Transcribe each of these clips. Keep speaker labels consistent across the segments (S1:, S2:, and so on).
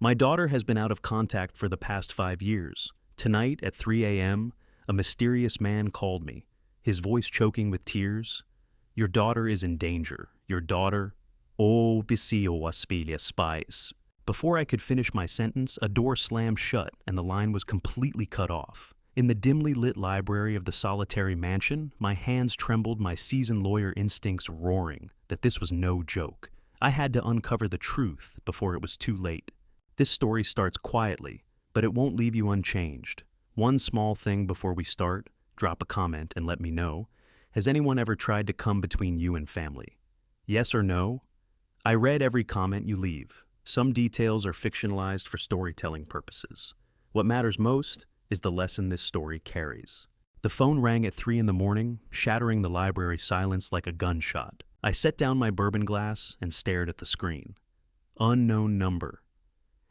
S1: My daughter has been out of contact for the past 5 years. Tonight at 3 a.m., a mysterious man called me, his voice choking with tears. Your daughter is in danger. Your daughter... Oh, bisio aspilia spies. Before I could finish my sentence, a door slammed shut and the line was completely cut off. In the dimly lit library of the solitary mansion, my hands trembled, my seasoned lawyer instincts roaring that this was no joke. I had to uncover the truth before it was too late. This story starts quietly, but it won't leave you unchanged. One small thing before we start, drop a comment and let me know. Has anyone ever tried to come between you and family? Yes or no? I read every comment you leave. Some details are fictionalized for storytelling purposes. What matters most is the lesson this story carries. The phone rang at 3 in the morning, shattering the library silence like a gunshot. I set down my bourbon glass and stared at the screen. Unknown number.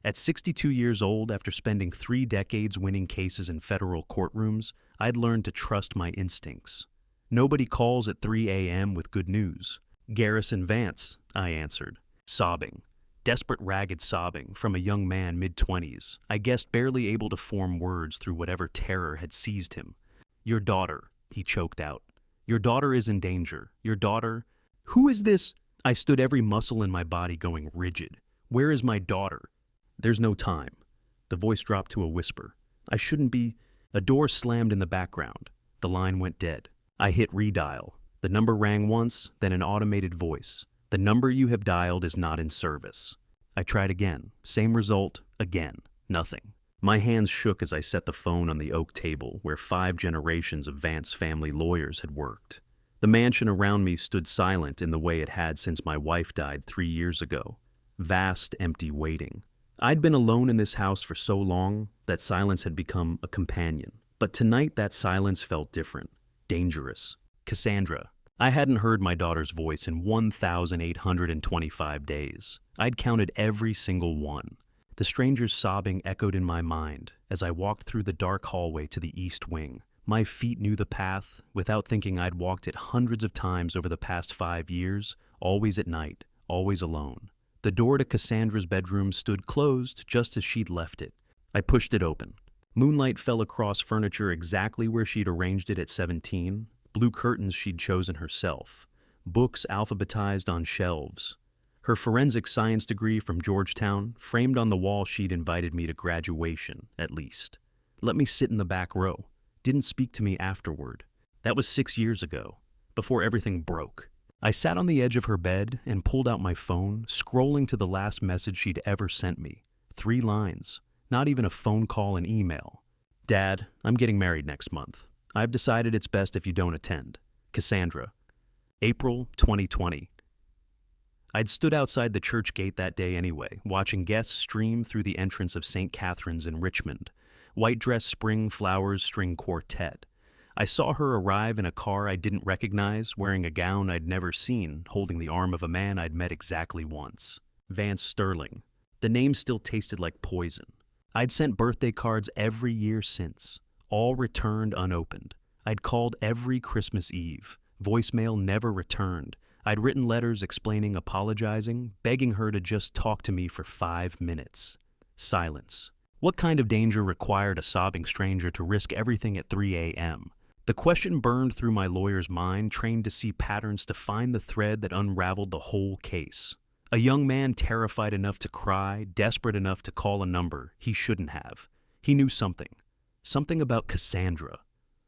S1: At 62 years old, after spending 3 decades winning cases in federal courtrooms, I'd learned to trust my instincts. Nobody calls at 3 a.m. with good news. Garrison Vance, I answered, sobbing. Desperate, ragged sobbing from a young man mid-20s, I guessed barely able to form words through whatever terror had seized him. Your daughter, he choked out. Your daughter is in danger. Your daughter... Who is this? I stood, every muscle in my body going rigid. Where is my daughter? There's no time. The voice dropped to a whisper. I shouldn't be... A door slammed in the background. The line went dead. I hit redial. The number rang once, then an automated voice. The number you have dialed is not in service. I tried again. Same result, again. Nothing. My hands shook as I set the phone on the oak table where 5 generations of Vance family lawyers had worked. The mansion around me stood silent in the way it had since my wife died 3 years ago. Vast, empty waiting. I'd been alone in this house for so long that silence had become a companion. But tonight that silence felt different. Dangerous. Cassandra. I hadn't heard my daughter's voice in 1,825 days. I'd counted every single one. The stranger's sobbing echoed in my mind as I walked through the dark hallway to the east wing. My feet knew the path, without thinking I'd walked it hundreds of times over the past 5 years, always at night, always alone. The door to Cassandra's bedroom stood closed just as she'd left it. I pushed it open. Moonlight fell across furniture exactly where she'd arranged it at 17. Blue curtains she'd chosen herself. Books alphabetized on shelves. Her forensic science degree from Georgetown framed on the wall she'd invited me to graduation, at least. Let me sit in the back row. Didn't speak to me afterward. That was 6 years ago, before everything broke. I sat on the edge of her bed and pulled out my phone, scrolling to the last message she'd ever sent me. 3 lines. Not even a phone call and email. Dad, I'm getting married next month. I've decided it's best if you don't attend. Cassandra. April 2020. I'd stood outside the church gate that day anyway, watching guests stream through the entrance of St. Catherine's in Richmond. White dress spring flowers string quartet. I saw her arrive in a car I didn't recognize, wearing a gown I'd never seen, holding the arm of a man I'd met exactly once. Vance Sterling. The name still tasted like poison. I'd sent birthday cards every year since, all returned unopened. I'd called every Christmas Eve. Voicemail never returned. I'd written letters explaining, apologizing, begging her to just talk to me for 5 minutes. Silence. What kind of danger required a sobbing stranger to risk everything at 3 a.m.? The question burned through my lawyer's mind, trained to see patterns, to find the thread that unraveled the whole case. A young man terrified enough to cry, desperate enough to call a number he shouldn't have. He knew something. Something about Cassandra.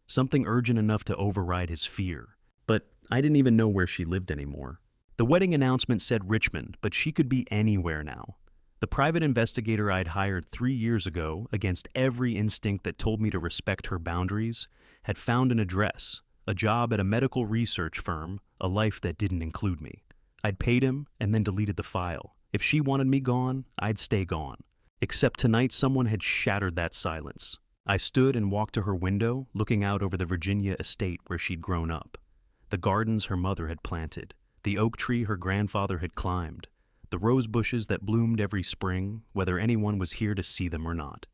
S1: Something urgent enough to override his fear. But I didn't even know where she lived anymore. The wedding announcement said Richmond, but she could be anywhere now. The private investigator I'd hired 3 years ago, against every instinct that told me to respect her boundaries, had found an address, a job at a medical research firm, a life that didn't include me. I'd paid him and then deleted the file. If she wanted me gone, I'd stay gone. Except tonight someone had shattered that silence. I stood and walked to her window, looking out over the Virginia estate where she'd grown up. The gardens her mother had planted, the oak tree her grandfather had climbed, the rose bushes that bloomed every spring, whether anyone was here to see them or not.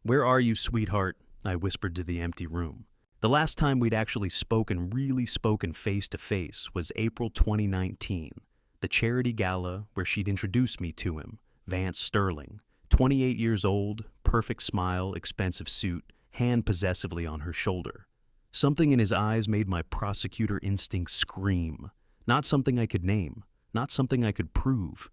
S1: "Where are you, sweetheart?" I whispered to the empty room. The last time we'd actually really spoken face to face was April 2019, the charity gala where she'd introduced me to him, Vance Sterling, 28 years old, perfect smile, expensive suit, hand possessively on her shoulder. Something in his eyes made my prosecutor instinct scream. Not something I could name, not something I could prove,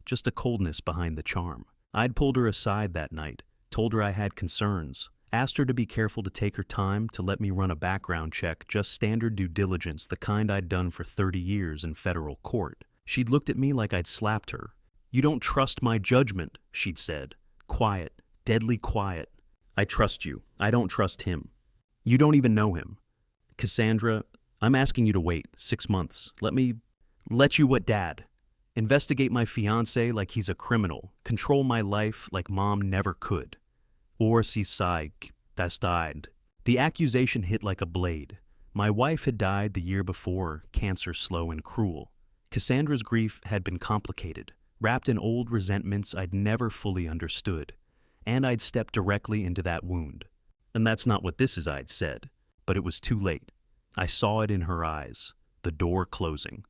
S1: just a coldness behind the charm. I'd pulled her aside that night, told her I had concerns, asked her to be careful to take her time to let me run a background check, just standard due diligence, the kind I'd done for 30 years in federal court. She'd looked at me like I'd slapped her. "You don't trust my judgment," she'd said. Quiet, deadly quiet. "I trust you. I don't trust him. You don't even know him. Cassandra, I'm asking you to wait 6 months. Let you what, Dad? Investigate my fiancé like he's a criminal. Control my life like Mom never could. Or si sai, that's died." The accusation hit like a blade. My wife had died the year before, cancer slow and cruel. Cassandra's grief had been complicated, wrapped in old resentments I'd never fully understood. And I'd stepped directly into that wound. And that's not what this is, I'd said. But it was too late. I saw it in her eyes, the door closing.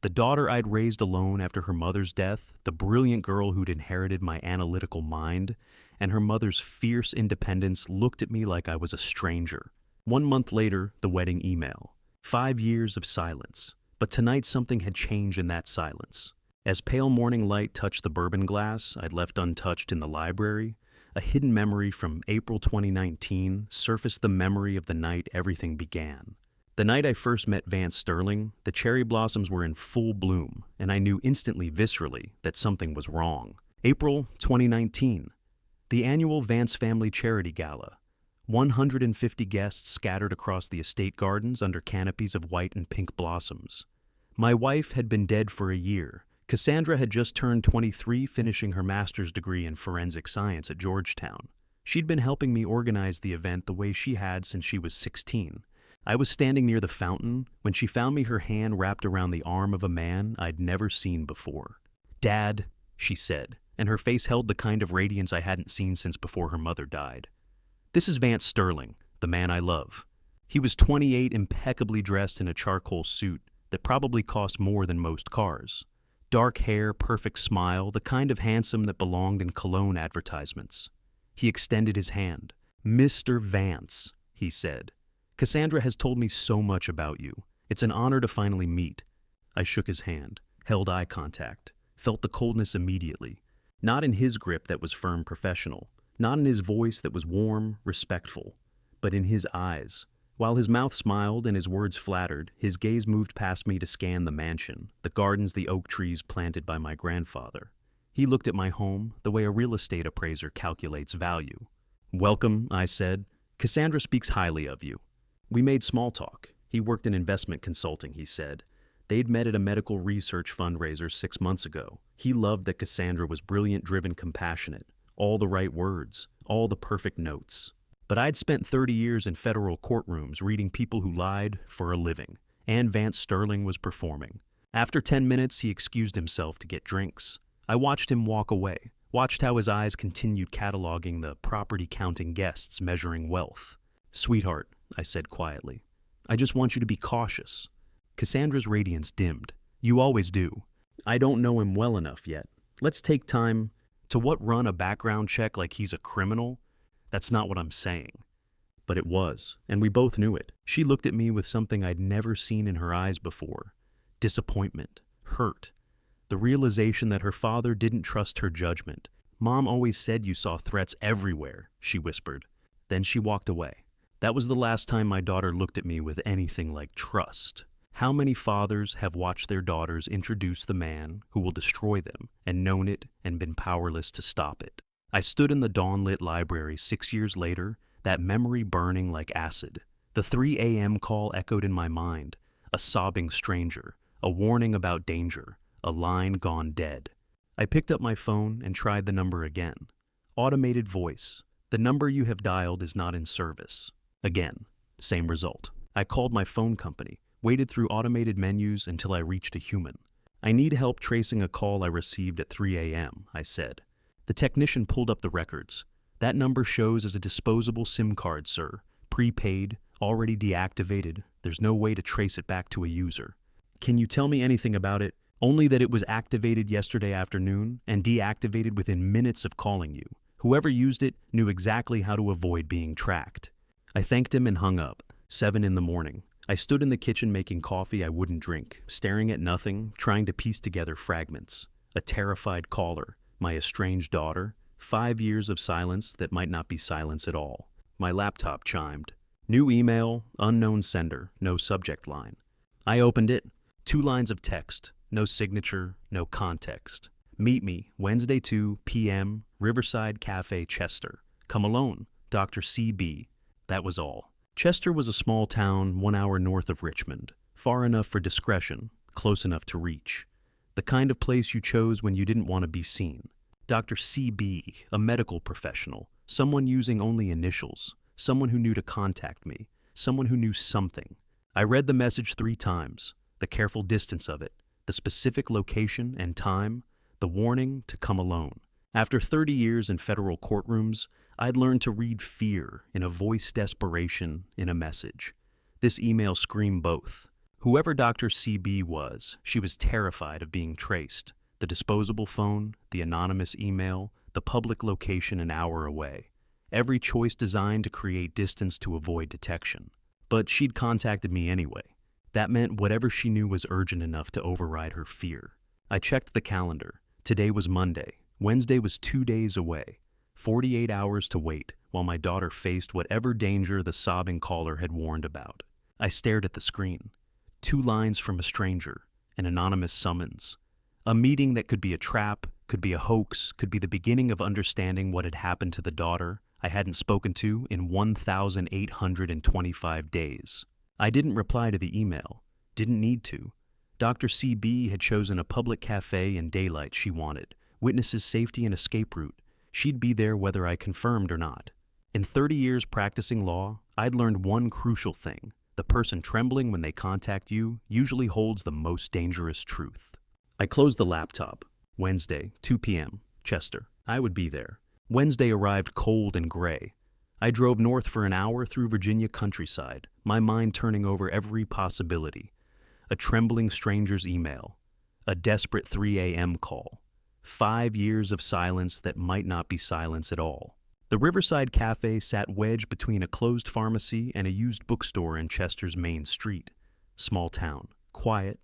S1: The daughter I'd raised alone after her mother's death, the brilliant girl who'd inherited my analytical mind, and her mother's fierce independence looked at me like I was a stranger. 1 month later, the wedding email. 5 years of silence. But tonight something had changed in that silence. As pale morning light touched the bourbon glass I'd left untouched in the library, a hidden memory from April 2019 surfaced, the memory of the night everything began. The night I first met Vance Sterling, the cherry blossoms were in full bloom, and I knew instantly, viscerally, that something was wrong. April 2019. The annual Vance Family Charity Gala. 150 guests scattered across the estate gardens under canopies of white and pink blossoms. My wife had been dead for a year. Cassandra had just turned 23, finishing her master's degree in forensic science at Georgetown. She'd been helping me organize the event the way she had since she was 16. I was standing near the fountain when she found me, her hand wrapped around the arm of a man I'd never seen before. "Dad," she said, and her face held the kind of radiance I hadn't seen since before her mother died. "This is Vance Sterling, the man I love." He was 28, impeccably dressed in a charcoal suit that probably cost more than most cars. Dark hair, perfect smile, the kind of handsome that belonged in cologne advertisements. He extended his hand. "Mr. Vance," he said. "Cassandra has told me so much about you. It's an honor to finally meet." I shook his hand, held eye contact, felt the coldness immediately. Not in his grip that was firm, professional, not in his voice that was warm, respectful, but in his eyes. While his mouth smiled and his words flattered, his gaze moved past me to scan the mansion, the gardens, the oak trees planted by my grandfather. He looked at my home the way a real estate appraiser calculates value. "Welcome," I said. "Cassandra speaks highly of you." We made small talk. He worked in investment consulting, he said. They'd met at a medical research fundraiser 6 months ago. He loved that Cassandra was brilliant, driven, compassionate. All the right words, all the perfect notes. But I'd spent 30 years in federal courtrooms reading people who lied for a living, and Vance Sterling was performing. After 10 minutes, he excused himself to get drinks. I watched him walk away, watched how his eyes continued cataloging the property-counting guests, measuring wealth. "Sweetheart," I said quietly, "I just want you to be cautious." Cassandra's radiance dimmed. "You always do. I don't know him well enough yet. Let's take time to run a background check like he's a criminal? That's not what I'm saying." But it was, and we both knew it. She looked at me with something I'd never seen in her eyes before. Disappointment, hurt, the realization that her father didn't trust her judgment. "Mom always said you saw threats everywhere," she whispered. Then she walked away. That was the last time my daughter looked at me with anything like trust. How many fathers have watched their daughters introduce the man who will destroy them and known it and been powerless to stop it? I stood in the dawn-lit library 6 years later, that memory burning like acid. The 3 a.m. call echoed in my mind, a sobbing stranger, a warning about danger, a line gone dead. I picked up my phone and tried the number again. Automated voice. "The number you have dialed is not in service." Again, same result. I called my phone company, waited through automated menus until I reached a human. "I need help tracing a call I received at 3 a.m., I said. The technician pulled up the records. "That number shows as a disposable SIM card, sir. Prepaid, already deactivated. There's no way to trace it back to a user." "Can you tell me anything about it?" Only that it was activated yesterday afternoon and deactivated within minutes of calling you. Whoever used it knew exactly how to avoid being tracked. I thanked him and hung up. 7 in the morning. I stood in the kitchen making coffee I wouldn't drink, staring at nothing, trying to piece together fragments. A terrified caller, my estranged daughter, 5 years of silence that might not be silence at all. My laptop chimed. New email, unknown sender, no subject line. I opened it. 2 lines of text, no signature, no context. Meet me, Wednesday 2 p.m., Riverside Cafe, Chester. Come alone, Dr. C.B. That was all. Chester was a small town 1 hour north of Richmond, far enough for discretion, close enough to reach. The kind of place you chose when you didn't want to be seen. Dr. C.B., a medical professional, someone using only initials, someone who knew to contact me, someone who knew something. I read the message 3 times, the careful distance of it, the specific location and time, the warning to come alone. After 30 years in federal courtrooms, I'd learned to read fear in a voice, desperation in a message. This email screamed both. Whoever Dr. CB was, she was terrified of being traced. The disposable phone, the anonymous email, the public location an hour away. Every choice designed to create distance to avoid detection. But she'd contacted me anyway. That meant whatever she knew was urgent enough to override her fear. I checked the calendar. Today was Monday. Wednesday was 2 days away. 48 hours to wait, while my daughter faced whatever danger the sobbing caller had warned about. I stared at the screen. 2 lines from a stranger, an anonymous summons. A meeting that could be a trap, could be a hoax, could be the beginning of understanding what had happened to the daughter I hadn't spoken to in 1,825 days. I didn't reply to the email. Didn't need to. Dr. CB had chosen a public cafe in daylight she wanted, witnesses' safety and escape route. She'd be there whether I confirmed or not. In 30 years practicing law, I'd learned one crucial thing. The person trembling when they contact you usually holds the most dangerous truth. I closed the laptop. Wednesday, 2 p.m., Chester. I would be there. Wednesday arrived cold and gray. I drove north for an hour through Virginia countryside, my mind turning over every possibility. A trembling stranger's email. A desperate 3 a.m. call. 5 years of silence that might not be silence at all. The Riverside Cafe sat wedged between a closed pharmacy and a used bookstore in Chester's main street. Small town. Quiet.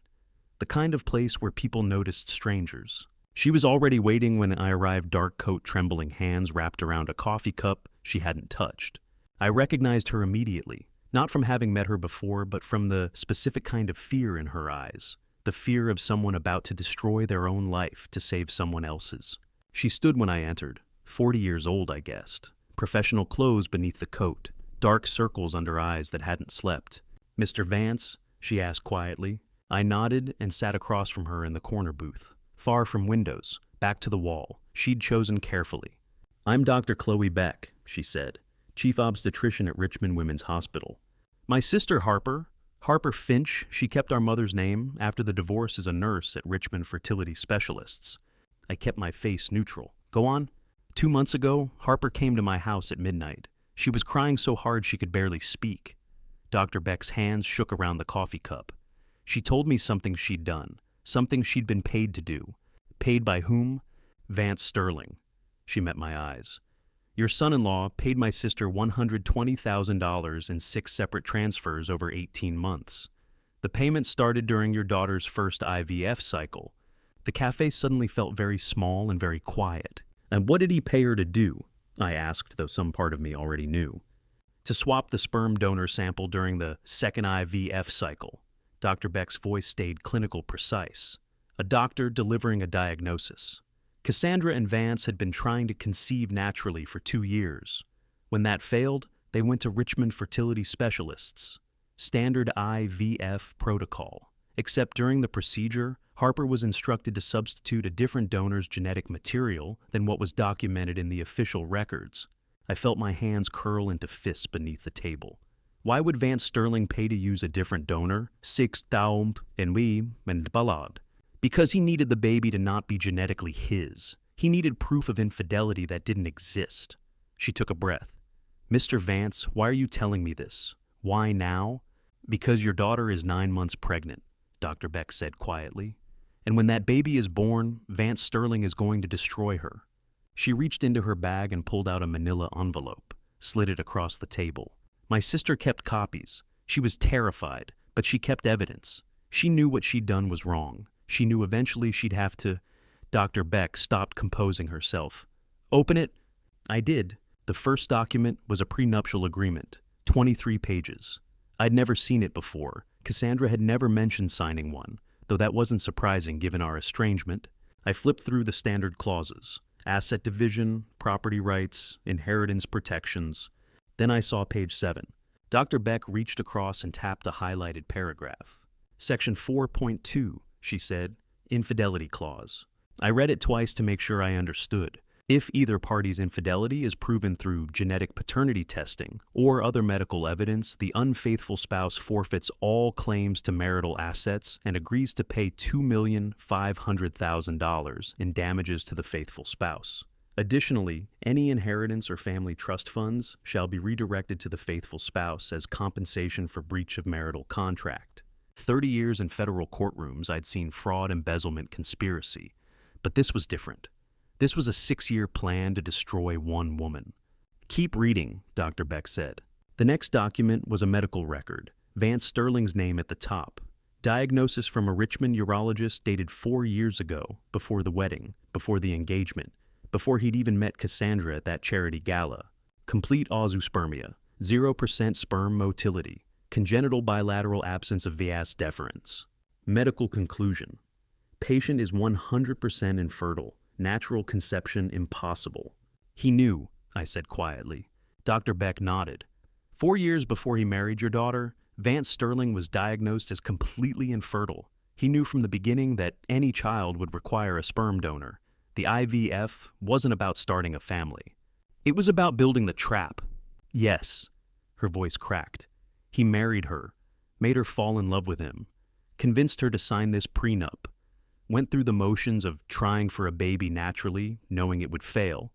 S1: The kind of place where people noticed strangers. She was already waiting when I arrived, dark coat, trembling hands wrapped around a coffee cup she hadn't touched. I recognized her immediately, not from having met her before, but from the specific kind of fear in her eyes, the fear of someone about to destroy their own life to save someone else's. She stood when I entered, 40 years old, I guessed, professional clothes beneath the coat, dark circles under eyes that hadn't slept. "Mr. Vance?" she asked quietly. I nodded and sat across from her in the corner booth. Far from windows, back to the wall, she'd chosen carefully. "I'm Dr. Chloe Beck," she said, chief obstetrician at Richmond Women's Hospital. "My sister Harper Finch, she kept our mother's name after the divorce as a nurse at Richmond Fertility Specialists." I kept my face neutral. "Go on." 2 months ago, Harper came to my house at midnight. She was crying so hard she could barely speak. Dr. Beck's hands shook around the coffee cup. She told me something she'd done. Something she'd been paid to do. Paid by whom? Vance Sterling. She met my eyes. "Your son-in-law paid my sister $120,000 in 6 separate transfers over 18 months. The payment started during your daughter's first IVF cycle." The cafe suddenly felt very small and very quiet. "And what did he pay her to do?" I asked, though some part of me already knew. "To swap the sperm donor sample during the second IVF cycle." Dr. Beck's voice stayed clinical precise. A doctor delivering a diagnosis. Cassandra and Vance had been trying to conceive naturally for 2 years. When that failed, they went to Richmond Fertility Specialists. Standard IVF protocol. Except during the procedure, Harper was instructed to substitute a different donor's genetic material than what was documented in the official records. I felt my hands curl into fists beneath the table. Why would Vance Sterling pay to use a different donor? 6,000 and we and ballad. Because he needed the baby to not be genetically his. He needed proof of infidelity that didn't exist. She took a breath. "Mr. Vance, why are you telling me this? Why now?" "Because your daughter is 9 months pregnant," Dr. Beck said quietly. And when that baby is born, Vance Sterling is going to destroy her. She reached into her bag and pulled out a manila envelope, slid it across the table. My sister kept copies. She was terrified, but she kept evidence. She knew what she'd done was wrong. She knew eventually she'd have to. Dr. Beck stopped composing herself. Open it? I did. The first document was a prenuptial agreement, 23 pages. I'd never seen it before. Cassandra had never mentioned signing one, though that wasn't surprising given our estrangement. I flipped through the standard clauses: asset division, property rights, inheritance protections. Then I saw page 7. Dr. Beck reached across and tapped a highlighted paragraph. Section 4.2, she said, infidelity clause. I read it twice to make sure I understood. If either party's infidelity is proven through genetic paternity testing or other medical evidence, the unfaithful spouse forfeits all claims to marital assets and agrees to pay $2,500,000 in damages to the faithful spouse. Additionally, any inheritance or family trust funds shall be redirected to the faithful spouse as compensation for breach of marital contract. 30 years in federal courtrooms, I'd seen fraud, embezzlement, conspiracy. But this was different. This was a 6-year plan to destroy one woman. Keep reading, Dr. Beck said. The next document was a medical record, Vance Sterling's name at the top. Diagnosis from a Richmond urologist dated 4 years ago, before the wedding, before the engagement, before he'd even met Cassandra at that charity gala. Complete azoospermia, 0% sperm motility, congenital bilateral absence of vas deferens. Medical conclusion. Patient is 100% infertile. Natural conception impossible. He knew, I said quietly. Dr. Beck nodded. 4 years before he married your daughter, Vance Sterling was diagnosed as completely infertile. He knew from the beginning that any child would require a sperm donor. The IVF wasn't about starting a family. It was about building the trap. Yes, her voice cracked. He married her, made her fall in love with him, convinced her to sign this prenup, went through the motions of trying for a baby naturally, knowing it would fail,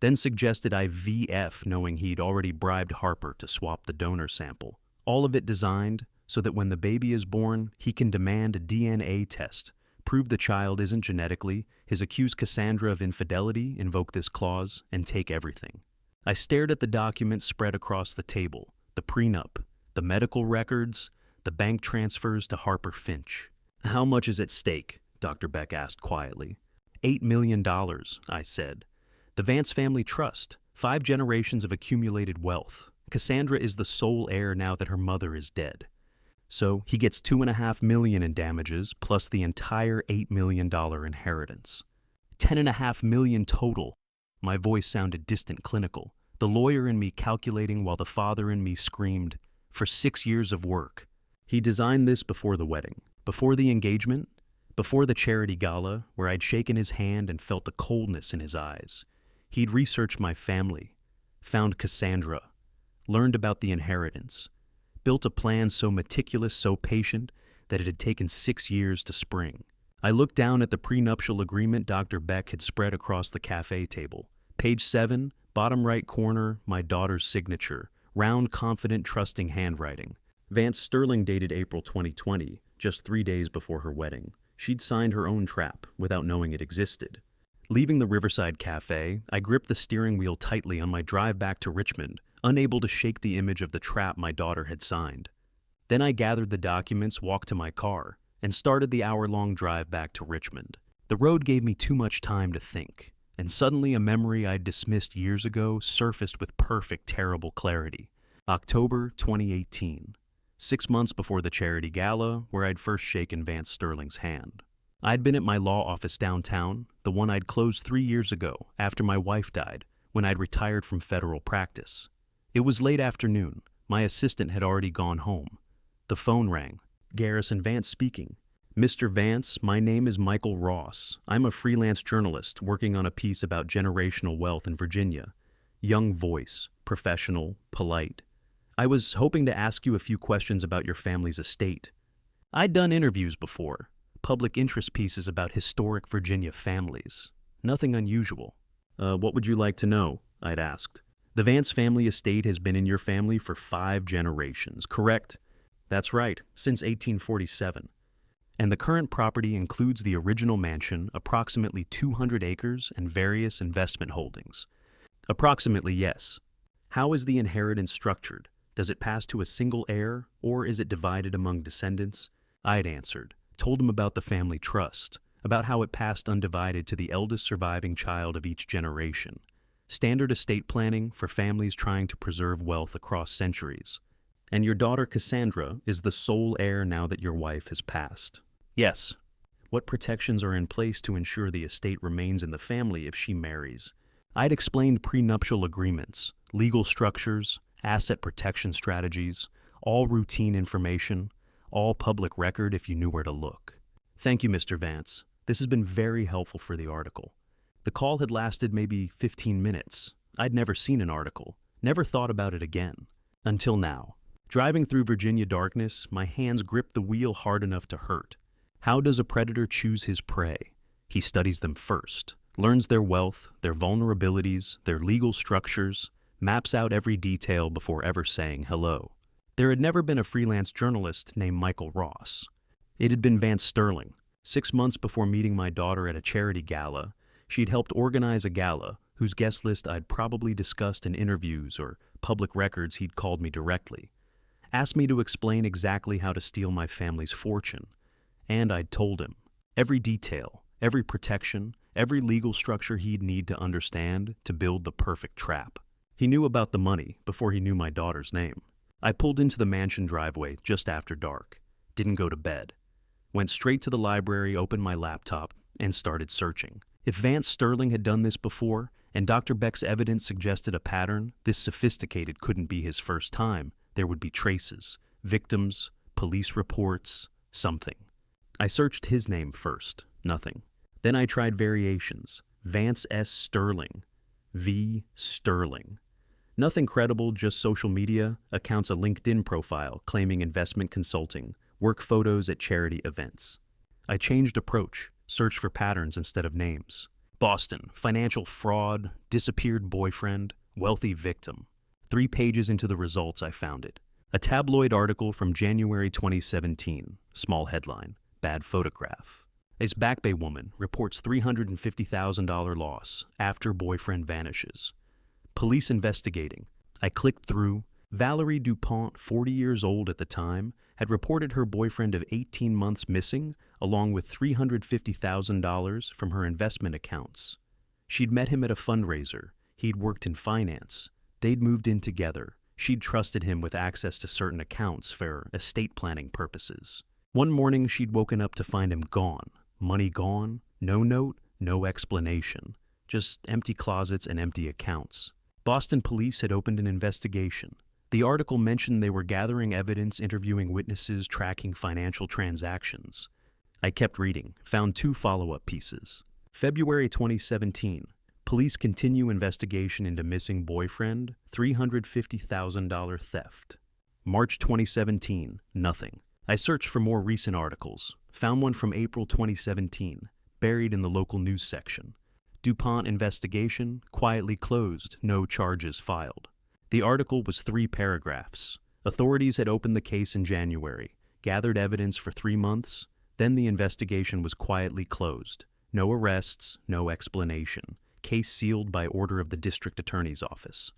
S1: then suggested IVF knowing he'd already bribed Harper to swap the donor sample. All of it designed so that when the baby is born, he can demand a DNA test, prove the child isn't genetically, accuse Cassandra of infidelity, invoke this clause, and take everything. I stared at the documents spread across the table, the prenup, the medical records, the bank transfers to Harper Finch. How much is at stake? Dr. Beck asked quietly. $8 million, I said. The Vance family trust, 5 generations of accumulated wealth. Cassandra is the sole heir now that her mother is dead. So he gets $2.5 million in damages plus the entire $8 million inheritance. $10.5 million total. My voice sounded distant clinical, the lawyer in me calculating while the father in me screamed, for 6 years of work. He designed this before the wedding, before the engagement, before the charity gala, where I'd shaken his hand and felt the coldness in his eyes. He'd researched my family, found Cassandra, learned about the inheritance, built a plan so meticulous, so patient, that it had taken 6 years to spring. I looked down at the prenuptial agreement Dr. Beck had spread across the cafe table. Page 7, bottom right corner, my daughter's signature, round, confident, trusting handwriting. Vance Sterling dated April 2020, just 3 days before her wedding. She'd signed her own trap without knowing it existed. Leaving the Riverside Cafe, I gripped the steering wheel tightly on my drive back to Richmond, unable to shake the image of the trap my daughter had signed. Then I gathered the documents, walked to my car, and started the hour-long drive back to Richmond. The road gave me too much time to think, and suddenly a memory I'd dismissed years ago surfaced with perfect, terrible clarity. October 2018. 6 months before the charity gala, where I'd first shaken Vance Sterling's hand. I'd been at my law office downtown, the one I'd closed 3 years ago, after my wife died, when I'd retired from federal practice. It was late afternoon. My assistant had already gone home. The phone rang. Garrison Vance speaking. Mr. Vance, my name is Michael Ross. I'm a freelance journalist working on a piece about generational wealth in Virginia. Young voice, professional, polite. I was hoping to ask you a few questions about your family's estate. I'd done interviews before, public interest pieces about historic Virginia families. Nothing unusual. What would you like to know? I'd asked. The Vance family estate has been in your family for 5 generations, correct? That's right, since 1847. And the current property includes the original mansion, approximately 200 acres, and various investment holdings. Approximately, yes. How is the inheritance structured? Does it pass to a single heir, or is it divided among descendants? I'd answered, told him about the family trust, about how it passed undivided to the eldest surviving child of each generation. Standard estate planning for families trying to preserve wealth across centuries. And your daughter Cassandra is the sole heir now that your wife has passed. Yes. What protections are in place to ensure the estate remains in the family if she marries? I'd explained prenuptial agreements, legal structures, asset protection strategies, all routine information, all public record if you knew where to look. Thank you, Mr. Vance. This has been very helpful for the article. The call had lasted maybe 15 minutes. I'd never seen an article, never thought about it again. Until now. Driving through Virginia darkness, my hands gripped the wheel hard enough to hurt. How does a predator choose his prey? He studies them first, learns their wealth, their vulnerabilities, their legal structures, maps out every detail before ever saying hello. There had never been a freelance journalist named Michael Ross. It had been Vance Sterling. 6 months before meeting my daughter at a charity gala, she'd helped organize a gala whose guest list I'd probably discussed in interviews or public records he'd called me directly. Asked me to explain exactly how to steal my family's fortune. And I'd told him. Every detail, every protection, every legal structure he'd need to understand to build the perfect trap. He knew about the money before he knew my daughter's name. I pulled into the mansion driveway just after dark. Didn't go to bed. Went straight to the library, opened my laptop, and started searching. If Vance Sterling had done this before, and Dr. Beck's evidence suggested a pattern, this sophisticated couldn't be his first time. There would be traces, victims, police reports, something. I searched his name first, nothing. Then I tried variations. Vance S. Sterling, V. Sterling. Nothing credible, just social media, accounts a LinkedIn profile claiming investment consulting, work photos at charity events. I changed approach, searched for patterns instead of names. Boston, financial fraud, disappeared boyfriend, wealthy victim. 3 pages into the results, I found it. A tabloid article from January 2017. Small headline, bad photograph. A Back Bay woman reports $350,000 loss after boyfriend vanishes. Police investigating. I clicked through. Valerie DuPont, 40 years old at the time, had reported her boyfriend of 18 months missing, along with $350,000 from her investment accounts. She'd met him at a fundraiser. He'd worked in finance. They'd moved in together. She'd trusted him with access to certain accounts for estate planning purposes. One morning, she'd woken up to find him gone. Money gone, no note, no explanation. Just empty closets and empty accounts. Boston police had opened an investigation. The article mentioned they were gathering evidence, interviewing witnesses, tracking financial transactions. I kept reading, found 2 follow-up pieces. February 2017. Police continue investigation into missing boyfriend, $350,000 theft. March 2017, nothing. I searched for more recent articles, found one from April 2017, buried in the local news section. DuPont investigation, quietly closed, no charges filed. The article was 3 paragraphs. Authorities had opened the case in January, gathered evidence for 3 months, then the investigation was quietly closed. No arrests, no explanation. Case sealed by order of the district attorney's office.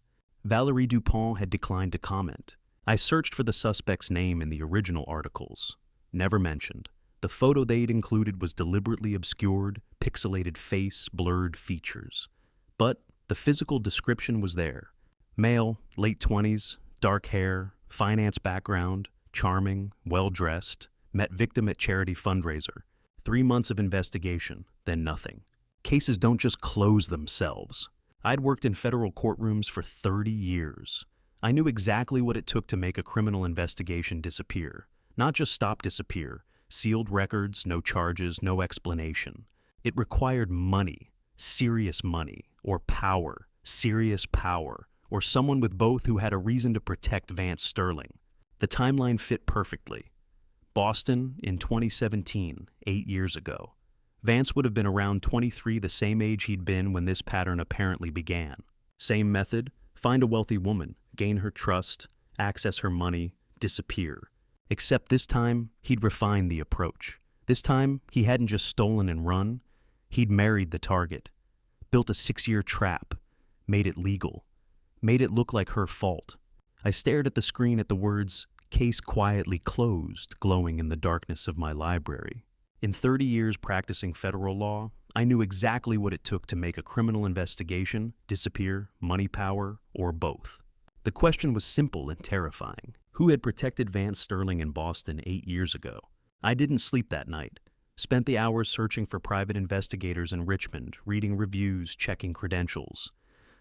S1: Valerie DuPont had declined to comment. I searched for the suspect's name in the original articles. Never mentioned. The photo they'd included was deliberately obscured, pixelated face, blurred features. But the physical description was there. Male, late 20s, dark hair, finance background, charming, well-dressed, met victim at charity fundraiser. 3 months of investigation, then nothing. Cases don't just close themselves. I'd worked in federal courtrooms for 30 years. I knew exactly what it took to make a criminal investigation disappear. Not just stop disappear, sealed records, no charges, no explanation. It required money, serious money, or power, serious power, or someone with both who had a reason to protect Vance Sterling. The timeline fit perfectly. Boston in 2017, 8 years ago. Vance would have been around 23, the same age he'd been when this pattern apparently began. Same method, find a wealthy woman, gain her trust, access her money, disappear. Except this time, he'd refined the approach. This time, he hadn't just stolen and run. He'd married the target, built a 6-year trap, made it legal, made it look like her fault. I stared at the screen at the words, "Case quietly closed," glowing in the darkness of my library. In 30 years practicing federal law, I knew exactly what it took to make a criminal investigation disappear, money power, or both. The question was simple and terrifying. Who had protected Vance Sterling in Boston 8 years ago? I didn't sleep that night. Spent the hours searching for private investigators in Richmond, reading reviews, checking credentials,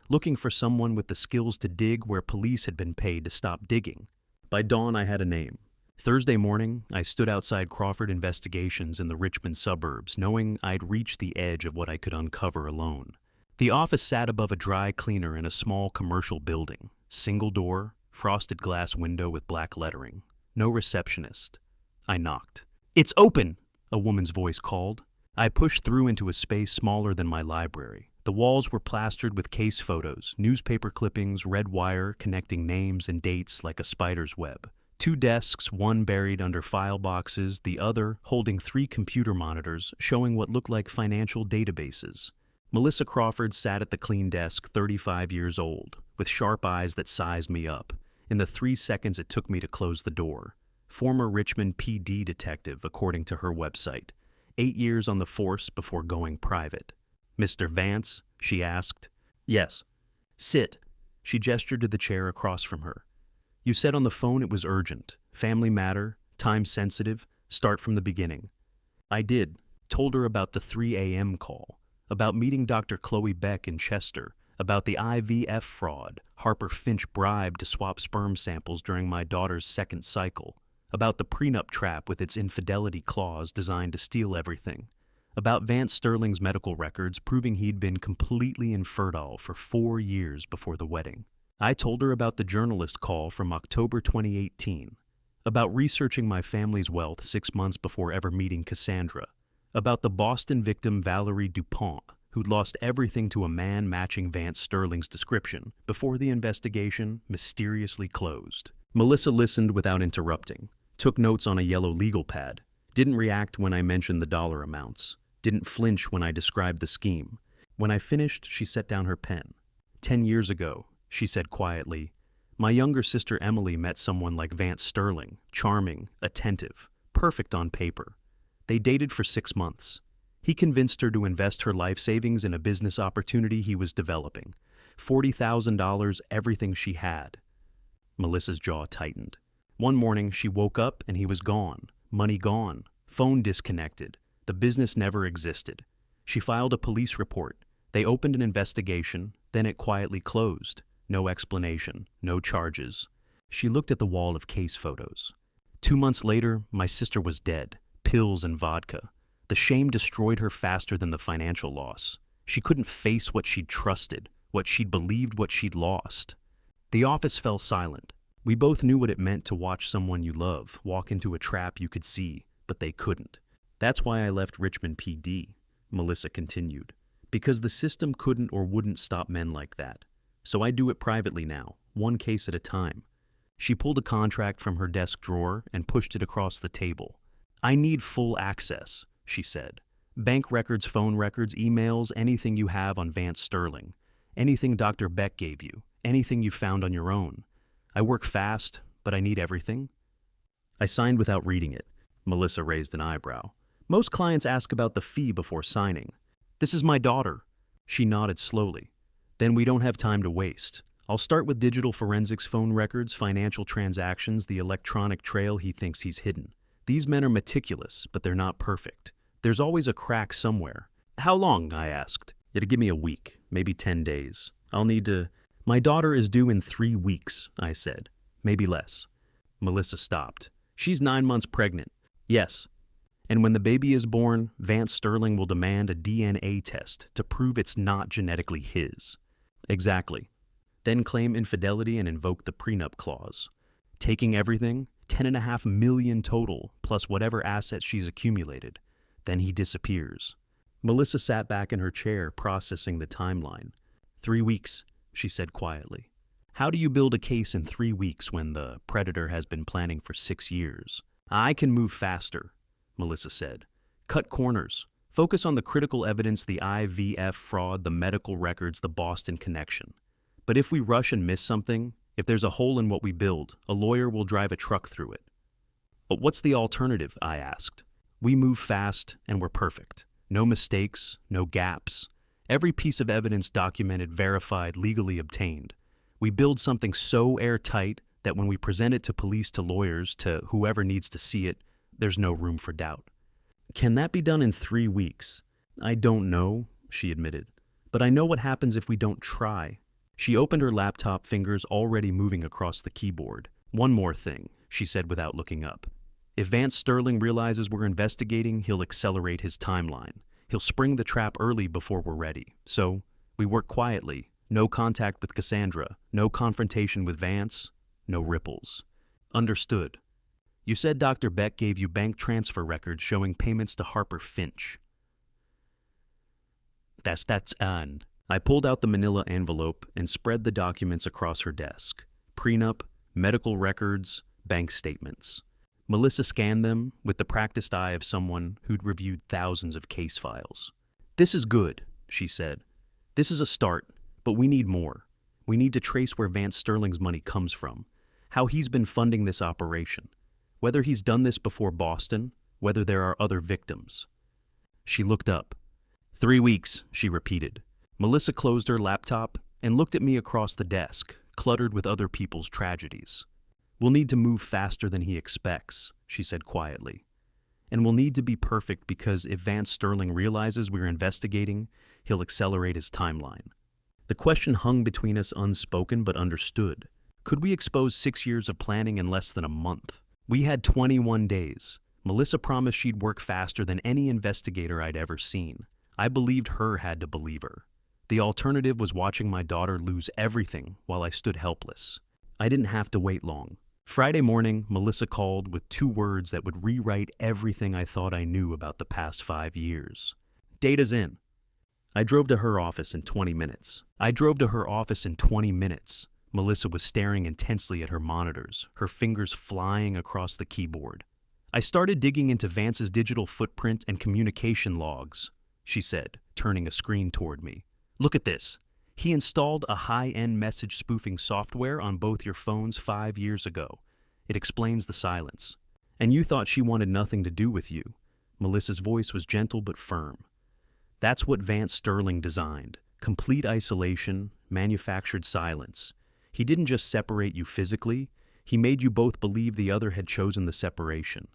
S1: looking for someone with the skills to dig where police had been paid to stop digging. By dawn, I had a name. Thursday morning, I stood outside Crawford Investigations in the Richmond suburbs, knowing I'd reached the edge of what I could uncover alone. The office sat above a dry cleaner in a small commercial building. Single door, frosted glass window with black lettering. No receptionist. I knocked. "It's open!" a woman's voice called. I pushed through into a space smaller than my library. The walls were plastered with case photos, newspaper clippings, red wire connecting names and dates like a spider's web. 2 desks, one buried under file boxes, the other holding 3 computer monitors showing what looked like financial databases. Melissa Crawford sat at the clean desk, 35 years old, with sharp eyes that sized me up. In the 3 seconds it took me to close the door. Former Richmond PD detective, according to her website. 8 years on the force before going private. "Mr. Vance?" she asked. "Yes." "Sit." She gestured to the chair across from her. "You said on the phone it was urgent. Family matter, time sensitive, start from the beginning." I did. Told her about the 3 a.m. call, about meeting Dr. Chloe Beck in Chester, about the IVF fraud Harper Finch bribed to swap sperm samples during my daughter's 2nd cycle, about the prenup trap with its infidelity clause designed to steal everything, about Vance Sterling's medical records proving he'd been completely infertile for 4 years before the wedding. I told her about the journalist call from October 2018, about researching my family's wealth 6 months before ever meeting Cassandra, about the Boston victim Valerie DuPont, who'd lost everything to a man matching Vance Sterling's description before the investigation mysteriously closed. Melissa listened without interrupting, took notes on a yellow legal pad, didn't react when I mentioned the dollar amounts, didn't flinch when I described the scheme. When I finished, she set down her pen. 10 years ago, she said quietly, my younger sister Emily met someone like Vance Sterling, charming, attentive, perfect on paper. They dated for 6 months. He convinced her to invest her life savings in a business opportunity he was developing. $40,000, everything she had. Melissa's jaw tightened. One morning, she woke up and he was gone. Money gone. Phone disconnected. The business never existed. She filed a police report. They opened an investigation, then it quietly closed. No explanation, no charges. She looked at the wall of case photos. 2 months later, my sister was dead. Pills and vodka. The shame destroyed her faster than the financial loss. She couldn't face what she'd trusted, what she'd believed, what she'd lost. The office fell silent. We both knew what it meant to watch someone you love walk into a trap you could see, but they couldn't. That's why I left Richmond PD, Melissa continued, because the system couldn't or wouldn't stop men like that. So I do it privately now, one case at a time. She pulled a contract from her desk drawer and pushed it across the table. I need full access, she said. Bank records, phone records, emails, anything you have on Vance Sterling. Anything Dr. Beck gave you. Anything you found on your own. I work fast, but I need everything. I signed without reading it. Melissa raised an eyebrow. Most clients ask about the fee before signing. This is my daughter. She nodded slowly. Then we don't have time to waste. I'll start with digital forensics phone records, financial transactions, the electronic trail he thinks he's hidden. These men are meticulous, but they're not perfect. There's always a crack somewhere. How long? I asked. It'll give me a week, maybe 10 days. I'll need to... My daughter is due in 3 weeks, I said. Maybe less. Melissa stopped. She's 9 months pregnant. Yes. And when the baby is born, Vance Sterling will demand a DNA test to prove it's not genetically his. Exactly. Then claim infidelity and invoke the prenup clause. Taking everything, $10.5 million total, plus whatever assets she's accumulated. Then he disappears. Melissa sat back in her chair, processing the timeline. 3 weeks, she said quietly. How do you build a case in 3 weeks when the predator has been planning for 6 years? I can move faster, Melissa said. Cut corners. Focus on the critical evidence, the IVF fraud, the medical records, the Boston connection. But if we rush and miss something, if there's a hole in what we build, a lawyer will drive a truck through it. But what's the alternative? I asked. We move fast and we're perfect. No mistakes, no gaps. Every piece of evidence documented, verified, legally obtained. We build something so airtight that when we present it to police, to lawyers, to whoever needs to see it, there's no room for doubt. Can that be done in 3 weeks? I don't know, she admitted. But I know what happens if we don't try. She opened her laptop, fingers already moving across the keyboard. One more thing, she said without looking up. If Vance Sterling realizes we're investigating, he'll accelerate his timeline. He'll spring the trap early before we're ready. So, we work quietly. No contact with Cassandra. No confrontation with Vance. No ripples. Understood. You said Dr. Beck gave you bank transfer records showing payments to Harper Finch. That's on. I pulled out the manila envelope and spread the documents across her desk. Prenup, medical records, bank statements. Melissa scanned them with the practiced eye of someone who'd reviewed thousands of case files. This is good, she said. This is a start, but we need more. We need to trace where Vance Sterling's money comes from, how he's been funding this operation, whether he's done this before Boston, whether there are other victims. She looked up. 3 weeks, she repeated. Melissa closed her laptop and looked at me across the desk, cluttered with other people's tragedies. We'll need to move faster than he expects, she said quietly. And we'll need to be perfect because if Vance Sterling realizes we're investigating, he'll accelerate his timeline. The question hung between us, unspoken but understood. Could we expose 6 years of planning in less than a month? We had 21 days. Melissa promised she'd work faster than any investigator I'd ever seen. I believed her, had to believe her. The alternative was watching my daughter lose everything while I stood helpless. I didn't have to wait long. Friday morning, Melissa called with 2 words that would rewrite everything I thought I knew about the past 5 years. Data's in. I drove to her office in 20 minutes. Melissa was staring intensely at her monitors, her fingers flying across the keyboard. I started digging into Vance's digital footprint and communication logs, she said, turning a screen toward me. Look at this. He installed a high-end message spoofing software on both your phones 5 years ago. It explains the silence. And you thought she wanted nothing to do with you. Melissa's voice was gentle but firm. That's what Vance Sterling designed. Complete isolation, manufactured silence. He didn't just separate you physically, he made you both believe the other had chosen the separation.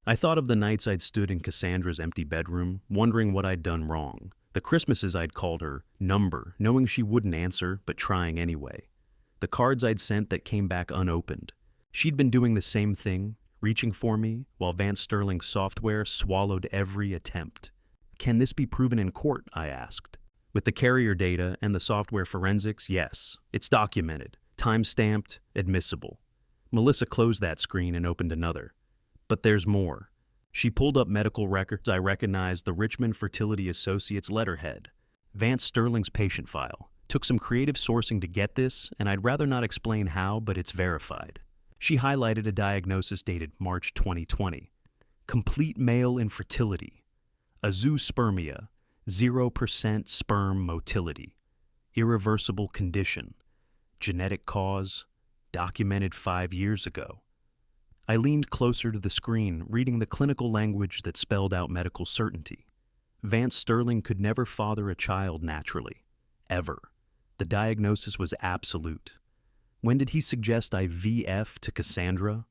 S1: I thought of the nights I'd stood in Cassandra's empty bedroom, wondering what I'd done wrong. The Christmases I'd called her number, knowing she wouldn't answer, but trying anyway. The cards I'd sent that came back unopened. She'd been doing the same thing, reaching for me, while Vance Sterling's software swallowed every attempt. Can this be proven in court? I asked. With the carrier data and the software forensics, yes. It's documented, time-stamped, admissible. Melissa closed that screen and opened another. But there's more. She pulled up medical records. I recognized the Richmond Fertility Associates letterhead. Vance Sterling's patient file. Took some creative sourcing to get this, and I'd rather not explain how, but it's verified. She highlighted a diagnosis dated March 2020. Complete male infertility. Azoospermia. 0% sperm motility. Irreversible condition. Genetic cause. Documented 5 years ago. I leaned closer to the screen, reading the clinical language that spelled out medical certainty. Vance Sterling could never father a child naturally. Ever. The diagnosis was absolute. When did he suggest I VF to Cassandra?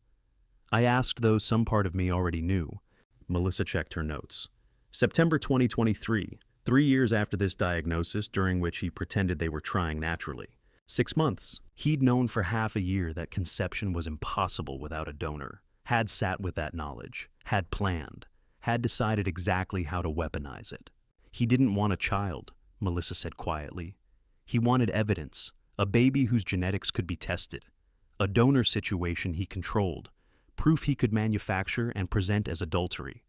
S1: I asked, though some part of me already knew. Melissa checked her notes. September 2023, 3 years after this diagnosis, during which he pretended they were trying naturally. 6 months. He'd known for half a year that conception was impossible without a donor, had sat with that knowledge, had planned, had decided exactly how to weaponize it. He didn't want a child, Melissa said quietly. He wanted evidence, a baby whose genetics could be tested, a donor situation he controlled, proof he could manufacture and present as adultery.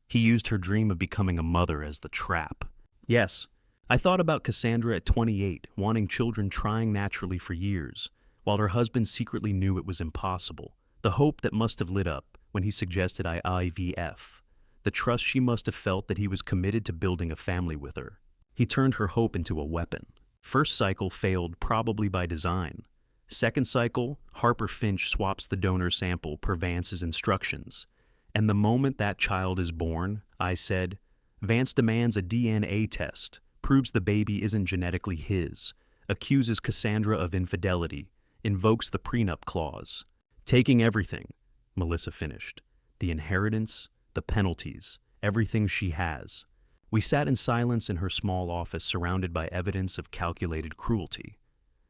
S1: He used her dream of becoming a mother as the trap. Yes, I thought about Cassandra at 28, wanting children, trying naturally for years, while her husband secretly knew it was impossible, the hope that must have lit up when he suggested I IVF. the trust she must have felt that he was committed to building a family with her. He turned her hope into a weapon. First cycle failed, probably by design. Second cycle, Harper Finch swaps the donor sample per Vance's instructions. And the moment that child is born, I said, Vance demands a DNA test, proves the baby isn't genetically his, accuses Cassandra of infidelity, invokes the prenup clause. Taking everything, Melissa finished. The inheritance, the penalties, everything she has. We sat in silence in her small office surrounded by evidence of calculated cruelty.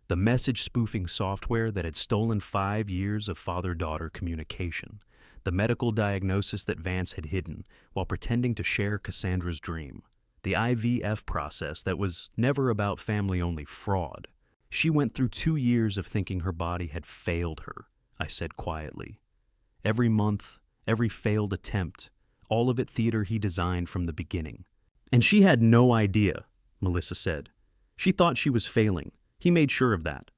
S1: The message spoofing software that had stolen 5 years of father-daughter communication. The medical diagnosis that Vance had hidden while pretending to share Cassandra's dream. The IVF process that was never about family-only fraud. She went through 2 years of thinking her body had failed her, I said quietly. Every month, every failed attempt, all of it theater he designed from the beginning. And she had no idea, Melissa said. She thought she was failing. He made sure of that.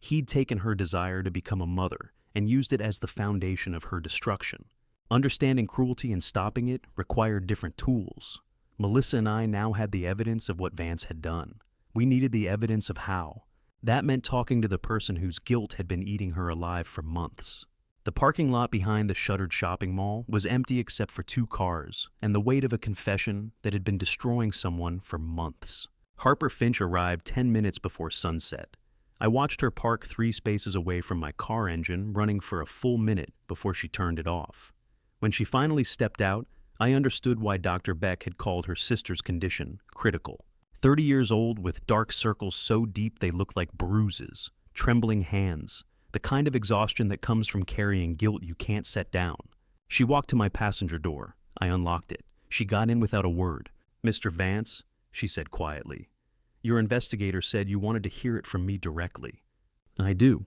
S1: He'd taken her desire to become a mother and used it as the foundation of her destruction. Understanding cruelty and stopping it required different tools. Melissa and I now had the evidence of what Vance had done. We needed the evidence of how. That meant talking to the person whose guilt had been eating her alive for months. The parking lot behind the shuttered shopping mall was empty except for 2 cars and the weight of a confession that had been destroying someone for months. Harper Finch arrived 10 minutes before sunset. I watched her park 3 spaces away from my car engine, running for a full minute before she turned it off. When she finally stepped out, I understood why Dr. Beck had called her sister's condition critical. 30 years old with dark circles so deep they looked like bruises, trembling hands, the kind of exhaustion that comes from carrying guilt you can't set down. She walked to my passenger door. I unlocked it. She got in without a word. "Mr. Vance," she said quietly, "your investigator said you wanted to hear it from me directly." "I do."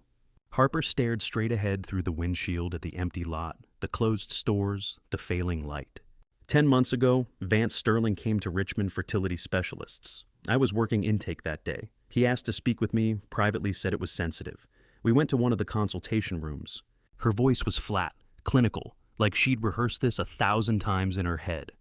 S1: Harper stared straight ahead through the windshield at the empty lot, the closed stores, the failing light. 10 months ago, Vance Sterling came to Richmond Fertility Specialists. I was working intake that day. He asked to speak with me, privately said it was sensitive. We went to one of the consultation rooms. Her voice was flat, clinical, like she'd rehearsed this 1,000 times in her head.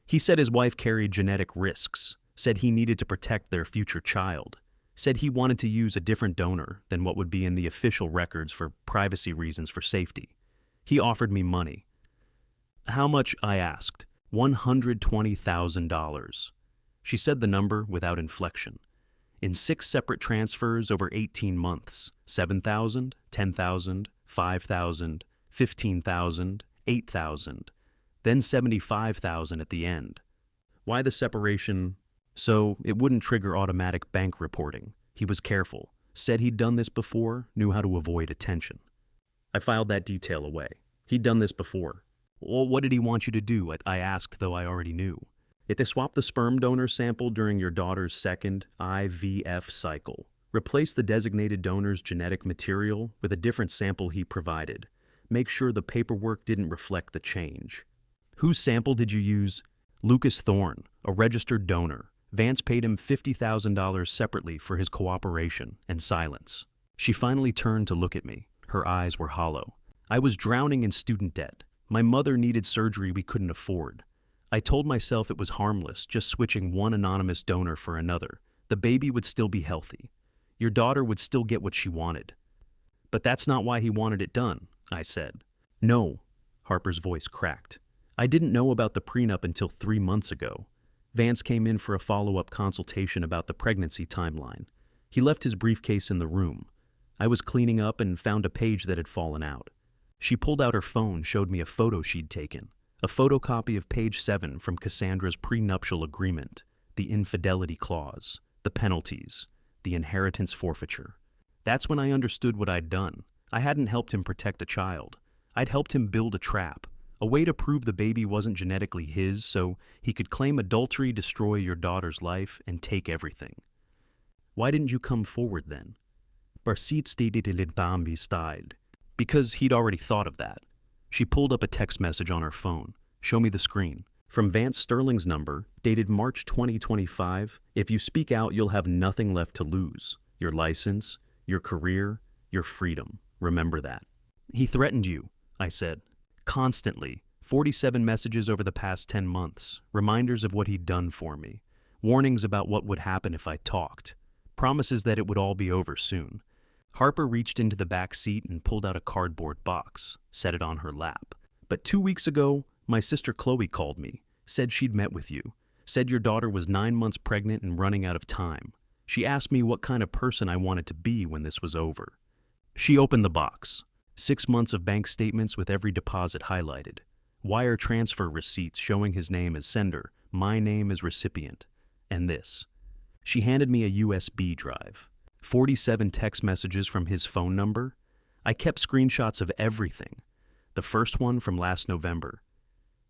S1: He said his wife carried genetic risks, said he needed to protect their future child, said he wanted to use a different donor than what would be in the official records for privacy reasons for safety. He offered me money. "How much?" I asked. $120,000. She said the number without inflection. In 6 separate transfers over 18 months, 7,000, 10,000, 5,000, 15,000, 8,000, then 75,000 at the end. Why the separation? So it wouldn't trigger automatic bank reporting. He was careful, said he'd done this before, knew how to avoid attention. I filed that detail away. He'd done this before. Well, what did he want you to do? I asked, though I already knew. If they swap the sperm donor sample during your daughter's second IVF cycle, replace the designated donor's genetic material with a different sample he provided. Make sure the paperwork didn't reflect the change. Whose sample did you use? Lucas Thorne, a registered donor. Vance paid him $50,000 separately for his cooperation and silence. She finally turned to look at me. Her eyes were hollow. I was drowning in student debt. My mother needed surgery we couldn't afford. I told myself it was harmless, just switching one anonymous donor for another. The baby would still be healthy. Your daughter would still get what she wanted. But that's not why he wanted it done, I said. No, Harper's voice cracked. I didn't know about the prenup until 3 months ago. Vance came in for a follow-up consultation about the pregnancy timeline. He left his briefcase in the room. I was cleaning up and found a page that had fallen out. She pulled out her phone, showed me a photo she'd taken. A photocopy of page 7 from Cassandra's prenuptial agreement, the infidelity clause, the penalties, the inheritance forfeiture. That's when I understood what I'd done. I hadn't helped him protect a child. I'd helped him build a trap, a way to prove the baby wasn't genetically his so he could claim adultery, destroy your daughter's life, and take everything. Why didn't you come forward then? Because he'd already thought of that. She pulled up a text message on her phone. Show me the screen. From Vance Sterling's number, dated March 2025, if you speak out, you'll have nothing left to lose. Your license, your career, your freedom. Remember that. He threatened you, I said. Constantly. 47 messages over the past 10 months, reminders of what he'd done for me, warnings about what would happen if I talked, promises that it would all be over soon. Harper reached into the back seat and pulled out a cardboard box, set it on her lap. But 2 weeks ago, my sister Chloe called me, said she'd met with you, said your daughter was 9 months pregnant and running out of time. She asked me what kind of person I wanted to be when this was over. She opened the box. 6 months of bank statements with every deposit highlighted. Wire transfer receipts showing his name as sender, my name as recipient. And this. She handed me a USB drive. 47 text messages from his phone number. I kept screenshots of everything. The first one from last November.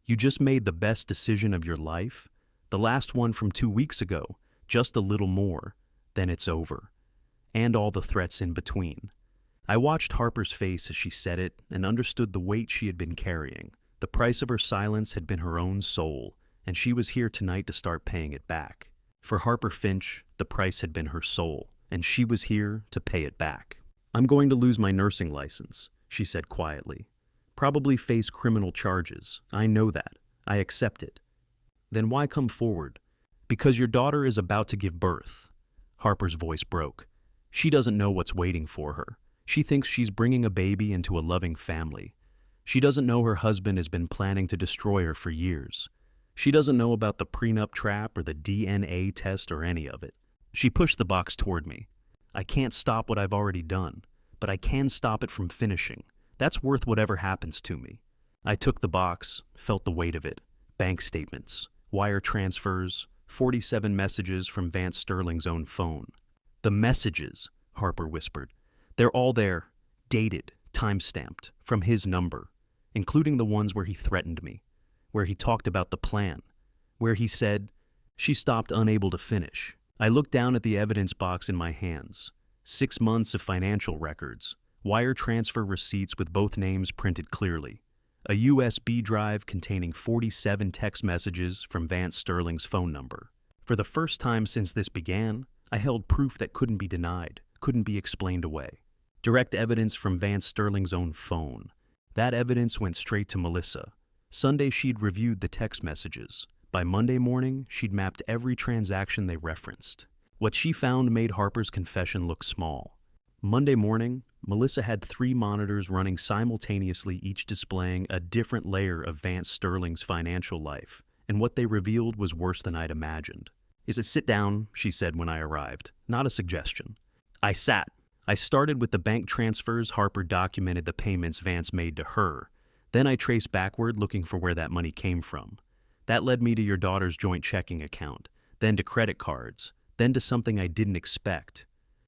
S1: You just made the best decision of your life. The last one from 2 weeks ago. Just a little more. Then it's over. And all the threats in between. I watched Harper's face as she said it and understood the weight she had been carrying. The price of her silence had been her own soul, and she was here tonight to start paying it back. For Harper Finch, the price had been her soul, and she was here to pay it back. I'm going to lose my nursing license, she said quietly. Probably face criminal charges. I know that. I accept it. Then why come forward? Because your daughter is about to give birth. Harper's voice broke. She doesn't know what's waiting for her. She thinks she's bringing a baby into a loving family. She doesn't know her husband has been planning to destroy her for years. She doesn't know about the prenup trap or the DNA test or any of it. She pushed the box toward me. I can't stop what I've already done, but I can stop it from finishing. That's worth whatever happens to me. I took the box, felt the weight of it. Bank statements, wire transfers, 47 messages from Vance Sterling's own phone. The messages, Harper whispered. They're all there, dated, time-stamped, from his number, including the ones where he threatened me, where he talked about the plan, where he said. She stopped, unable to finish. I looked down at the evidence box in my hands. 6 months of financial records, wire transfer receipts with both names printed clearly, a USB drive containing 47 text messages from Vance Sterling's phone number. For the first time since this began, I held proof that couldn't be denied, couldn't be explained away. Direct evidence from Vance Sterling's own phone. That evidence went straight to Melissa. Sunday she'd reviewed the text messages. By Monday morning, she'd mapped every transaction they referenced. What she found made Harper's confession look small. Monday morning, Melissa had 3 monitors running simultaneously, each displaying a different layer of Vance Sterling's financial life, and what they revealed was worse than I'd imagined. Sit down, she said when I arrived. Not a suggestion. I sat. I started with the bank transfers. Harper documented the payments Vance made to her. Then I traced backward, looking for where that money came from. That led me to your daughter's joint checking account, then to credit cards, then to something I didn't expect.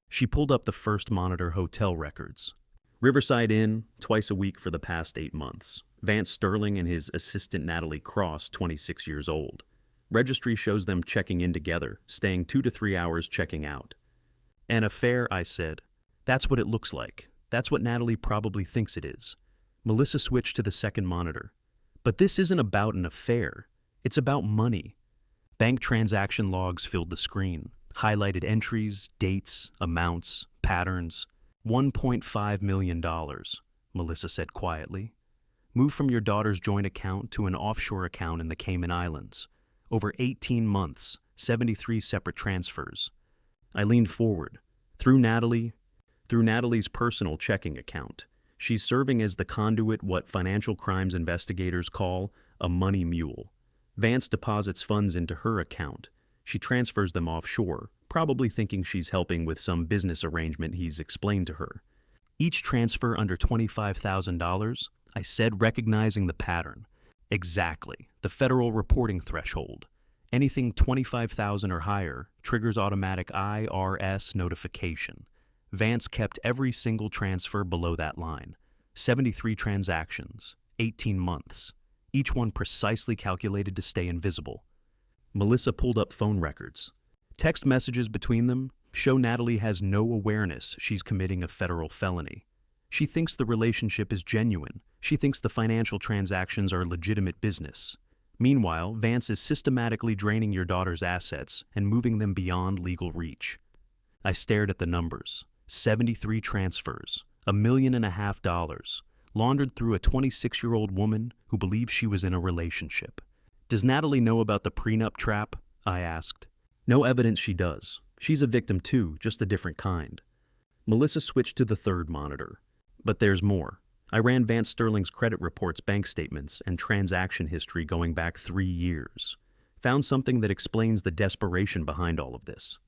S1: She pulled up the first monitor hotel records. Riverside Inn, twice a week for the past 8 months. Vance Sterling and his assistant Natalie Cross, 26 years old. Registry shows them checking in together, staying 2 to 3 hours checking out. An affair, I said. That's what it looks like. That's what Natalie probably thinks it is. Melissa switched to the second monitor. But this isn't about an affair. It's about money. Bank transaction logs filled the screen, highlighted entries, dates, amounts, patterns. $1.5 million, Melissa said quietly. Moved from your daughter's joint account to an offshore account in the Cayman Islands. Over 18 months, 73 separate transfers. I leaned forward. Through Natalie's personal checking account. She's serving as the conduit, what financial crimes investigators call a money mule. Vance deposits funds into her account. She transfers them offshore, probably thinking she's helping with some business arrangement he's explained to her. Each transfer under $25,000, I said, recognizing the pattern. Exactly, the federal reporting threshold. Anything $25,000 or higher triggers automatic IRS notification. Vance kept every single transfer below that line. 73 transactions, 18 months, each one precisely calculated to stay invisible. Melissa pulled up phone records. Text messages between them show Natalie has no awareness she's committing a federal felony. She thinks the relationship is genuine. She thinks the financial transactions are legitimate business. Meanwhile, Vance is systematically draining your daughter's assets and moving them beyond legal reach. I stared at the numbers. 73 transfers, $1.5 million, laundered through a 26-year-old woman who believes she was in a relationship. Does Natalie know about the prenup trap? I asked. No evidence she does. She's a victim too, just a different kind. Melissa switched to the third monitor. But there's more. I ran Vance Sterling's credit reports, bank statements, and transaction history going back 3 years. Found something that explains the desperation behind all of this.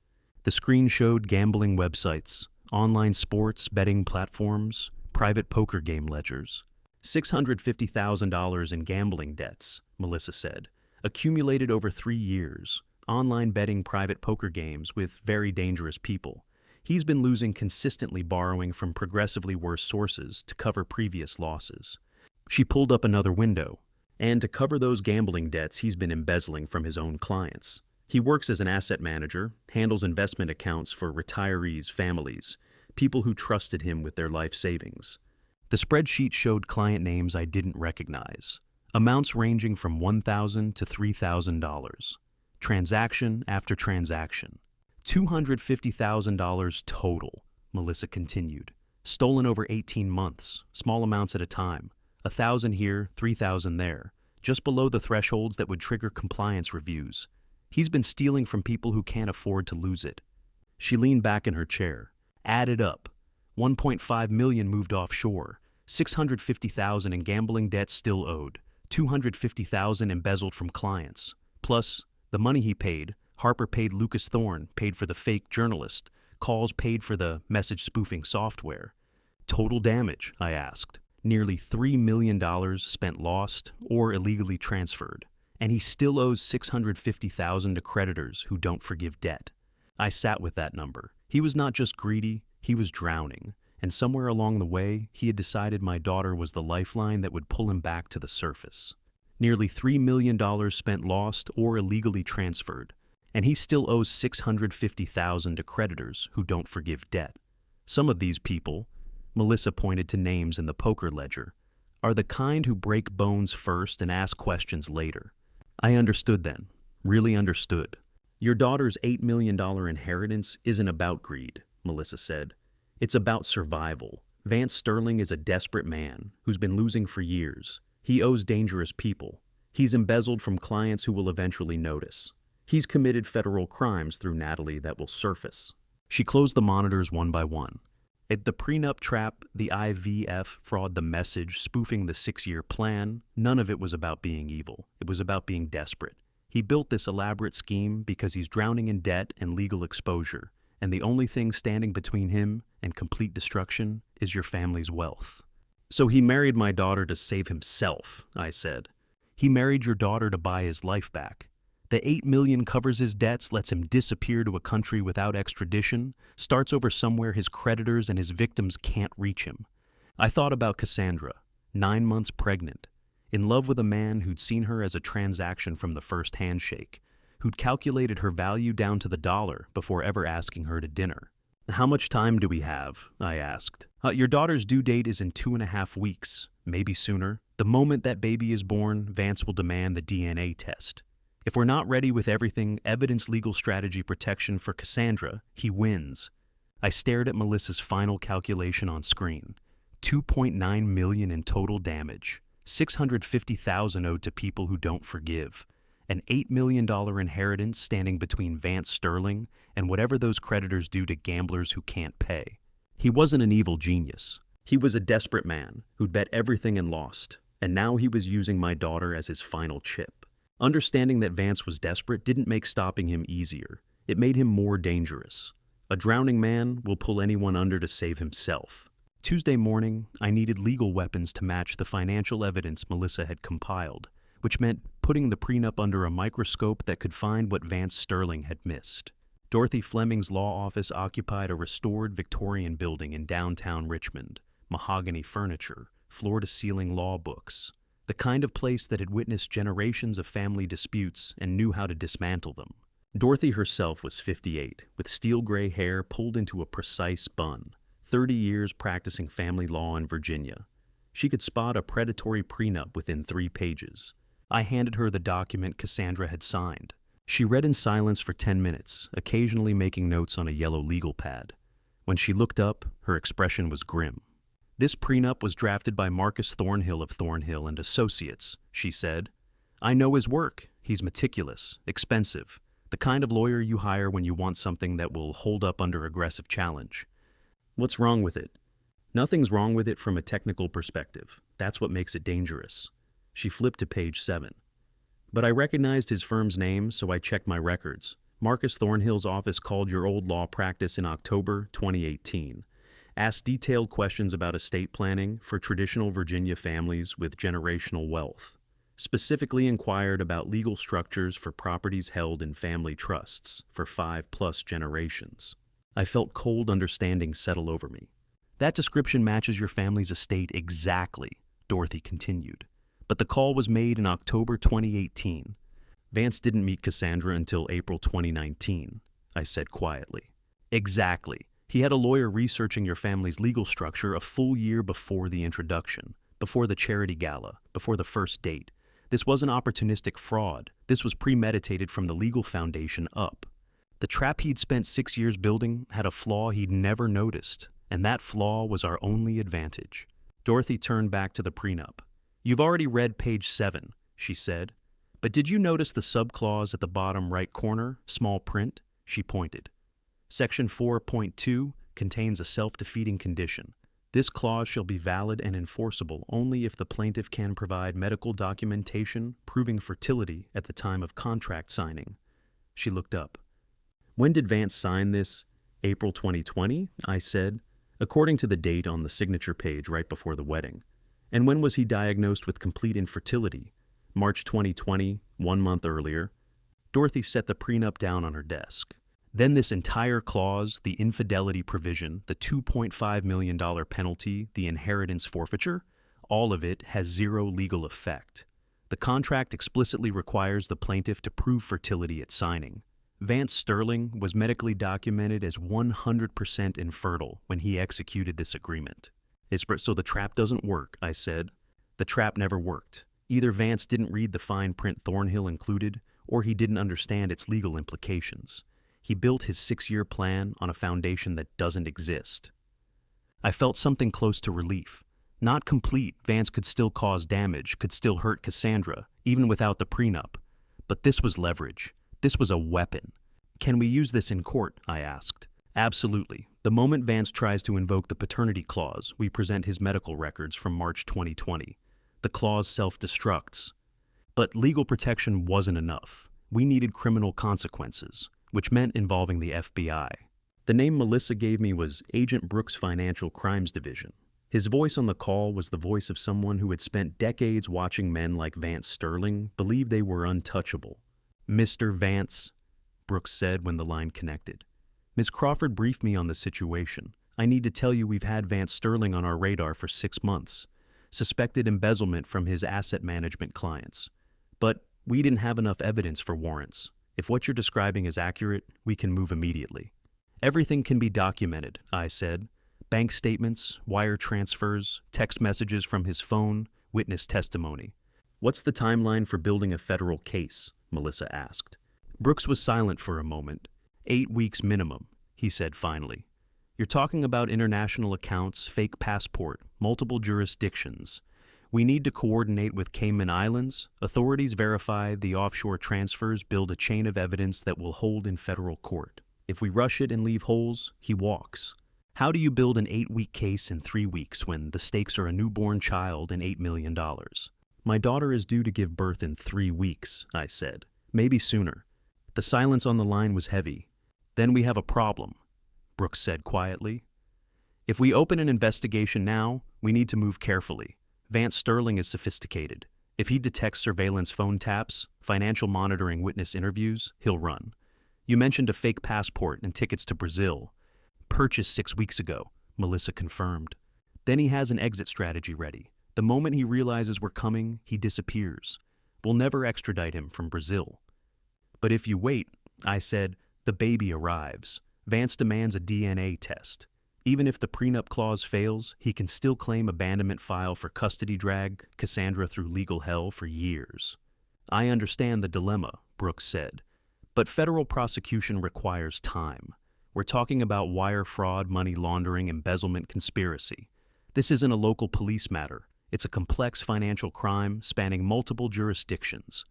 S1: The screen showed gambling websites, online sports betting platforms, private poker game ledgers. $650,000 in gambling debts, Melissa said, accumulated over 3 years. Online betting private poker games with very dangerous people. He's been losing consistently, borrowing from progressively worse sources to cover previous losses. She pulled up another window. And to cover those gambling debts, he's been embezzling from his own clients. He works as an asset manager, handles investment accounts for retirees, families, people who trusted him with their life savings. The spreadsheet showed client names I didn't recognize, amounts ranging from $1,000 to $3,000. Transaction after transaction. $250,000 total, Melissa continued. Stolen over 18 months, small amounts at a time. 1,000 here, 3,000 there, just below the thresholds that would trigger compliance reviews. He's been stealing from people who can't afford to lose it. She leaned back in her chair. Added up. 1.5 million moved offshore. 650,000 in gambling debts still owed. 250,000 embezzled from clients. Plus, the money he paid, Harper paid Lucas Thorne, paid for the fake journalist, calls paid for the message spoofing software. Total damage, I asked. Nearly $3 million spent lost or illegally transferred, and he still owes $650,000 to creditors who don't forgive debt. I sat with that number. He was not just greedy, he was drowning, and somewhere along the way, he had decided my daughter was the lifeline that would pull him back to the surface. Nearly $3 million spent lost or illegally transferred, and he still owes $650,000 to creditors who don't forgive debt. Some of these people, Melissa pointed to names in the poker ledger, are the kind who break bones first and ask questions later. I understood then, really understood. Your daughter's $8 million inheritance isn't about greed, Melissa said. It's about survival. Vance Sterling is a desperate man who's been losing for years. He owes dangerous people. He's embezzled from clients who will eventually notice. He's committed federal crimes through Natalie that will surface. She closed the monitors one by one. At the prenup trap, the IVF fraud, the message, spoofing the 6-year plan, none of it was about being evil. It was about being desperate. He built this elaborate scheme because he's drowning in debt and legal exposure, and the only thing standing between him and complete destruction is your family's wealth. So he married my daughter to save himself, I said. He married your daughter to buy his life back. The $8 million covers his debts, lets him disappear to a country without extradition, starts over somewhere his creditors and his victims can't reach him. I thought about Cassandra, 9 months pregnant, in love with a man who'd seen her as a transaction from the first handshake, who'd calculated her value down to the dollar before ever asking her to dinner. How much time do we have? I asked. Your daughter's due date is in 2.5 weeks, maybe sooner. The moment that baby is born, Vance will demand the DNA test. If we're not ready with everything, evidence, legal strategy, protection for Cassandra, he wins. I stared at Melissa's final calculation on screen. 2.9 million in total damage. 650,000 owed to people who don't forgive. An $8 million inheritance standing between Vance Sterling and whatever those creditors do to gamblers who can't pay. He wasn't an evil genius. He was a desperate man who'd bet everything and lost, and now he was using my daughter as his final chip. Understanding that Vance was desperate didn't make stopping him easier. It made him more dangerous. A drowning man will pull anyone under to save himself. Tuesday morning, I needed legal weapons to match the financial evidence Melissa had compiled, which meant putting the prenup under a microscope that could find what Vance Sterling had missed. Dorothy Fleming's law office occupied a restored Victorian building in downtown Richmond. Mahogany furniture, floor-to-ceiling law books. The kind of place that had witnessed generations of family disputes and knew how to dismantle them. Dorothy herself was 58, with steel-gray hair pulled into a precise bun, 30 years practicing family law in Virginia. She could spot a predatory prenup within 3 pages. I handed her the document Cassandra had signed. She read in silence for 10 minutes, occasionally making notes on a yellow legal pad. When she looked up, her expression was grim. This prenup was drafted by Marcus Thornhill of Thornhill and Associates, she said. I know his work. He's meticulous, expensive, the kind of lawyer you hire when you want something that will hold up under aggressive challenge. What's wrong with it? Nothing's wrong with it from a technical perspective. That's what makes it dangerous. She flipped to page 7. But I recognized his firm's name, so I checked my records. Marcus Thornhill's office called your old law practice in October 2018. Asked detailed questions about estate planning for traditional Virginia families with generational wealth. Specifically inquired about legal structures for properties held in family trusts for 5+ generations. I felt cold understanding settle over me. That description matches your family's estate exactly, Dorothy continued. But the call was made in October 2018. Vance didn't meet Cassandra until April 2019, I said quietly. Exactly. He had a lawyer researching your family's legal structure a full year before the introduction, before the charity gala, before the first date. This wasn't opportunistic fraud. This was premeditated from the legal foundation up. The trap he'd spent 6 years building had a flaw he'd never noticed, and that flaw was our only advantage. Dorothy turned back to the prenup. You've already read page 7, she said. But did you notice the subclause at the bottom right corner, small print? She pointed. Section 4.2 contains a self-defeating condition. This clause shall be valid and enforceable only if the plaintiff can provide medical documentation proving fertility at the time of contract signing. She looked up. When did Vance sign this? April 2020, I said, according to the date on the signature page right before the wedding. And when was he diagnosed with complete infertility? March 2020, 1 month earlier. Dorothy set the prenup down on her desk. Then this entire clause, the infidelity provision, the $2.5 million penalty, the inheritance forfeiture, all of it has zero legal effect. The contract explicitly requires the plaintiff to prove fertility at signing. Vance Sterling was medically documented as 100% infertile when he executed this agreement. So the trap doesn't work, I said. The trap never worked. Either Vance didn't read the fine print Thornhill included, or he didn't understand its legal implications. He built his 6-year plan on a foundation that doesn't exist. I felt something close to relief. Not complete, Vance could still cause damage, could still hurt Cassandra, even without the prenup. But this was leverage. This was a weapon. Can we use this in court? I asked. Absolutely. The moment Vance tries to invoke the paternity clause, we present his medical records from March 2020. The clause self-destructs. But legal protection wasn't enough. We needed criminal consequences, which meant involving the FBI. The name Melissa gave me was Agent Brooks' Financial Crimes Division. His voice on the call was the voice of someone who had spent decades watching men like Vance Sterling believe they were untouchable. Mr. Vance, Brooks said when the line connected. Ms. Crawford briefed me on the situation. I need to tell you we've had Vance Sterling on our radar for 6 months. Suspected embezzlement from his asset management clients. But we didn't have enough evidence for warrants. If what you're describing is accurate, we can move immediately. Everything can be documented, I said. Bank statements, wire transfers, text messages from his phone, witness testimony. What's the timeline for building a federal case? Melissa asked. Brooks was silent for a moment. 8 weeks minimum, he said finally. You're talking about international accounts, fake passport, multiple jurisdictions. We need to coordinate with Cayman Islands. Authorities verify the offshore transfers, build a chain of evidence that will hold in federal court. If we rush it and leave holes, he walks. How do you build an 8-week case in 3 weeks when the stakes are a newborn child and $8 million? My daughter is due to give birth in 3 weeks, I said. Maybe sooner. The silence on the line was heavy. Then we have a problem, Brooks said quietly. If we open an investigation now, we need to move carefully. Vance Sterling is sophisticated. If he detects surveillance phone taps, financial monitoring witness interviews, he'll run. You mentioned a fake passport and tickets to Brazil. Purchased 6 weeks ago, Melissa confirmed. Then he has an exit strategy ready. The moment he realizes we're coming, he disappears. We'll never extradite him from Brazil. But if you wait, I said, the baby arrives. Vance demands a DNA test. Even if the prenup clause fails, he can still claim abandonment, file for custody, drag Cassandra through legal hell for years. I understand the dilemma, Brooks said, but federal prosecution requires time. We're talking about wire fraud, money laundering, embezzlement, conspiracy. This isn't a local police matter. It's a complex financial crime spanning multiple jurisdictions.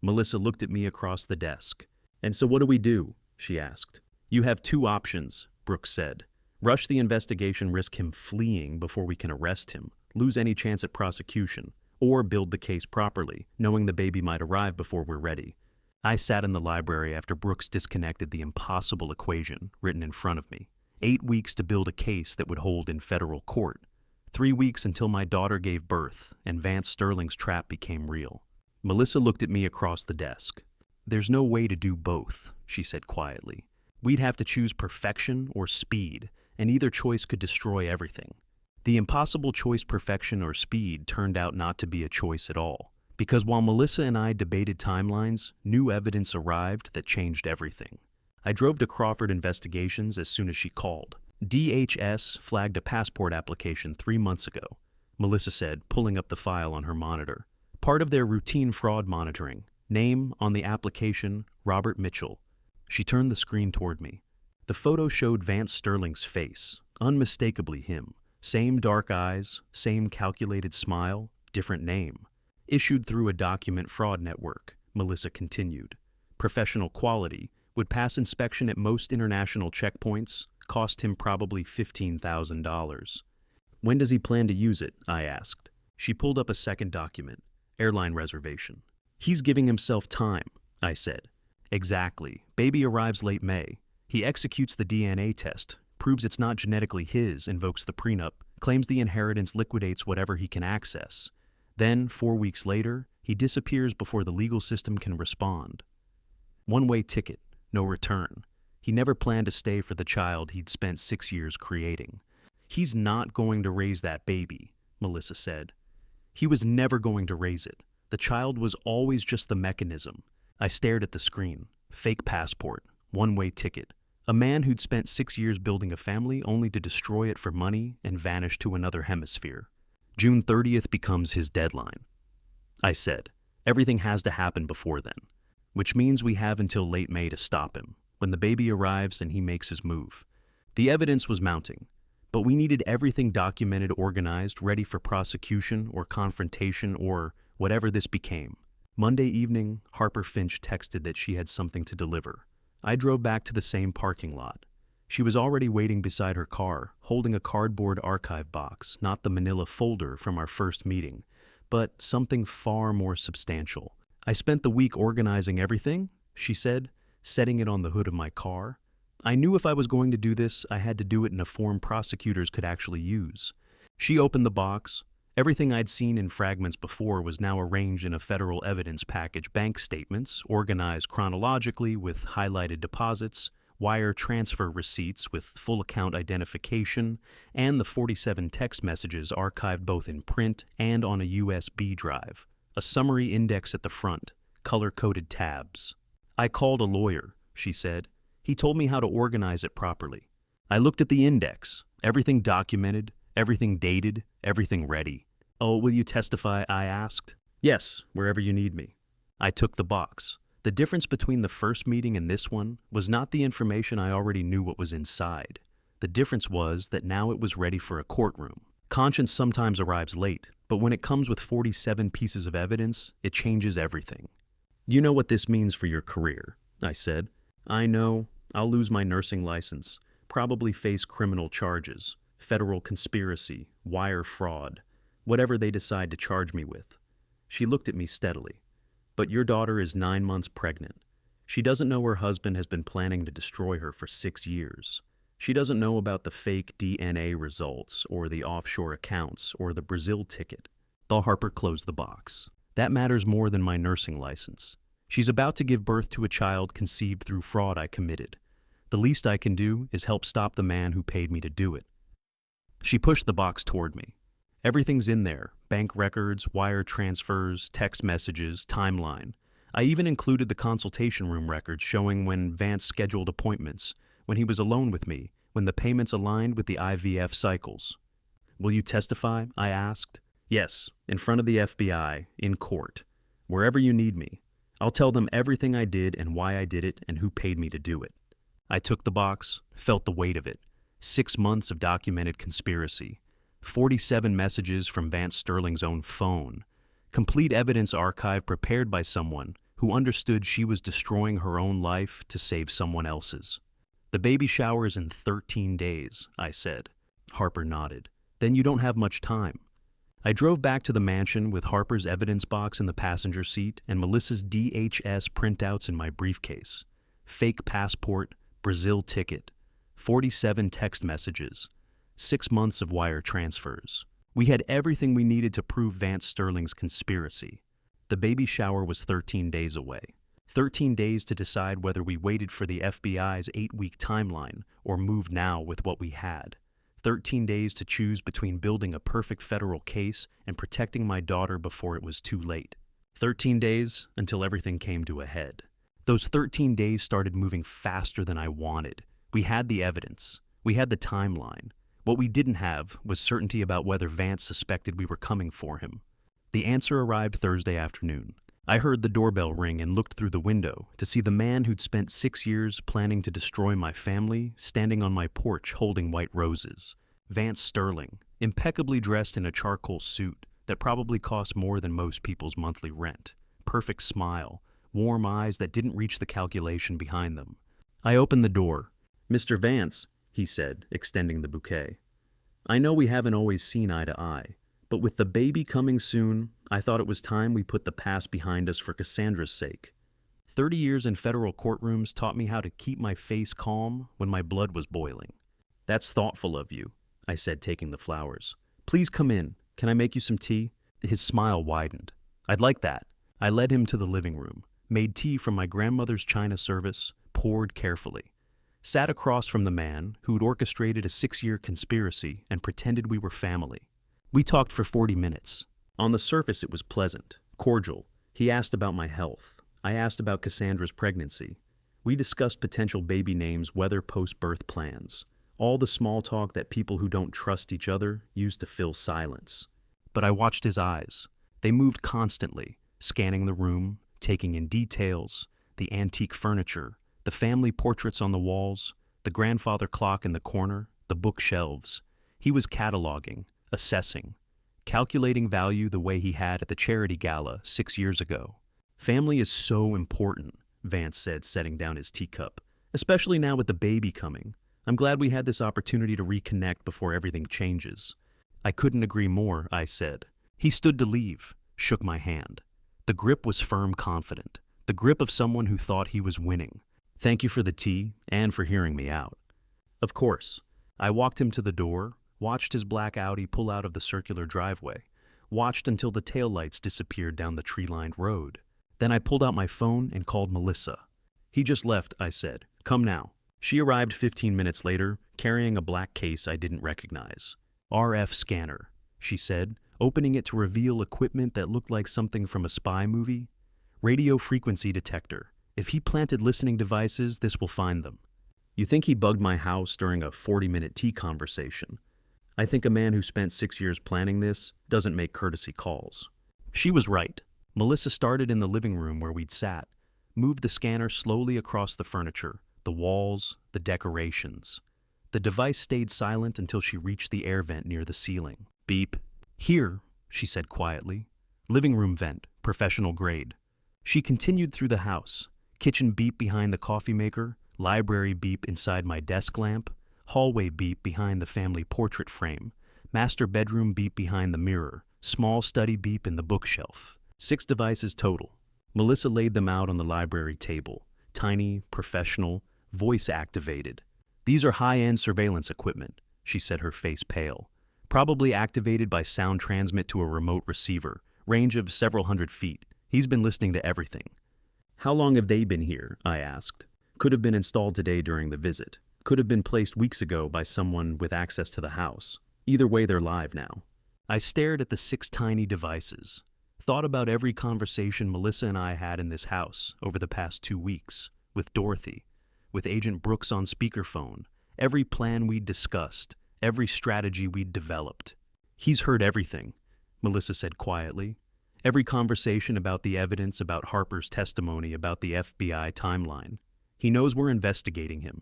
S1: Melissa looked at me across the desk. "And so what do we do?" she asked. "You have two options," Brooks said. "Rush the investigation, risk him fleeing before we can arrest him, lose any chance at prosecution, or build the case properly, knowing the baby might arrive before we're ready." I sat in the library after Brooks disconnected the impossible equation written in front of me. 8 weeks to build a case that would hold in federal court. 3 weeks until my daughter gave birth and Vance Sterling's trap became real. Melissa looked at me across the desk. "There's no way to do both," she said quietly. "We'd have to choose perfection or speed, and either choice could destroy everything." The impossible choice, perfection or speed, turned out not to be a choice at all. Because while Melissa and I debated timelines, new evidence arrived that changed everything. I drove to Crawford Investigations as soon as she called. DHS flagged a passport application 3 months ago, Melissa said, pulling up the file on her monitor. Part of their routine fraud monitoring. Name on the application, Robert Mitchell. She turned the screen toward me. The photo showed Vance Sterling's face, unmistakably him. Same dark eyes, same calculated smile, different name. Issued through a document fraud network, Melissa continued. Professional quality, would pass inspection at most international checkpoints, cost him probably $15,000. "When does he plan to use it?" I asked. She pulled up a second document, airline reservation. "He's giving himself time," I said. "Exactly. Baby arrives late May. He executes the DNA test, proves it's not genetically his, invokes the prenup, claims the inheritance liquidates whatever he can access. Then, 4 weeks later, he disappears before the legal system can respond. One-way ticket, no return. He never planned to stay for the child he'd spent 6 years creating. He's not going to raise that baby," Melissa said. "He was never going to raise it. The child was always just the mechanism." I stared at the screen. Fake passport, one-way ticket. A man who'd spent 6 years building a family only to destroy it for money and vanish to another hemisphere. June 30th becomes his deadline. I said, "Everything has to happen before then, which means we have until late May to stop him, when the baby arrives and he makes his move." The evidence was mounting, but we needed everything documented, organized, ready for prosecution or confrontation or whatever this became. Monday evening, Harper Finch texted that she had something to deliver. I drove back to the same parking lot. She was already waiting beside her car, holding a cardboard archive box, not the manila folder from our first meeting, but something far more substantial. "I spent the week organizing everything," she said, setting it on the hood of my car. "I knew if I was going to do this, I had to do it in a form prosecutors could actually use." She opened the box. Everything I'd seen in fragments before was now arranged in a federal evidence package: bank statements, organized chronologically with highlighted deposits, wire transfer receipts with full account identification, and the 47 text messages archived both in print and on a USB drive. A summary index at the front, color-coded tabs. "I called a lawyer," she said. "He told me how to organize it properly." I looked at the index, everything documented, everything dated, everything ready. "Oh, will you testify?" I asked. "Yes, wherever you need me." I took the box. The difference between the first meeting and this one was not the information I already knew what was inside. The difference was that now it was ready for a courtroom. Conscience sometimes arrives late, but when it comes with 47 pieces of evidence, it changes everything. "You know what this means for your career," I said. "I know. I'll lose my nursing license, probably face criminal charges, federal conspiracy, wire fraud, whatever they decide to charge me with." She looked at me steadily. "But your daughter is 9 months pregnant. She doesn't know her husband has been planning to destroy her for 6 years. She doesn't know about the fake DNA results or the offshore accounts or the Brazil ticket." Harper closed the box. "That matters more than my nursing license. She's about to give birth to a child conceived through fraud I committed. The least I can do is help stop the man who paid me to do it." She pushed the box toward me. "Everything's in there: bank records, wire transfers, text messages, timeline. I even included the consultation room records showing when Vance scheduled appointments, when he was alone with me, when the payments aligned with the IVF cycles." "Will you testify?" I asked. "Yes, in front of the FBI, in court, wherever you need me. I'll tell them everything I did and why I did it and who paid me to do it." I took the box, felt the weight of it. 6 months of documented conspiracy. 47 messages from Vance Sterling's own phone. Complete evidence archive prepared by someone who understood she was destroying her own life to save someone else's. The baby shower is in 13 days, I said. Harper nodded. Then you don't have much time. I drove back to the mansion with Harper's evidence box in the passenger seat and Melissa's DHS printouts in my briefcase. Fake passport, Brazil ticket, 47 text messages, 6 months of wire transfers. We had everything we needed to prove Vance Sterling's conspiracy. The baby shower was 13 days away. 13 days to decide whether we waited for the FBI's 8-week timeline or moved now with what we had. 13 days to choose between building a perfect federal case and protecting my daughter before it was too late. 13 days until everything came to a head. Those 13 days started moving faster than I wanted. We had the evidence. We had the timeline. What we didn't have was certainty about whether Vance suspected we were coming for him. The answer arrived Thursday afternoon. I heard the doorbell ring and looked through the window to see the man who'd spent 6 years planning to destroy my family standing on my porch holding white roses. Vance Sterling, impeccably dressed in a charcoal suit that probably cost more than most people's monthly rent. Perfect smile, warm eyes that didn't reach the calculation behind them. I opened the door. "Mr. Vance," he said, extending the bouquet. "I know we haven't always seen eye to eye, but with the baby coming soon, I thought it was time we put the past behind us for Cassandra's sake. 30 years in federal courtrooms taught me how to keep my face calm when my blood was boiling." "That's thoughtful of you," I said, taking the flowers. "Please come in. Can I make you some tea?" His smile widened. "I'd like that." I led him to the living room, made tea from my grandmother's china service, poured carefully. Sat across from the man who'd orchestrated a 6-year conspiracy and pretended we were family. We talked for 40 minutes. On the surface it was pleasant, cordial. He asked about my health. I asked about Cassandra's pregnancy. We discussed potential baby names, weather, post-birth plans. All the small talk that people who don't trust each other use to fill silence. But I watched his eyes. They moved constantly, scanning the room, taking in details, the antique furniture, the family portraits on the walls, the grandfather clock in the corner, the bookshelves. He was cataloging, assessing, calculating value the way he had at the charity gala 6 years ago. "Family is so important," Vance said, setting down his teacup, "especially now with the baby coming. I'm glad we had this opportunity to reconnect before everything changes." "I couldn't agree more," I said. He stood to leave, shook my hand. The grip was firm, confident, the grip of someone who thought he was winning. "Thank you for the tea and for hearing me out." "Of course." I walked him to the door, watched his black Audi pull out of the circular driveway, watched until the taillights disappeared down the tree-lined road. Then I pulled out my phone and called Melissa. "He just left," I said. "Come now." She arrived 15 minutes later, carrying a black case I didn't recognize. "RF scanner," she said, opening it to reveal equipment that looked like something from a spy movie. "Radio frequency detector. If he planted listening devices, this will find them." "You think he bugged my house during a 40-minute tea conversation?" "I think a man who spent 6 years planning this doesn't make courtesy calls." She was right. Melissa started in the living room where we'd sat, moved the scanner slowly across the furniture, the walls, the decorations. The device stayed silent until she reached the air vent near the ceiling. "Beep." "Here," she said quietly. "Living room vent, professional grade." She continued through the house. Kitchen beep behind the coffee maker, library beep inside my desk lamp, hallway beep behind the family portrait frame, master bedroom beep behind the mirror, small study beep in the bookshelf. 6 devices total. Melissa laid them out on the library table. Tiny, professional, voice-activated. "These are high-end surveillance equipment," she said, her face pale. "Probably activated by sound transmit to a remote receiver, range of several hundred feet. He's been listening to everything." "How long have they been here?" I asked. "Could have been installed today during the visit. Could have been placed weeks ago by someone with access to the house. Either way, they're live now." I stared at the 6 tiny devices. Thought about every conversation Melissa and I had in this house over the past 2 weeks, with Dorothy, with Agent Brooks on speakerphone, every plan we'd discussed, every strategy we'd developed. "He's heard everything," Melissa said quietly. "Every conversation about the evidence, about Harper's testimony, about the FBI timeline. He knows we're investigating him.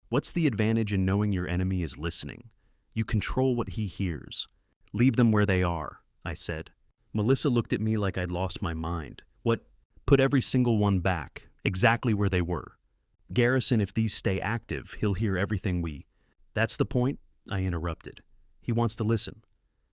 S1: What's the advantage in knowing your enemy is listening? You control what he hears. Leave them where they are, I said. Melissa looked at me like I'd lost my mind. What? Put every single one back, exactly where they were. Garrison, if these stay active, he'll hear everything we... That's the point? I interrupted. He wants to listen.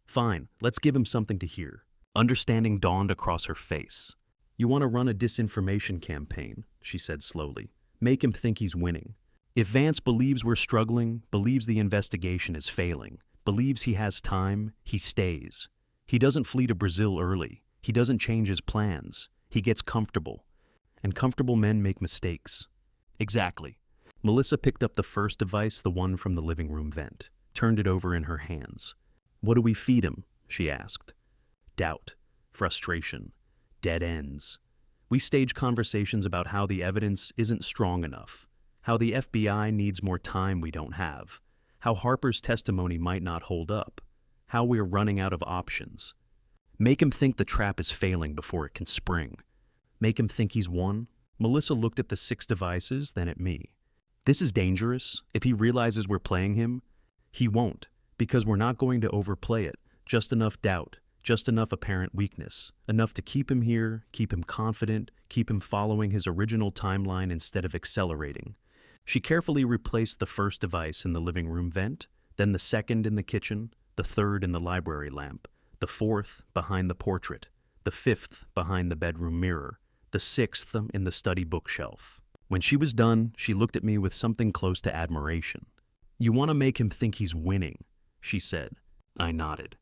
S1: Fine, let's give him something to hear. Understanding dawned across her face. You want to run a disinformation campaign, she said slowly. Make him think he's winning. If Vance believes we're struggling, believes the investigation is failing, believes he has time, he stays. He doesn't flee to Brazil early. He doesn't change his plans. He gets comfortable. And comfortable men make mistakes. Exactly. Melissa picked up the first device, the one from the living room vent, turned it over in her hands. What do we feed him? She asked. Doubt, frustration, dead ends. We stage conversations about how the evidence isn't strong enough, how the FBI needs more time we don't have, how Harper's testimony might not hold up, how we're running out of options. Make him think the trap is failing before it can spring. Make him think he's won. Melissa looked at the 6 devices, then at me. This is dangerous. If he realizes we're playing him, he won't, because we're not going to overplay it. Just enough doubt, just enough apparent weakness, enough to keep him here, keep him confident, keep him following his original timeline instead of accelerating. She carefully replaced the first device in the living room vent, then the second in the kitchen, the third in the library lamp, the fourth behind the portrait, the fifth behind the bedroom mirror, the sixth in the study bookshelf. When she was done, she looked at me with something close to admiration. You want to make him think he's winning, she said. I nodded.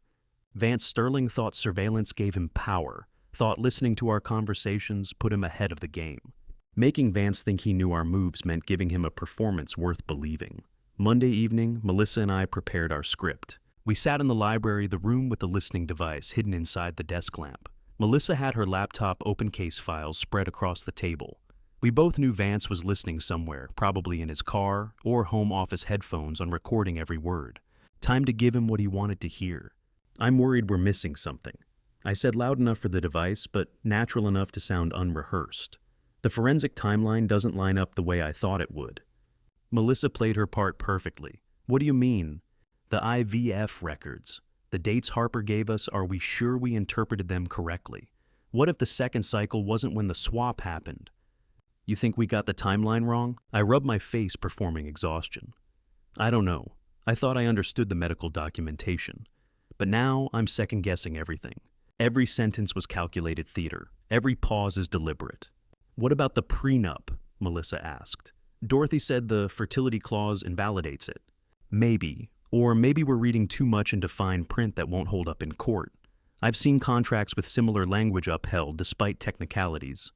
S1: Vance Sterling thought surveillance gave him power, thought listening to our conversations put him ahead of the game. Making Vance think he knew our moves meant giving him a performance worth believing. Monday evening, Melissa and I prepared our script. We sat in the library, the room with the listening device hidden inside the desk lamp. Melissa had her laptop open case files spread across the table. We both knew Vance was listening somewhere, probably in his car or home office headphones on recording every word. Time to give him what he wanted to hear. I'm worried we're missing something. I said loud enough for the device, but natural enough to sound unrehearsed. The forensic timeline doesn't line up the way I thought it would. Melissa played her part perfectly. What do you mean? The IVF records. The dates Harper gave us, are we sure we interpreted them correctly? What if the second cycle wasn't when the swap happened? You think we got the timeline wrong? I rubbed my face, performing exhaustion. I don't know. I thought I understood the medical documentation. But now I'm second-guessing everything. Every sentence was calculated theater. Every pause is deliberate. What about the prenup? Melissa asked. Dorothy said the fertility clause invalidates it. Maybe. Or maybe we're reading too much into fine print that won't hold up in court. I've seen contracts with similar language upheld despite technicalities.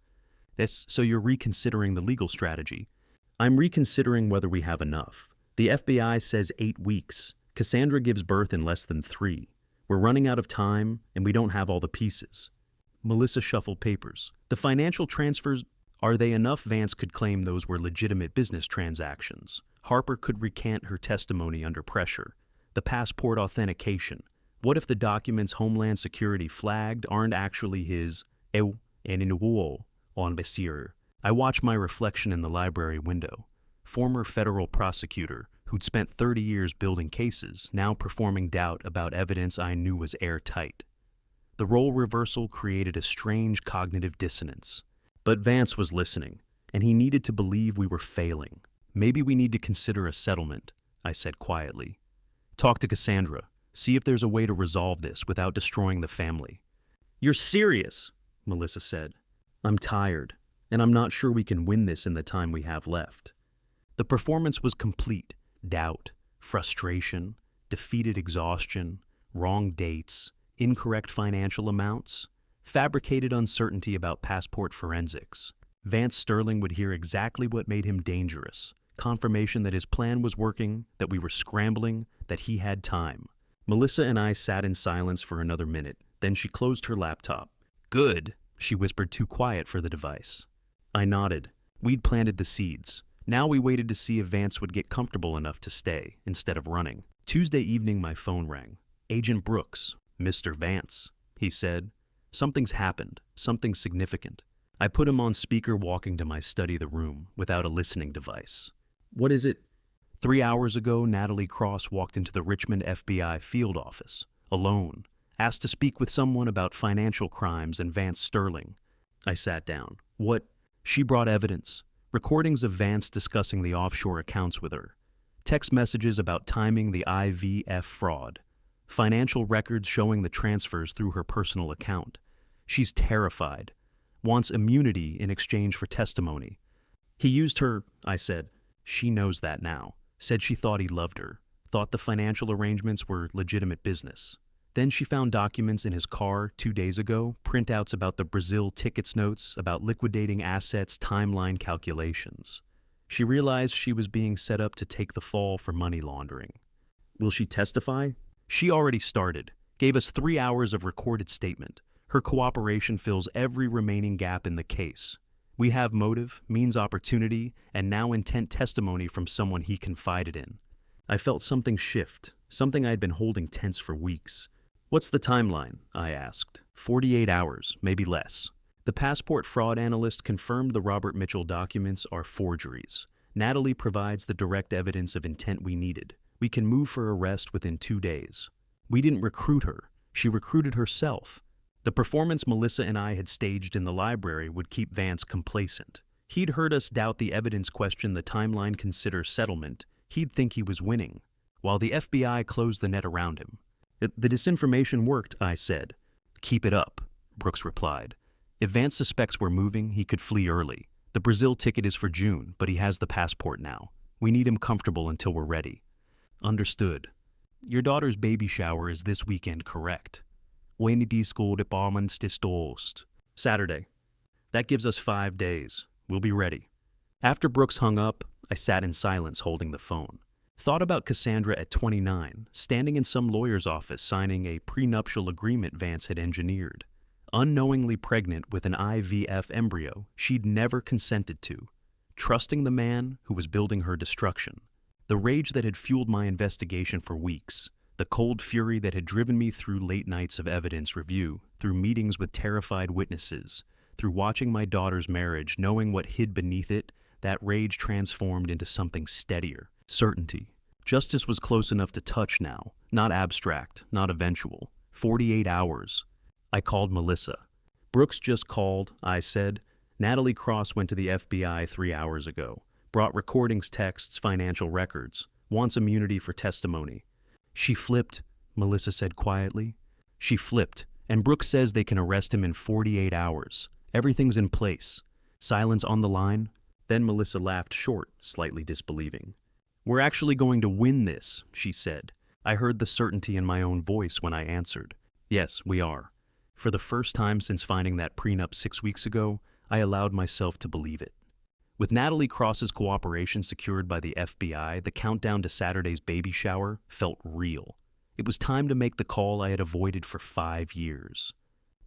S1: So you're reconsidering the legal strategy. I'm reconsidering whether we have enough. The FBI says 8 weeks. Cassandra gives birth in less than 3. We're running out of time, and we don't have all the pieces. Melissa shuffled papers. The financial transfers, are they enough? Vance could claim those were legitimate business transactions. Harper could recant her testimony under pressure. The passport authentication. What if the documents Homeland Security flagged aren't actually his on Basir? I watched my reflection in the library window. Former federal prosecutor who'd spent 30 years building cases, now performing doubt about evidence I knew was airtight. The role reversal created a strange cognitive dissonance. But Vance was listening, and he needed to believe we were failing. Maybe we need to consider a settlement, I said quietly. Talk to Cassandra. See if there's a way to resolve this without destroying the family. You're serious, Melissa said. I'm tired, and I'm not sure we can win this in the time we have left. The performance was complete. Doubt, frustration, defeated exhaustion, wrong dates, incorrect financial amounts, fabricated uncertainty about passport forensics. Vance Sterling would hear exactly what made him dangerous. Confirmation that his plan was working, that we were scrambling, that he had time. Melissa and I sat in silence for another minute. Then she closed her laptop. Good, she whispered, too quiet for the device. I nodded. We'd planted the seeds. Now we waited to see if Vance would get comfortable enough to stay, instead of running. Tuesday evening, my phone rang. Agent Brooks. Mr. Vance, he said. Something's happened. Something significant. I put him on speaker, walking to my study, the room, without a listening device. What is it? 3 hours ago, Natalie Cross walked into the Richmond FBI field office. alone, asked to speak with someone about financial crimes and Vance Sterling. I sat down. What? She brought evidence. Recordings of Vance discussing the offshore accounts with her. Text messages about timing the IVF fraud. Financial records showing the transfers through her personal account. She's terrified. Wants immunity in exchange for testimony. He used her, I said. She knows that now. Said she thought he loved her. Thought the financial arrangements were legitimate business. Then she found documents in his car 2 days ago, printouts about the Brazil tickets notes, about liquidating assets, timeline calculations. She realized she was being set up to take the fall for money laundering. Will she testify? She already started. Gave us 3 hours of recorded statement. Her cooperation fills every remaining gap in the case. We have motive, means opportunity, and now intent testimony from someone he confided in. I felt something shift, something I'd been holding tense for weeks. What's the timeline? I asked. 48 hours, maybe less. The passport fraud analyst confirmed the Robert Mitchell documents are forgeries. Natalie provides the direct evidence of intent we needed. We can move for arrest within 2 days. We didn't recruit her. She recruited herself. The performance Melissa and I had staged in the library would keep Vance complacent. He'd heard us doubt the evidence question the timeline consider settlement. He'd think he was winning, while the FBI closed the net around him. The disinformation worked, I said. Keep it up, Brooks replied. If Vance suspects we're moving, he could flee early. The Brazil ticket is for June, but he has the passport now. We need him comfortable until we're ready. Understood. Your daughter's baby shower is this weekend, correct? When disco departments distorst. Saturday. That gives us 5 days. We'll be ready. After Brooks hung up, I sat in silence holding the phone. Thought about Cassandra at 29, standing in some lawyer's office signing a prenuptial agreement Vance had engineered. Unknowingly pregnant with an IVF embryo she'd never consented to. Trusting the man who was building her destruction. The rage that had fueled my investigation for weeks. The cold fury that had driven me through late nights of evidence review, through meetings with terrified witnesses, through watching my daughter's marriage, knowing what hid beneath it, that rage transformed into something steadier. Certainty. Justice was close enough to touch now, not abstract, not eventual. 48 hours. I called Melissa. Brooks just called, I said. Natalie Cross went to the FBI 3 hours ago. Brought recordings, texts, financial records. Wants immunity for testimony. She flipped, Melissa said quietly. She flipped, and Brooks says they can arrest him in 48 hours. Everything's in place. Silence on the line. Then Melissa laughed short, slightly disbelieving. We're actually going to win this, she said. I heard the certainty in my own voice when I answered. Yes, we are. For the first time since finding that prenup 6 weeks ago, I allowed myself to believe it. With Natalie Cross's cooperation secured by the FBI, the countdown to Saturday's baby shower felt real. It was time to make the call I had avoided for 5 years.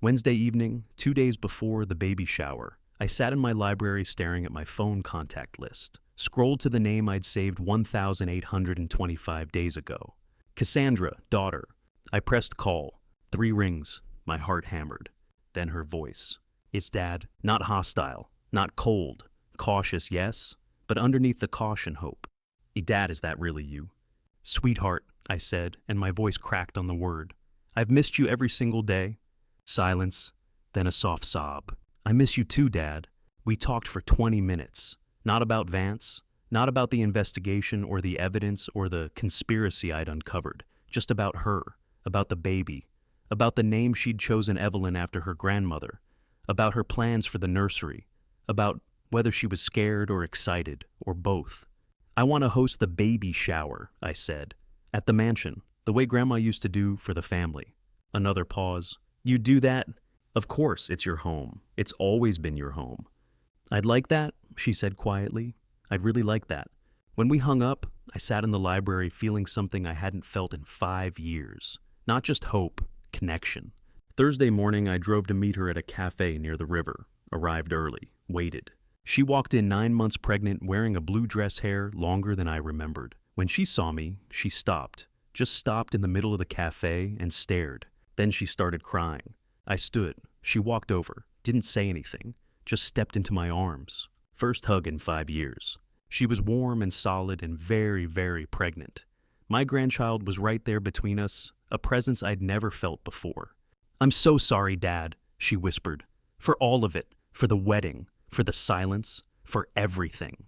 S1: Wednesday evening, 2 days before the baby shower, I sat in my library staring at my phone contact list. Scrolled to the name I'd saved 1,825 days ago. Cassandra, daughter. I pressed call. 3 rings. My heart hammered. Then her voice. It's Dad. Not hostile. Not cold. Cautious, yes. But underneath the caution, hope. Dad, is that really you? Sweetheart, I said, and my voice cracked on the word. I've missed you every single day. Silence. Then a soft sob. I miss you too, Dad. We talked for 20 minutes. Not about Vance, not about the investigation or the evidence or the conspiracy I'd uncovered, just about her, about the baby, about the name she'd chosen Evelyn after her grandmother, about her plans for the nursery, about whether she was scared or excited, or both. I want to host the baby shower, I said, at the mansion, the way Grandma used to do for the family. Another pause. You do that? Of course, it's your home. It's always been your home. I'd like that, she said quietly. I'd really like that. When we hung up, I sat in the library feeling something I hadn't felt in 5 years. Not just hope, connection. Thursday morning, I drove to meet her at a cafe near the river. Arrived early, waited. She walked in 9 months pregnant, wearing a blue dress hair longer than I remembered. When she saw me, she stopped. Just stopped in the middle of the cafe and stared. Then she started crying. I stood. She walked over. Didn't say anything. Just stepped into my arms. First hug in 5 years. She was warm and solid and very, very pregnant. My grandchild was right there between us, a presence I'd never felt before. "I'm so sorry, Dad," she whispered. "For all of it, for the wedding, for the silence, for everything."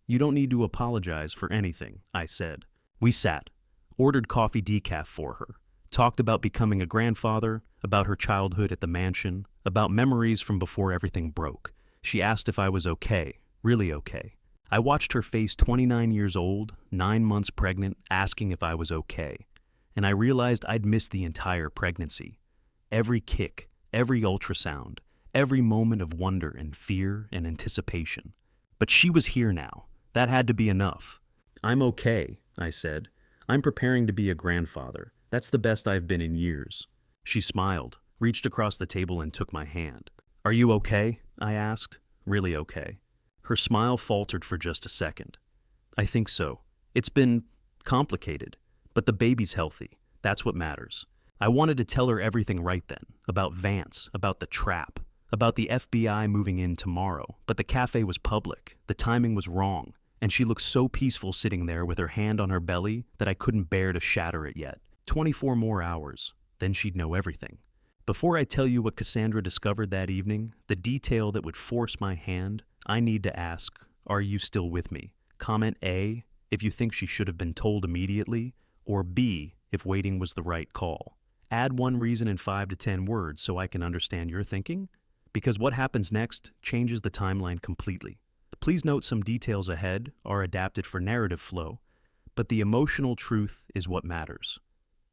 S1: "You don't need to apologize for anything," I said. We sat, ordered coffee decaf for her, talked about becoming a grandfather, about her childhood at the mansion, about memories from before everything broke. She asked if I was okay, really okay. I watched her face, 29 years old, 9 months pregnant, asking if I was okay. And I realized I'd missed the entire pregnancy. Every kick, every ultrasound, every moment of wonder and fear and anticipation. But she was here now. That had to be enough. "I'm okay," I said. "I'm preparing to be a grandfather. That's the best I've been in years." She smiled, reached across the table and took my hand. "Are you okay?" I asked. "Really okay?" Her smile faltered for just a second. "I think so. It's been complicated, but the baby's healthy. That's what matters." I wanted to tell her everything right then, about Vance, about the trap, about the FBI moving in tomorrow, but the cafe was public, the timing was wrong, and she looked so peaceful sitting there with her hand on her belly that I couldn't bear to shatter it yet. 24 more hours, then she'd know everything. Before I tell you what Cassandra discovered that evening, the detail that would force my hand, I need to ask, are you still with me? Comment A, if you think she should have been told immediately, or B, if waiting was the right call. Add one reason in 5 to 10 words so I can understand your thinking, because what happens next changes the timeline completely. Please note some details ahead are adapted for narrative flow, but the emotional truth is what matters.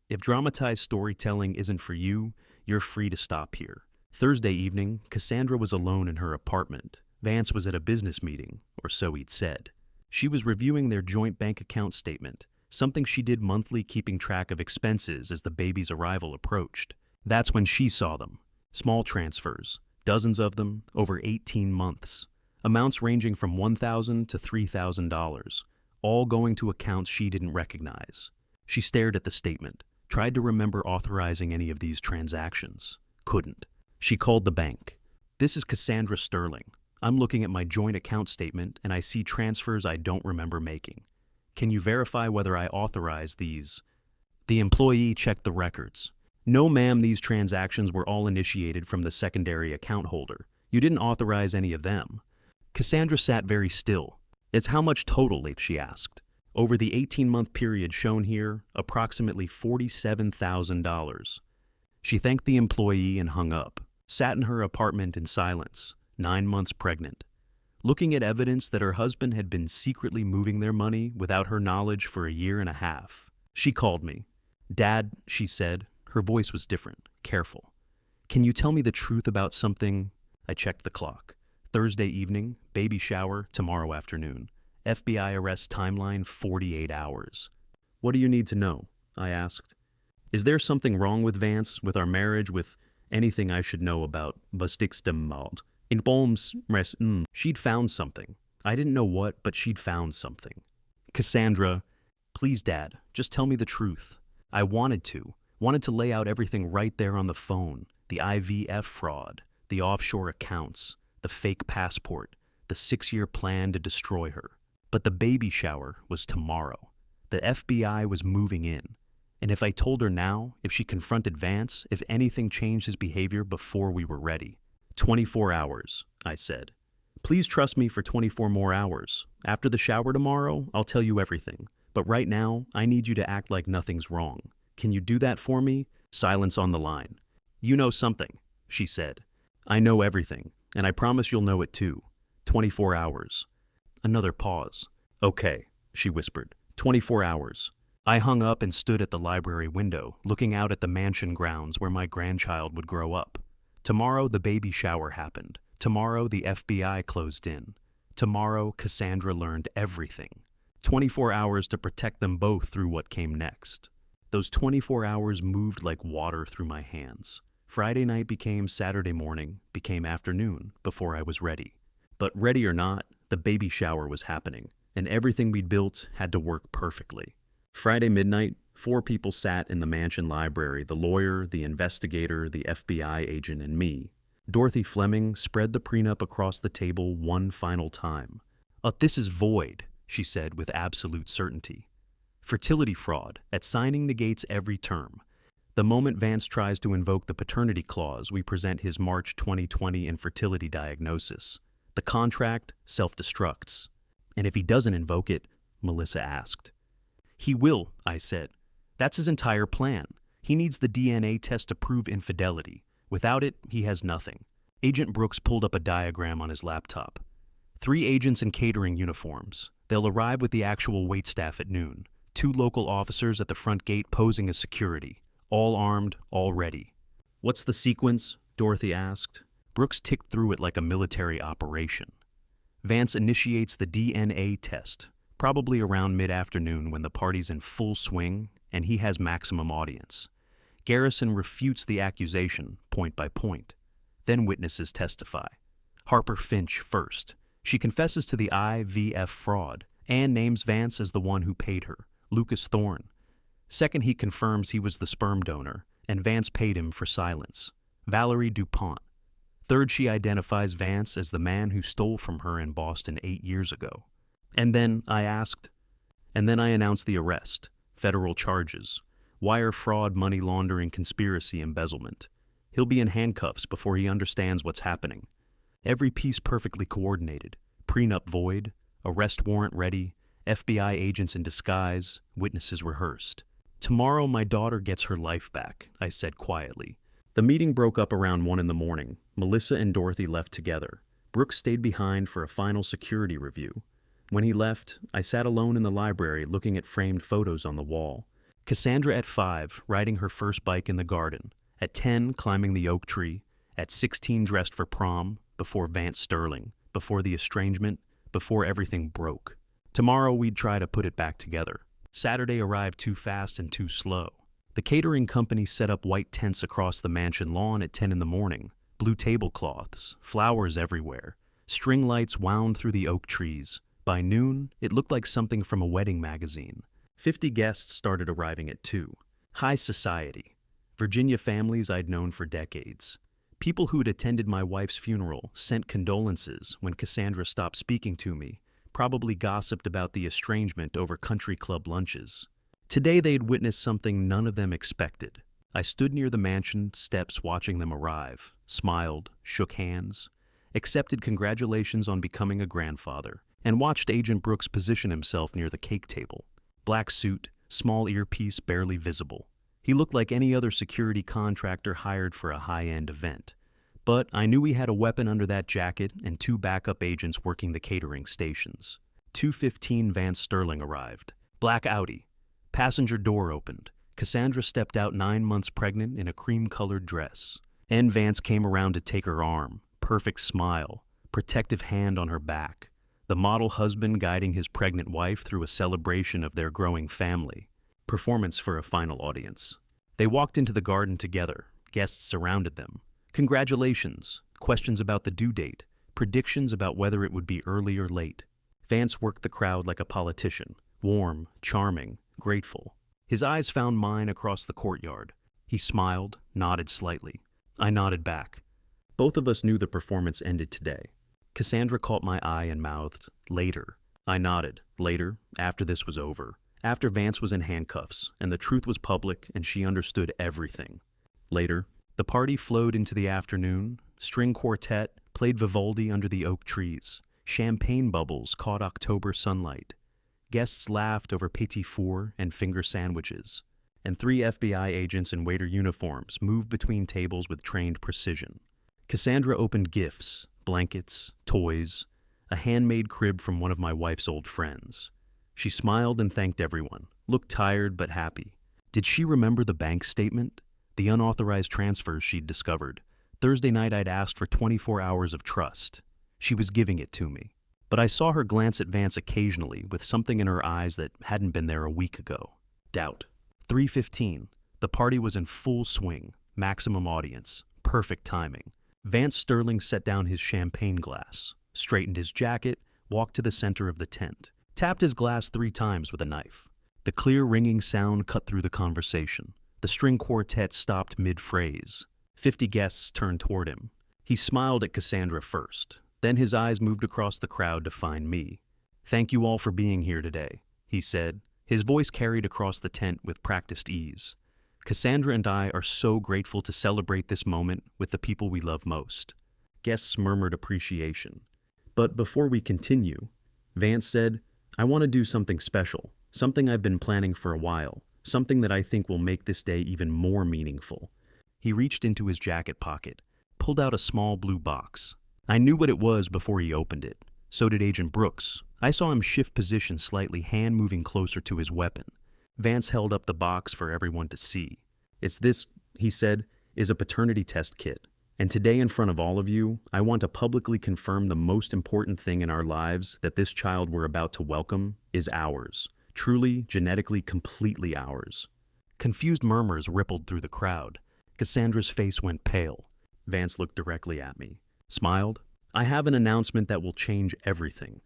S1: If dramatized storytelling isn't for you, you're free to stop here. Thursday evening, Cassandra was alone in her apartment. Vance was at a business meeting, or so he'd said. She was reviewing their joint bank account statement, something she did monthly, keeping track of expenses as the baby's arrival approached. That's when she saw them. Small transfers, dozens of them, over 18 months. Amounts ranging from $1,000 to $3,000, all going to accounts she didn't recognize. She stared at the statement, tried to remember authorizing any of these transactions. Couldn't. She called the bank. "This is Cassandra Sterling. I'm looking at my joint account statement and I see transfers I don't remember making. Can you verify whether I authorized these?" The employee checked the records. "No, ma'am, these transactions were all initiated from the secondary account holder. You didn't authorize any of them." Cassandra sat very still. "It's how much total?" she asked. "Over the 18-month period shown here, approximately $47,000. She thanked the employee and hung up, sat in her apartment in silence, 9 months pregnant, looking at evidence that her husband had been secretly moving their money without her knowledge for a year and a half. She called me. "Dad," she said. Her voice was different, careful. "Can you tell me the truth about something?" I checked the clock. Thursday evening, baby shower, tomorrow afternoon. FBI arrest timeline, 48 hours. "What do you need to know?" I asked. "Is there something wrong with Vance, with our marriage, with anything I should know about Bustikstemald? In Bolm's res. She'd found something. I didn't know what, but she'd found something." "Cassandra, please, Dad, just tell me the truth." I wanted to lay out everything right there on the phone. The IVF fraud, the offshore accounts, the fake passport, the 6-year plan to destroy her. But the baby shower was tomorrow. The FBI was moving in. And if I told her now, if she confronted Vance, if anything changed his behavior before we were ready. 24 hours, I said. "Please trust me for 24 more hours. After the shower tomorrow, I'll tell you everything. But right now, I need you to act like nothing's wrong. Can you do that for me?" Silence on the line. "You know something," she said. "I know everything, and I promise you'll know it too. 24 hours. Another pause. "Okay," she whispered. 24 hours. I hung up and stood at the library window, looking out at the mansion grounds where my grandchild would grow up. Tomorrow, the baby shower happened. Tomorrow, the FBI closed in. Tomorrow, Cassandra learned everything. 24 hours to protect them both through what came next. Those 24 hours moved like water through my hands. Friday night became Saturday morning, became afternoon, before I was ready. But ready or not, the baby shower was happening, and everything we'd built had to work perfectly. Friday midnight, 4 people sat in the mansion library, the lawyer, the investigator, the FBI agent, and me. Dorothy Fleming spread the prenup across the table one final time. This is void," she said with absolute certainty. "Fertility fraud at signing negates every term. The moment Vance tries to invoke the paternity clause, we present his March 2020 infertility diagnosis. The contract self-destructs. And if he doesn't invoke it, Melissa asked. He will, I said. That's his entire plan. He needs the DNA test to prove infidelity. Without it, he has nothing. Agent Brooks pulled up a diagram on his laptop. 3 agents in catering uniforms. They'll arrive with the actual waitstaff at noon. 2 local officers at the front gate posing as security. All armed, all ready. What's the sequence? Dorothy asked. Brooks ticked through it like a military operation. Vance initiates the DNA test, probably around mid-afternoon when the party's in full swing and he has maximum audience. Garrison refutes the accusation, point by point. Then witnesses testify. Harper Finch first. She confesses to the IVF fraud. Anne names Vance as the one who paid her, Lucas Thorne. Second, he confirms he was the sperm donor, and Vance paid him for silence. Valerie DuPont. Third, she identifies Vance as the man who stole from her in Boston 8 years ago. And then I announced the arrest, federal charges, wire fraud, money laundering, conspiracy, embezzlement. He'll be in handcuffs before he understands what's happening. Every piece perfectly coordinated. Prenup void, arrest warrant ready, FBI agents in disguise, witnesses rehearsed. Tomorrow my daughter gets her life back, I said quietly. The meeting broke up around 1 a.m. Melissa and Dorothy left together. Brooks stayed behind for a final security review. When he left, I sat alone in the library looking at framed photos on the wall. Cassandra at 5, riding her first bike in the garden. At 10, climbing the oak tree. At 16, dressed for prom, before Vance Sterling, before the estrangement, before everything broke. Tomorrow we'd try to put it back together. Saturday arrived too fast and too slow. The catering company set up white tents across the mansion lawn at 10 a.m, blue tablecloths, flowers everywhere. String lights wound through the oak trees. By noon, it looked like something from a wedding magazine. 50 guests started arriving at 2. High society. Virginia families I'd known for decades. People who'd attended my wife's funeral sent condolences when Cassandra stopped speaking to me, probably gossiped about the estrangement over country club lunches. Today they'd witnessed something none of them expected. I stood near the mansion steps watching them arrive, smiled, shook hands, accepted congratulations on becoming a grandfather, and watched Agent Brooks position himself near the cake table. Black suit, small earpiece barely visible. He looked like any other security contractor hired for a high-end event. But I knew he had a weapon under that jacket and 2 backup agents working the catering stations. 2:15 Vance Sterling arrived. Black Audi. Passenger door opened. Cassandra stepped out 9 months pregnant in a cream-colored dress. And Vance came around to take her arm. Perfect smile. Protective hand on her back. The model husband guiding his pregnant wife through a celebration of their growing family. Performance for a final audience. They walked into the garden together. Guests surrounded them. Congratulations. Questions about the due date. Predictions about whether it would be early or late. Vance worked the crowd like a politician. Warm, charming, grateful. His eyes found mine across the courtyard. He smiled, nodded slightly. I nodded back. Both of us knew the performance ended today. Cassandra caught my eye and mouthed, "Later." I nodded. Later, after this was over. After Vance was in handcuffs, and the truth was public, and she understood everything. Later, the party flowed into the afternoon. String quartet played Vivaldi under the oak trees. Champagne bubbles caught October sunlight. Guests laughed over petit four and finger sandwiches. And 3 FBI agents in waiter uniforms moved between tables with trained precision. Cassandra opened gifts, blankets, toys, a handmade crib from one of my wife's old friends. She smiled and thanked everyone, looked tired but happy. Did she remember the bank statement? The unauthorized transfers she'd discovered. Thursday night I'd asked for 24 hours of trust. She was giving it to me. But I saw her glance at Vance occasionally with something in her eyes that hadn't been there a week ago. Doubt. 3:15. The party was in full swing. Maximum audience. Perfect timing. Vance Sterling set down his champagne glass, straightened his jacket, walked to the center of the tent, tapped his glass 3 times with a knife. The clear ringing sound cut through the conversation. The string quartet stopped mid-phrase. 50 guests turned toward him. He smiled at Cassandra first. Then his eyes moved across the crowd to find me. "Thank you all for being here today," he said. His voice carried across the tent with practiced ease. Cassandra and I are so grateful to celebrate this moment with the people we love most. Guests murmured appreciation. But before we continue, Vance said, I want to do something special, something I've been planning for a while, something that I think will make this day even more meaningful. He reached into his jacket pocket, pulled out a small blue box. I knew what it was before he opened it. So did Agent Brooks. I saw him shift position slightly, hand moving closer to his weapon. Vance held up the box for everyone to see. This, he said, is a paternity test kit. And today in front of all of you, I want to publicly confirm the most important thing in our lives, that this child we're about to welcome is ours. Truly, genetically, completely ours. Confused murmurs rippled through the crowd. Cassandra's face went pale. Vance looked directly at me, smiled. I have an announcement that will change everything.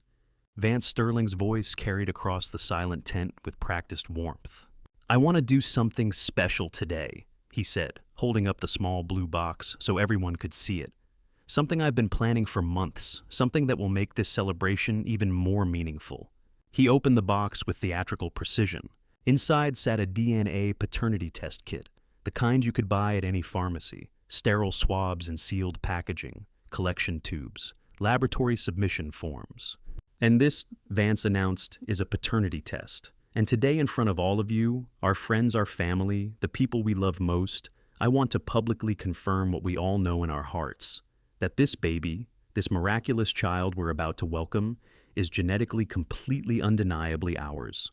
S1: Vance Sterling's voice carried across the silent tent with practiced warmth. I want to do something special today, he said, holding up the small blue box so everyone could see it. Something I've been planning for months, something that will make this celebration even more meaningful. He opened the box with theatrical precision. Inside sat a DNA paternity test kit, the kind you could buy at any pharmacy. Sterile swabs in sealed packaging, collection tubes, laboratory submission forms. And this, Vance announced, is a paternity test. And today in front of all of you, our friends, our family, the people we love most, I want to publicly confirm what we all know in our hearts, that this baby, this miraculous child we're about to welcome, is genetically completely undeniably ours.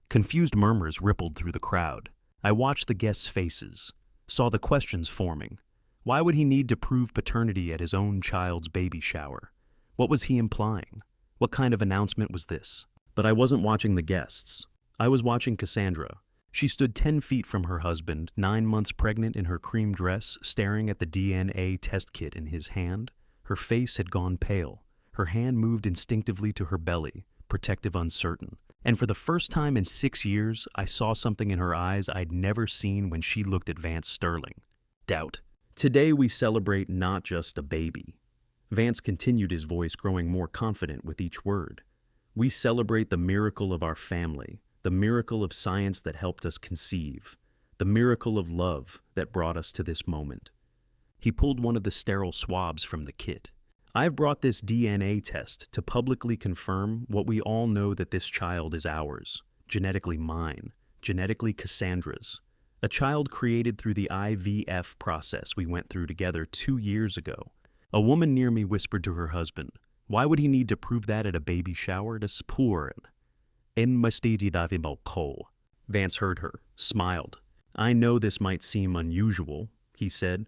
S1: Confused murmurs rippled through the crowd. I watched the guests' faces, saw the questions forming. Why would he need to prove paternity at his own child's baby shower? What was he implying? What kind of announcement was this? But I wasn't watching the guests. I was watching Cassandra. She stood 10 feet from her husband, 9 months pregnant in her cream dress, staring at the DNA test kit in his hand. Her face had gone pale. Her hand moved instinctively to her belly, protective, uncertain. And for the first time in 6 years, I saw something in her eyes I'd never seen when she looked at Vance Sterling. Doubt. Today we celebrate not just a baby. Vance continued, his voice growing more confident with each word. We celebrate the miracle of our family, the miracle of science that helped us conceive, the miracle of love that brought us to this moment. He pulled one of the sterile swabs from the kit. I've brought this DNA test to publicly confirm what we all know, that this child is ours, genetically mine, genetically Cassandra's. A child created through the IVF process we went through together 2 years ago. A woman near me whispered to her husband, why would he need to prove that at a baby shower? Das poor. Vance heard her, smiled. I know this might seem unusual, he said,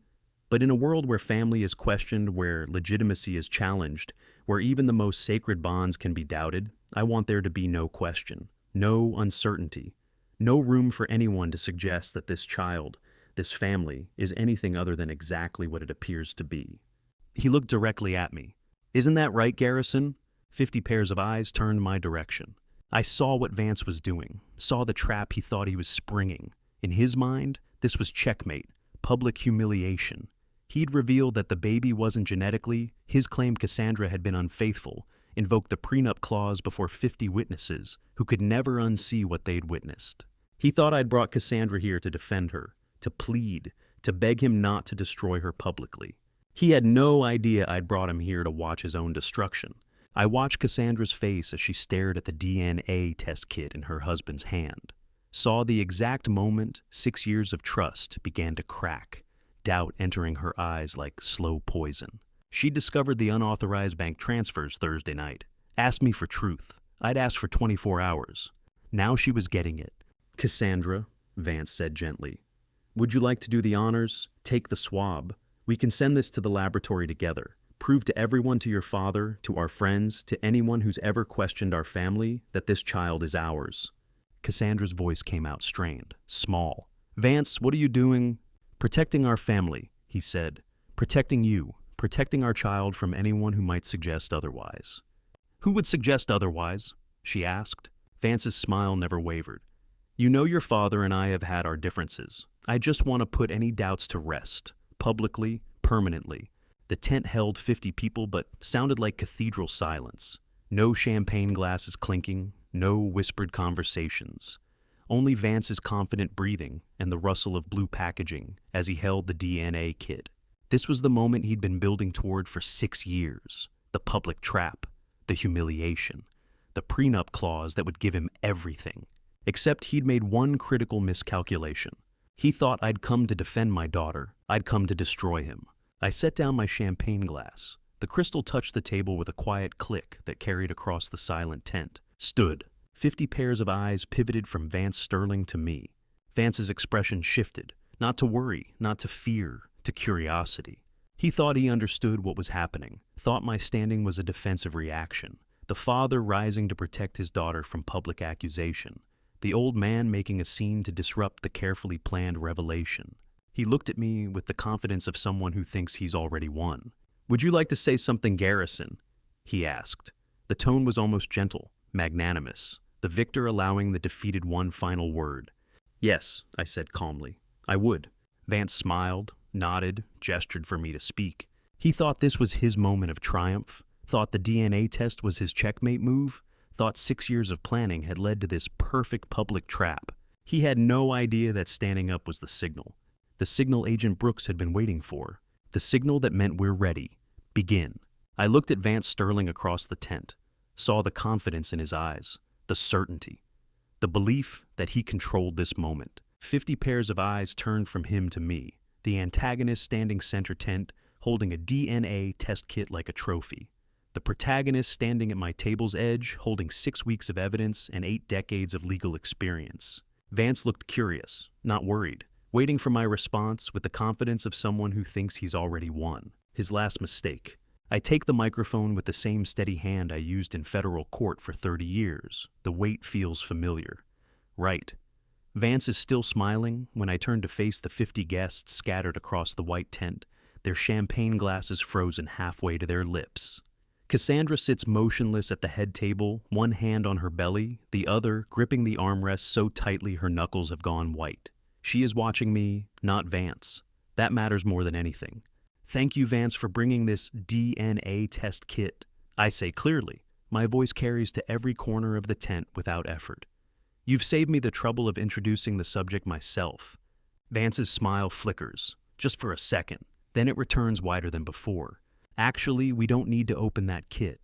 S1: but in a world where family is questioned, where legitimacy is challenged, where even the most sacred bonds can be doubted, I want there to be no question, no uncertainty. No room for anyone to suggest that this child, this family, is anything other than exactly what it appears to be. He looked directly at me. Isn't that right, Garrison? 50 pairs of eyes turned my direction. I saw what Vance was doing, saw the trap he thought he was springing. In his mind, this was checkmate, public humiliation. He'd revealed that the baby wasn't genetically, his claim Cassandra had been unfaithful, invoked the prenup clause before 50 witnesses who could never unsee what they'd witnessed. He thought I'd brought Cassandra here to defend her, to plead, to beg him not to destroy her publicly. He had no idea I'd brought him here to watch his own destruction. I watched Cassandra's face as she stared at the DNA test kit in her husband's hand. Saw the exact moment 6 years of trust began to crack, doubt entering her eyes like slow poison. She discovered the unauthorized bank transfers Thursday night. Asked me for truth. I'd asked for 24 hours. Now she was getting it. Cassandra, Vance said gently, would you like to do the honors? Take the swab. We can send this to the laboratory together. Prove to everyone, to your father, to our friends, to anyone who's ever questioned our family, that this child is ours. Cassandra's voice came out strained, small. Vance, what are you doing? Protecting our family, he said. Protecting you. Protecting our child from anyone who might suggest otherwise. Who would suggest otherwise? She asked. Vance's smile never wavered. You know your father and I have had our differences. I just want to put any doubts to rest, publicly, permanently. The tent held 50 people but sounded like cathedral silence. No champagne glasses clinking, no whispered conversations. only Vance's confident breathing and the rustle of blue packaging as he held the DNA kit. This was the moment he'd been building toward for 6 years. The public trap, the humiliation, the prenup clause that would give him everything. Except he'd made one critical miscalculation. He thought I'd come to defend my daughter. I'd come to destroy him. I set down my champagne glass. The crystal touched the table with a quiet click that carried across the silent tent. Stood. 50 pairs of eyes pivoted from Vance Sterling to me. Vance's expression shifted, not to worry, not to fear, to curiosity. He thought he understood what was happening, thought my standing was a defensive reaction, the father rising to protect his daughter from public accusation, the old man making a scene to disrupt the carefully planned revelation. He looked at me with the confidence of someone who thinks he's already won. "Would you like to say something, Garrison?" he asked. The tone was almost gentle, magnanimous, the victor allowing the defeated one final word. "Yes," I said calmly. "I would." Vance smiled, nodded, gestured for me to speak. He thought this was his moment of triumph, thought the DNA test was his checkmate move, thought 6 years of planning had led to this perfect public trap. He had no idea that standing up was the signal Agent Brooks had been waiting for, the signal that meant we're ready. Begin. I looked at Vance Sterling across the tent, saw the confidence in his eyes, the certainty, the belief that he controlled this moment. 50 pairs of eyes turned from him to me, the antagonist standing center tent, holding a DNA test kit like a trophy. The protagonist standing at my table's edge, holding 6 weeks of evidence and 8 decades of legal experience. Vance looked curious, not worried, waiting for my response with the confidence of someone who thinks he's already won. His last mistake. I take the microphone with the same steady hand I used in federal court for 30 years. The weight feels familiar. Right. Vance is still smiling when I turn to face the 50 guests scattered across the white tent, their champagne glasses frozen halfway to their lips. Cassandra sits motionless at the head table, one hand on her belly, the other gripping the armrest so tightly her knuckles have gone white. She is watching me, not Vance. That matters more than anything. "Thank you, Vance, for bringing this DNA test kit," I say clearly. My voice carries to every corner of the tent without effort. "You've saved me the trouble of introducing the subject myself." Vance's smile flickers, just for a second. Then it returns wider than before. "Actually, we don't need to open that kit,"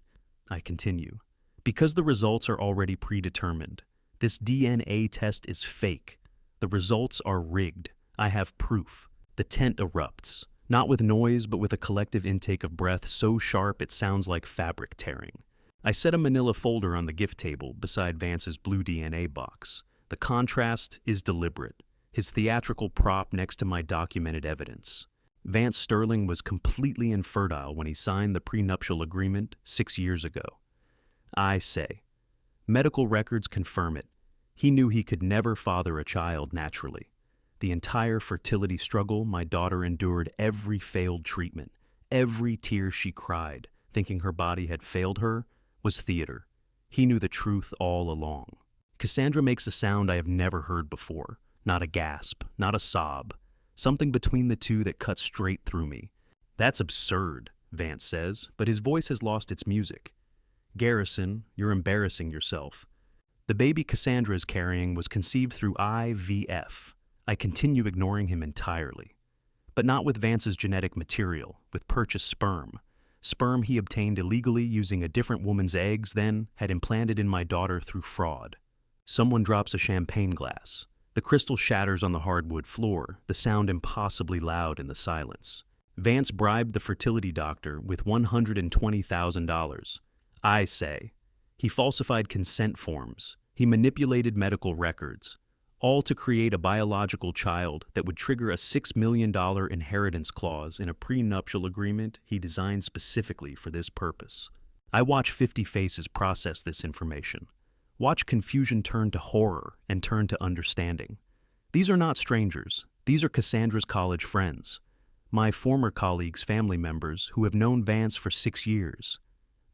S1: I continue, "because the results are already predetermined. This DNA test is fake. The results are rigged. I have proof." The tent erupts, not with noise, but with a collective intake of breath so sharp it sounds like fabric tearing. I set a manila folder on the gift table beside Vance's blue DNA box. The contrast is deliberate, his theatrical prop next to my documented evidence. Vance Sterling was completely infertile when he signed the prenuptial agreement 6 years ago. I say. Medical records confirm it. He knew he could never father a child naturally. The entire fertility struggle my daughter endured, every failed treatment, every tear she cried, thinking her body had failed her, was theater. He knew the truth all along. Cassandra makes a sound I have never heard before. Not a gasp, not a sob. Something between the two that cuts straight through me. "That's absurd," Vance says, but his voice has lost its music. "Garrison, you're embarrassing yourself. The baby Cassandra is carrying was conceived through IVF. I continue ignoring him entirely. But not with Vance's genetic material, with purchased sperm. Sperm he obtained illegally using a different woman's eggs, then had implanted in my daughter through fraud." Someone drops a champagne glass. The crystal shatters on the hardwood floor, the sound impossibly loud in the silence. Vance bribed the fertility doctor with $120,000. I say. He falsified consent forms. He manipulated medical records, all to create a biological child that would trigger a $6 million inheritance clause in a prenuptial agreement he designed specifically for this purpose. I watch 50 faces process this information. Watch confusion turn to horror and turn to understanding. These are not strangers. These are Cassandra's college friends. My former colleagues' family members who have known Vance for 6 years.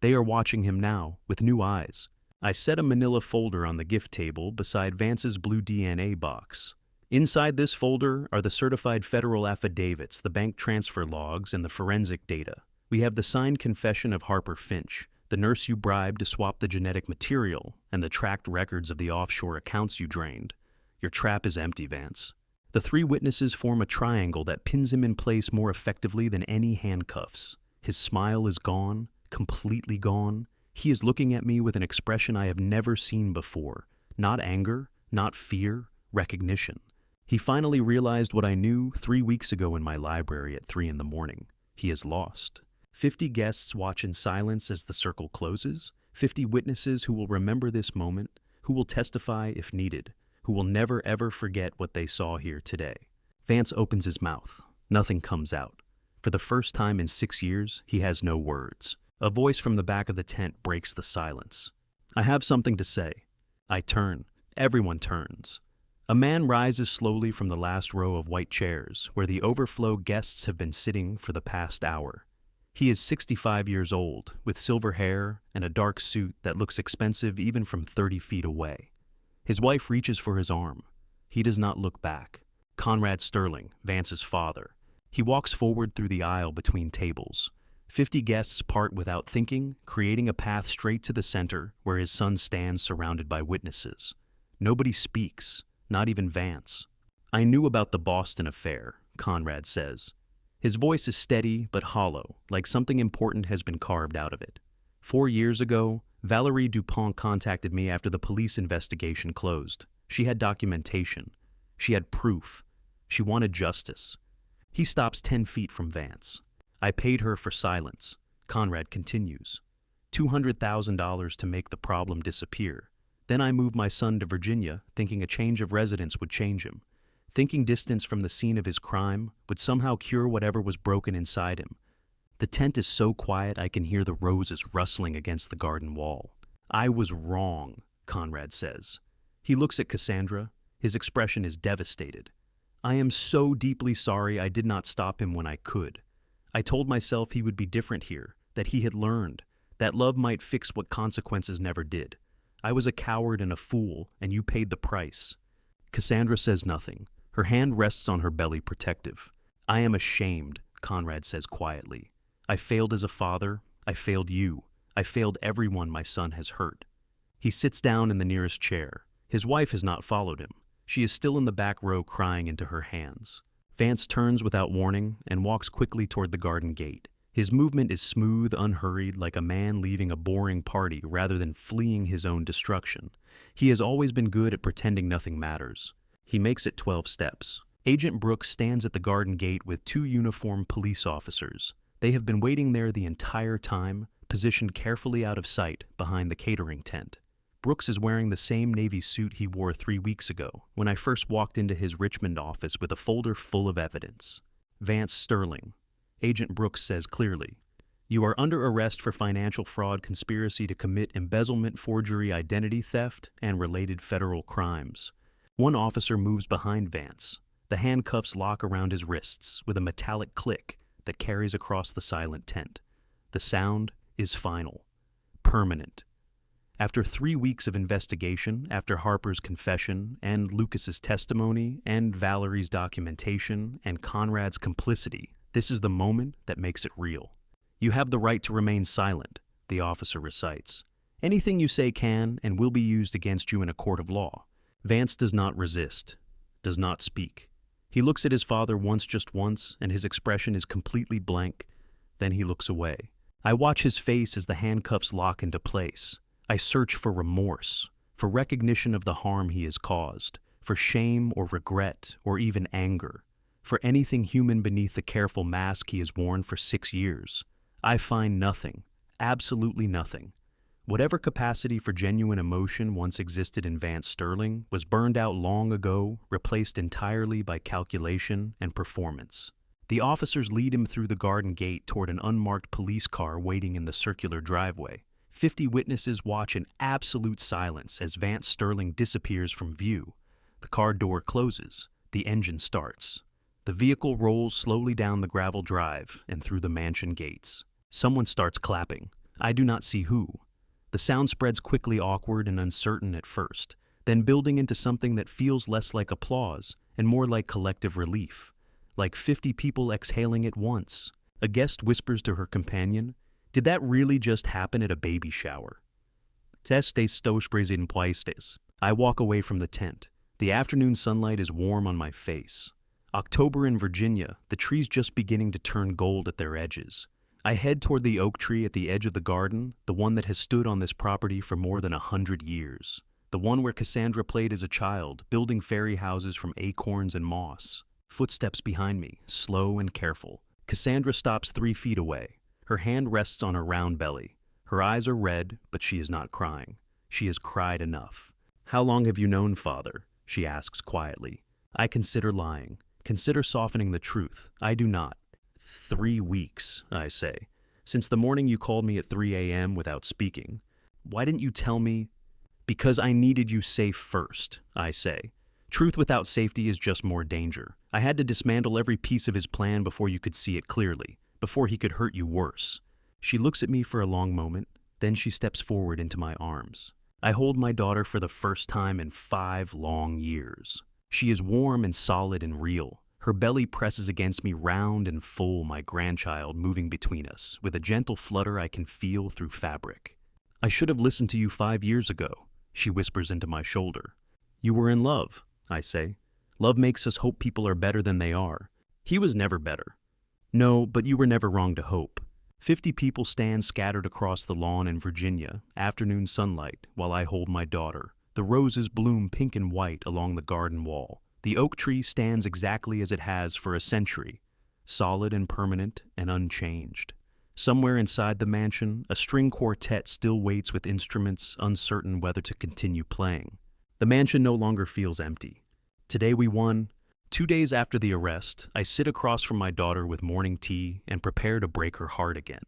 S1: They are watching him now with new eyes. I set a manila folder on the gift table beside Vance's blue DNA box. Inside this folder are the certified federal affidavits, the bank transfer logs, and the forensic data. We have the signed confession of Harper Finch, the nurse you bribed to swap the genetic material, and the tracked records of the offshore accounts you drained. Your trap is empty, Vance. The three witnesses form a triangle that pins him in place more effectively than any handcuffs. His smile is gone, completely gone. He is looking at me with an expression I have never seen before. Not anger, not fear, recognition. He finally realized what I knew 3 weeks ago in my library at 3 a.m. He is lost. 50 guests watch in silence as the circle closes. 50 witnesses who will remember this moment, who will testify if needed, who will never ever forget what they saw here today. Vance opens his mouth. Nothing comes out. For the first time in 6 years, he has no words. A voice from the back of the tent breaks the silence. I have something to say. I turn. Everyone turns. A man rises slowly from the last row of white chairs, where the overflow guests have been sitting for the past hour. He is 65 years old, with silver hair and a dark suit that looks expensive even from 30 feet away. His wife reaches for his arm. He does not look back. Conrad Sterling, Vance's father. He walks forward through the aisle between tables. 50 guests part without thinking, creating a path straight to the center where his son stands surrounded by witnesses. Nobody speaks, not even Vance. I knew about the Boston affair, Conrad says. His voice is steady but hollow, like something important has been carved out of it. 4 years ago, Valerie Dupont contacted me after the police investigation closed. She had documentation. She had proof. She wanted justice. He stops 10 feet from Vance. I paid her for silence. Conrad continues. $200,000 to make the problem disappear. Then I moved my son to Virginia, thinking a change of residence would change him. Thinking distance from the scene of his crime would somehow cure whatever was broken inside him. The tent is so quiet I can hear the roses rustling against the garden wall. I was wrong, Conrad says. He looks at Cassandra. His expression is devastated. I am so deeply sorry I did not stop him when I could. I told myself he would be different here, that he had learned, that love might fix what consequences never did. I was a coward and a fool, and you paid the price. Cassandra says nothing. Her hand rests on her belly, protective. I am ashamed, Conrad says quietly. I failed as a father. I failed you. I failed everyone my son has hurt. He sits down in the nearest chair. His wife has not followed him. She is still in the back row crying into her hands. Vance turns without warning and walks quickly toward the garden gate. His movement is smooth, unhurried, like a man leaving a boring party rather than fleeing his own destruction. He has always been good at pretending nothing matters. He makes it 12 steps. Agent Brooks stands at the garden gate with 2 uniformed police officers. They have been waiting there the entire time, positioned carefully out of sight behind the catering tent. Brooks is wearing the same navy suit he wore 3 weeks ago when I first walked into his Richmond office with a folder full of evidence. Vance Sterling. Agent Brooks says clearly, "You are under arrest for financial fraud, conspiracy to commit embezzlement, forgery, identity theft, and related federal crimes." One officer moves behind Vance. The handcuffs lock around his wrists with a metallic click that carries across the silent tent. The sound is final, permanent. After 3 weeks of investigation, after Harper's confession, and Lucas's testimony, and Valerie's documentation, and Conrad's complicity, this is the moment that makes it real. "You have the right to remain silent," the officer recites. "Anything you say can and will be used against you in a court of law." Vance does not resist, does not speak. He looks at his father just once, and his expression is completely blank. Then he looks away. I watch his face as the handcuffs lock into place. I search for remorse, for recognition of the harm he has caused, for shame or regret or even anger, for anything human beneath the careful mask he has worn for 6 years. I find nothing, absolutely nothing. Whatever capacity for genuine emotion once existed in Vance Sterling was burned out long ago, replaced entirely by calculation and performance. The officers lead him through the garden gate toward an unmarked police car waiting in the circular driveway. 50 witnesses watch in absolute silence as Vance Sterling disappears from view. The car door closes. The engine starts. The vehicle rolls slowly down the gravel drive and through the mansion gates. Someone starts clapping. I do not see who. The sound spreads quickly, awkward and uncertain at first, then building into something that feels less like applause and more like collective relief, like 50 people exhaling at once. A guest whispers to her companion, "Did that really just happen at a baby shower?" I walk away from the tent. The afternoon sunlight is warm on my face. October in Virginia, the trees just beginning to turn gold at their edges. I head toward the oak tree at the edge of the garden, the one that has stood on this property for more than 100 years. The one where Cassandra played as a child, building fairy houses from acorns and moss. Footsteps behind me, slow and careful. Cassandra stops 3 feet away. Her hand rests on her round belly. Her eyes are red, but she is not crying. She has cried enough. "How long have you known Father?" she asks quietly. I consider lying. Consider softening the truth. I do not. 3 weeks, I say. Since the morning you called me at 3 a.m. without speaking. Why didn't you tell me? Because I needed you safe first, I say. Truth without safety is just more danger. I had to dismantle every piece of his plan before you could see it clearly, before he could hurt you worse. She looks at me for a long moment, then she steps forward into my arms. I hold my daughter for the first time in 5 long years. She is warm and solid and real. Her belly presses against me round and full, my grandchild moving between us, with a gentle flutter I can feel through fabric. "I should have listened to you 5 years ago," she whispers into my shoulder. "You were in love," I say. "Love makes us hope people are better than they are. He was never better." "No, but you were never wrong to hope." 50 people stand scattered across the lawn in Virginia, afternoon sunlight, while I hold my daughter. The roses bloom pink and white along the garden wall. The oak tree stands exactly as it has for a century, solid and permanent and unchanged. Somewhere inside the mansion, a string quartet still waits with instruments, uncertain whether to continue playing. The mansion no longer feels empty. Today we won. 2 days after the arrest, I sit across from my daughter with morning tea and prepare to break her heart again.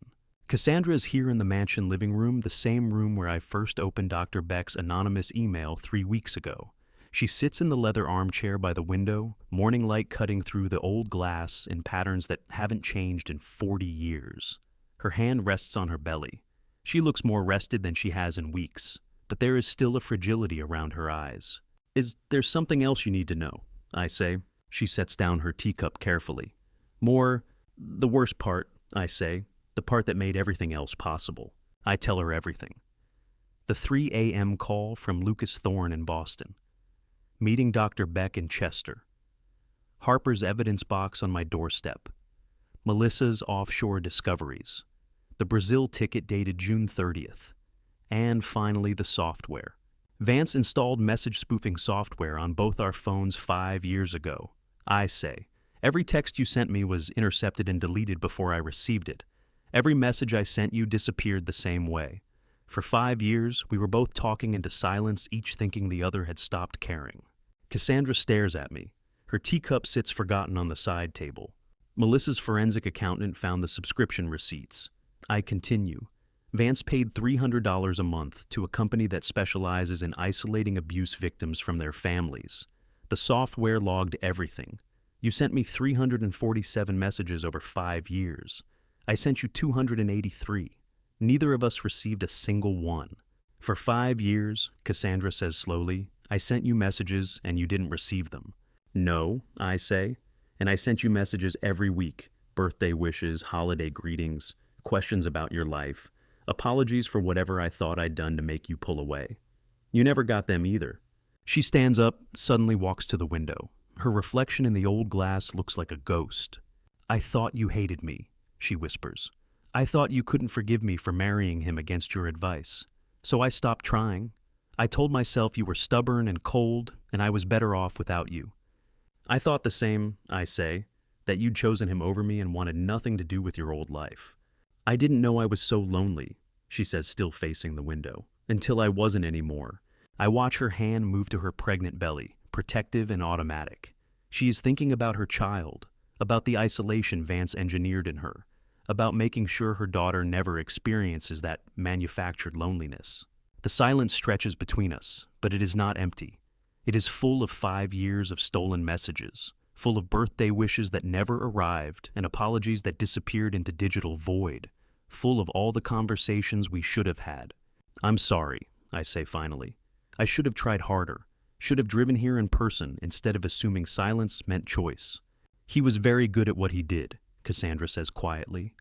S1: Cassandra is here in the mansion living room, the same room where I first opened Dr. Beck's anonymous email 3 weeks ago. She sits in the leather armchair by the window, morning light cutting through the old glass in patterns that haven't changed in 40 years. Her hand rests on her belly. She looks more rested than she has in weeks, but there is still a fragility around her eyes. "Is there something else you need to know?" I say. She sets down her teacup carefully. The worst part, I say, the part that made everything else possible. I tell her everything. The 3 a.m. call from Lucas Thorne in Boston. Meeting Dr. Beck in Chester. Harper's evidence box on my doorstep. Melissa's offshore discoveries. The Brazil ticket dated June 30th. And finally, the software. Vance installed message spoofing software on both our phones 5 years ago. I say, every text you sent me was intercepted and deleted before I received it. Every message I sent you disappeared the same way. For 5 years, we were both talking into silence, each thinking the other had stopped caring. Cassandra stares at me. Her teacup sits forgotten on the side table. Melissa's forensic accountant found the subscription receipts. I continue. Vance paid $300 a month to a company that specializes in isolating abuse victims from their families. The software logged everything. You sent me 347 messages over 5 years. I sent you 283. Neither of us received a single one. For 5 years, Cassandra says slowly, I sent you messages and you didn't receive them. No, I say, and I sent you messages every week. Birthday wishes, holiday greetings, questions about your life, apologies for whatever I thought I'd done to make you pull away. You never got them either. She stands up, suddenly walks to the window. Her reflection in the old glass looks like a ghost. I thought you hated me, she whispers. I thought you couldn't forgive me for marrying him against your advice. So I stopped trying. I told myself you were stubborn and cold, and I was better off without you. I thought the same, I say, that you'd chosen him over me and wanted nothing to do with your old life. I didn't know I was so lonely, she says, still facing the window, until I wasn't anymore. I watch her hand move to her pregnant belly, protective and automatic. She is thinking about her child, about the isolation Vance engineered in her, about making sure her daughter never experiences that manufactured loneliness. The silence stretches between us, but it is not empty. It is full of 5 years of stolen messages, full of birthday wishes that never arrived and apologies that disappeared into digital void, full of all the conversations we should have had. I'm sorry, I say finally. I should have tried harder, should have driven here in person instead of assuming silence meant choice. He was very good at what he did, Cassandra says quietly.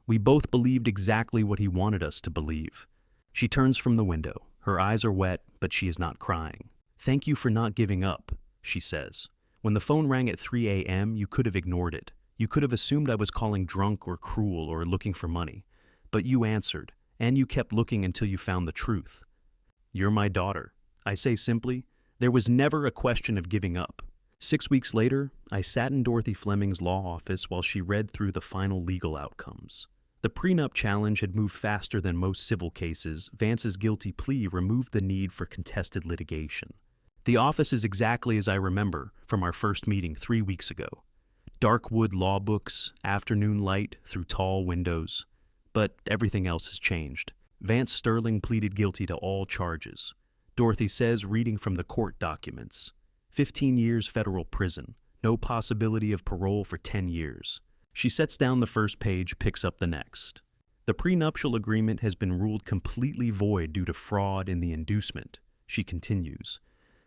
S1: We both believed exactly what he wanted us to believe. She turns from the window. Her eyes are wet, but she is not crying. "Thank you for not giving up," she says. "When the phone rang at 3 a.m., you could have ignored it. You could have assumed I was calling drunk or cruel or looking for money. But you answered, and you kept looking until you found the truth. You're my daughter." I say simply, there was never a question of giving up. 6 weeks later, I sat in Dorothy Fleming's law office while she read through the final legal outcomes. The prenup challenge had moved faster than most civil cases. Vance's guilty plea removed the need for contested litigation. The office is exactly as I remember from our first meeting 3 weeks ago. Dark wood law books, afternoon light through tall windows. But everything else has changed. Vance Sterling pleaded guilty to all charges. Dorothy says, reading from the court documents, 15 years federal prison, no possibility of parole for 10 years. She sets down the first page, picks up the next. The prenuptial agreement has been ruled completely void due to fraud in the inducement, she continues.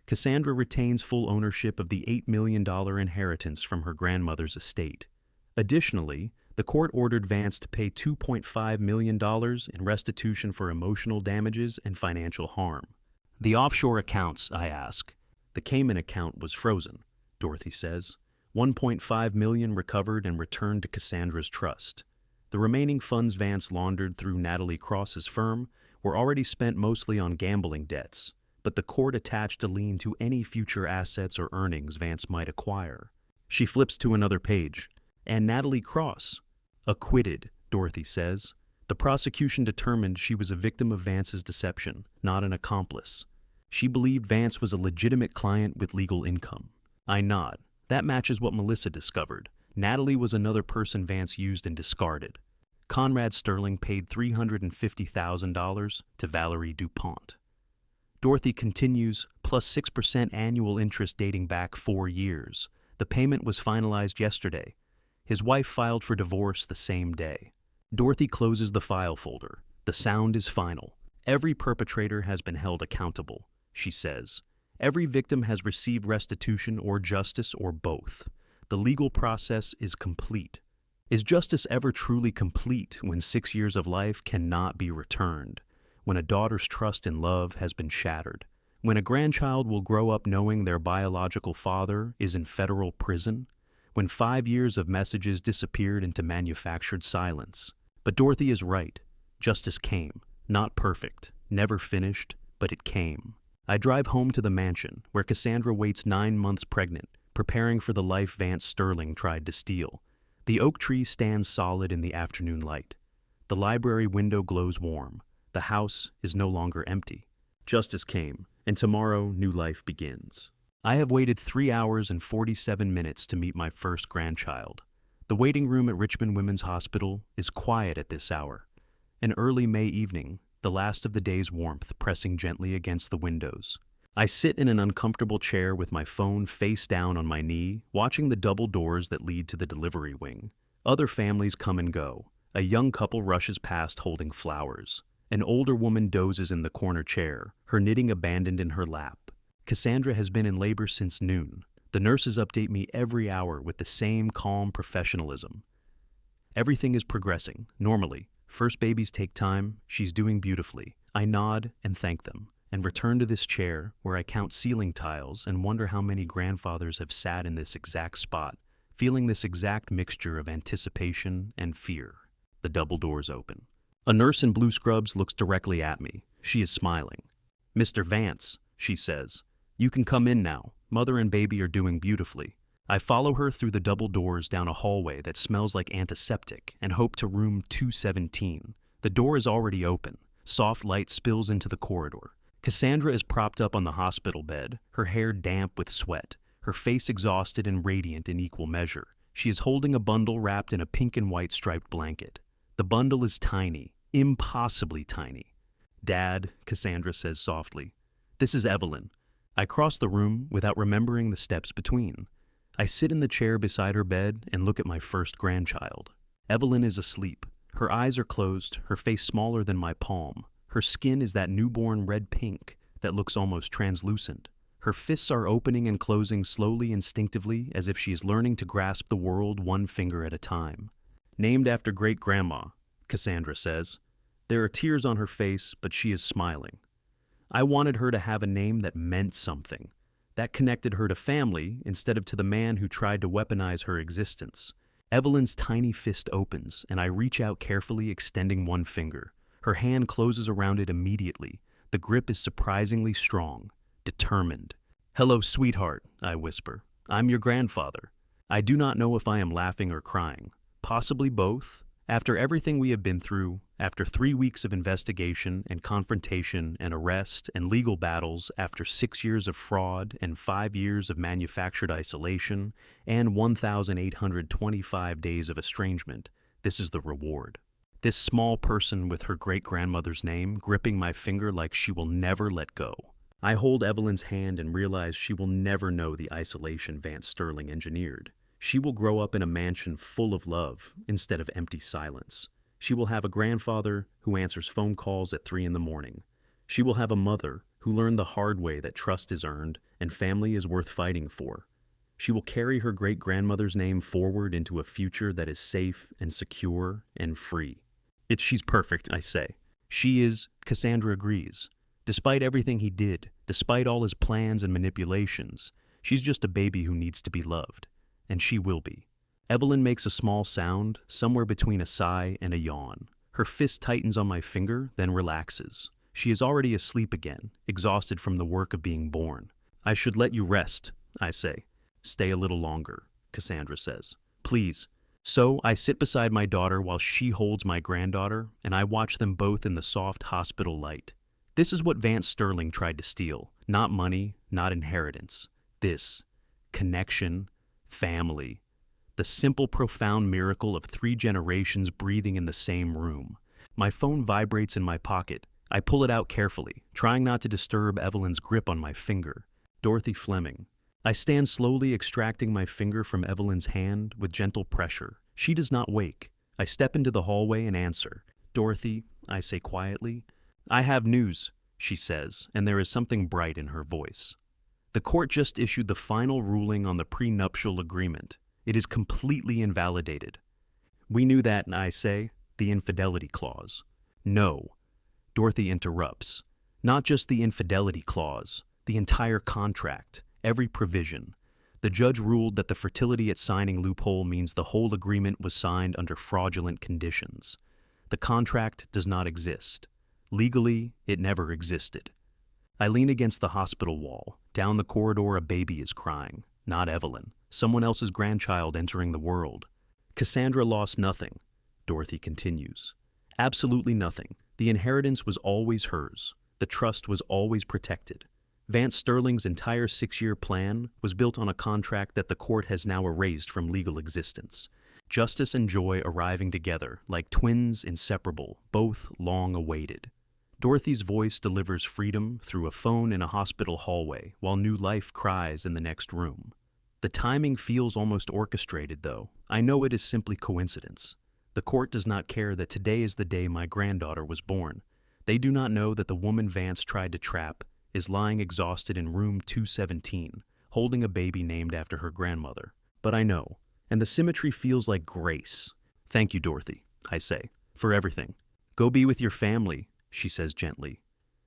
S1: Cassandra retains full ownership of the $8 million inheritance from her grandmother's estate. Additionally, the court ordered Vance to pay $2.5 million in restitution for emotional damages and financial harm. The offshore accounts, I ask. The Cayman account was frozen, Dorothy says. $1.5 million recovered and returned to Cassandra's trust. The remaining funds Vance laundered through Natalie Cross's firm were already spent mostly on gambling debts, but the court attached a lien to any future assets or earnings Vance might acquire. She flips to another page. And Natalie Cross. Acquitted, Dorothy says. The prosecution determined she was a victim of Vance's deception, not an accomplice. She believed Vance was a legitimate client with legal income. I nod. That matches what Melissa discovered. Natalie was another person Vance used and discarded. Conrad Sterling paid $350,000 to Valerie DuPont. Dorothy continues, plus 6% annual interest dating back 4 years. The payment was finalized yesterday. His wife filed for divorce the same day. Dorothy closes the file folder. The sound is final. Every perpetrator has been held accountable, she says. Every victim has received restitution or justice or both. The legal process is complete. Is justice ever truly complete when 6 years of life cannot be returned? When a daughter's trust and love has been shattered? When a grandchild will grow up knowing their biological father is in federal prison? When 5 years of messages disappeared into manufactured silence? But Dorothy is right. Justice came. Not perfect, never finished, but it came. I drive home to the mansion, where Cassandra waits 9 months pregnant, preparing for the life Vance Sterling tried to steal. The oak tree stands solid in the afternoon light. The library window glows warm. The house is no longer empty. Justice came, and tomorrow new life begins. I have waited 3 hours and 47 minutes to meet my first grandchild. The waiting room at Richmond Women's Hospital is quiet at this hour. An early May evening, the last of the day's warmth pressing gently against the windows. I sit in an uncomfortable chair with my phone face down on my knee, watching the double doors that lead to the delivery wing. Other families come and go. A young couple rushes past holding flowers. An older woman dozes in the corner chair, her knitting abandoned in her lap. Cassandra has been in labor since noon. The nurses update me every hour with the same calm professionalism. Everything is progressing, normally. First babies take time, she's doing beautifully. I nod and thank them, and return to this chair where I count ceiling tiles and wonder how many grandfathers have sat in this exact spot, feeling this exact mixture of anticipation and fear. The double doors open. A nurse in blue scrubs looks directly at me. She is smiling. "Mr. Vance," she says. "You can come in now. Mother and baby are doing beautifully." I follow her through the double doors down a hallway that smells like antiseptic and hope to room 217. The door is already open. Soft light spills into the corridor. Cassandra is propped up on the hospital bed, her hair damp with sweat, her face exhausted and radiant in equal measure. She is holding a bundle wrapped in a pink and white striped blanket. The bundle is tiny, impossibly tiny. "Dad," Cassandra says softly. "This is Evelyn." I cross the room without remembering the steps between. I sit in the chair beside her bed and look at my first grandchild. Evelyn is asleep. Her eyes are closed, her face smaller than my palm. Her skin is that newborn red pink that looks almost translucent. Her fists are opening and closing slowly, instinctively, as if she is learning to grasp the world one finger at a time. "Named after great-grandma," Cassandra says. There are tears on her face, but she is smiling. I wanted her to have a name that meant something, that connected her to family instead of to the man who tried to weaponize her existence. Evelyn's tiny fist opens, and I reach out carefully, extending one finger. Her hand closes around it immediately. The grip is surprisingly strong, determined. "Hello, sweetheart," I whisper. "I'm your grandfather." I do not know if I am laughing or crying. Possibly both. After everything we have been through, after 3 weeks of investigation and confrontation and arrest and legal battles, after 6 years of fraud and 5 years of manufactured isolation and 1,825 days of estrangement, this is the reward. This small person with her great-grandmother's name gripping my finger like she will never let go. I hold Evelyn's hand and realize she will never know the isolation Vance Sterling engineered. She will grow up in a mansion full of love instead of empty silence. She will have a grandfather who answers phone calls at 3 in the morning. She will have a mother who learned the hard way that trust is earned and family is worth fighting for. She will carry her great-grandmother's name forward into a future that is safe and secure and free. She's perfect, I say. She is, Cassandra agrees. Despite everything he did, despite all his plans and manipulations, she's just a baby who needs to be loved. And she will be. Evelyn makes a small sound, somewhere between a sigh and a yawn. Her fist tightens on my finger, then relaxes. She is already asleep again, exhausted from the work of being born. "I should let you rest," I say. "Stay a little longer," Cassandra says. "Please." So I sit beside my daughter while she holds my granddaughter, and I watch them both in the soft hospital light. This is what Vance Sterling tried to steal. Not money, not inheritance. This. Connection. Family. The simple, profound miracle of 3 generations breathing in the same room. My phone vibrates in my pocket. I pull it out carefully, trying not to disturb Evelyn's grip on my finger. Dorothy Fleming. I stand slowly extracting my finger from Evelyn's hand with gentle pressure. She does not wake. I step into the hallway and answer. "Dorothy," I say quietly. "I have news," she says, and there is something bright in her voice. The court just issued the final ruling on the prenuptial agreement. It is completely invalidated. "We knew that," I say, "the infidelity clause." "No," Dorothy interrupts. "Not just the infidelity clause, the entire contract, every provision. The judge ruled that the fertility at signing loophole means the whole agreement was signed under fraudulent conditions. The contract does not exist. Legally, it never existed." I lean against the hospital wall. Down the corridor, a baby is crying. Not Evelyn. Someone else's grandchild entering the world. "Cassandra lost nothing," Dorothy continues. "Absolutely nothing. The inheritance was always hers. The trust was always protected. Vance Sterling's entire 6-year plan was built on a contract that the court has now erased from legal existence. Justice and joy arriving together, like twins inseparable, both long awaited. Dorothy's voice delivers freedom through a phone in a hospital hallway, while new life cries in the next room. The timing feels almost orchestrated, though. I know it is simply coincidence. The court does not care that today is the day my granddaughter was born. They do not know that the woman Vance tried to trap is lying exhausted in room 217, holding a baby named after her grandmother. But I know, and the symmetry feels like grace. "Thank you, Dorothy," I say, "for everything. Go be with your family," she says gently.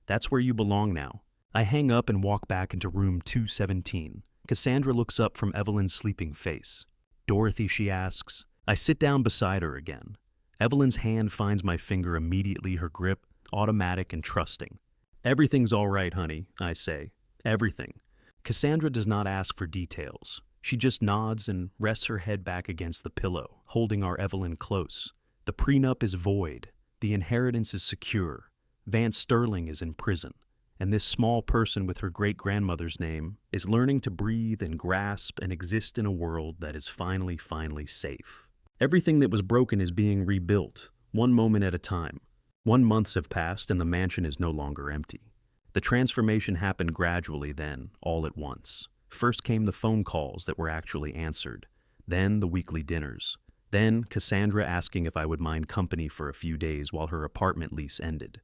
S1: "That's where you belong now." I hang up and walk back into room 217. Cassandra looks up from Evelyn's sleeping face. "Dorothy," she asks. I sit down beside her again. Evelyn's hand finds my finger immediately, her grip automatic and trusting. "Everything's all right, honey," I say. "Everything." Cassandra does not ask for details. She just nods and rests her head back against the pillow, holding our Evelyn close. The prenup is void. The inheritance is secure. Vance Sterling is in prison. And this small person with her great-grandmother's name is learning to breathe and grasp and exist in a world that is finally safe. Everything that was broken is being rebuilt, one moment at a time. 1 month have passed and the mansion is no longer empty. The transformation happened gradually then, all at once. First came the phone calls that were actually answered. Then the weekly dinners. Then Cassandra asking if I would mind company for a few days while her apartment lease ended.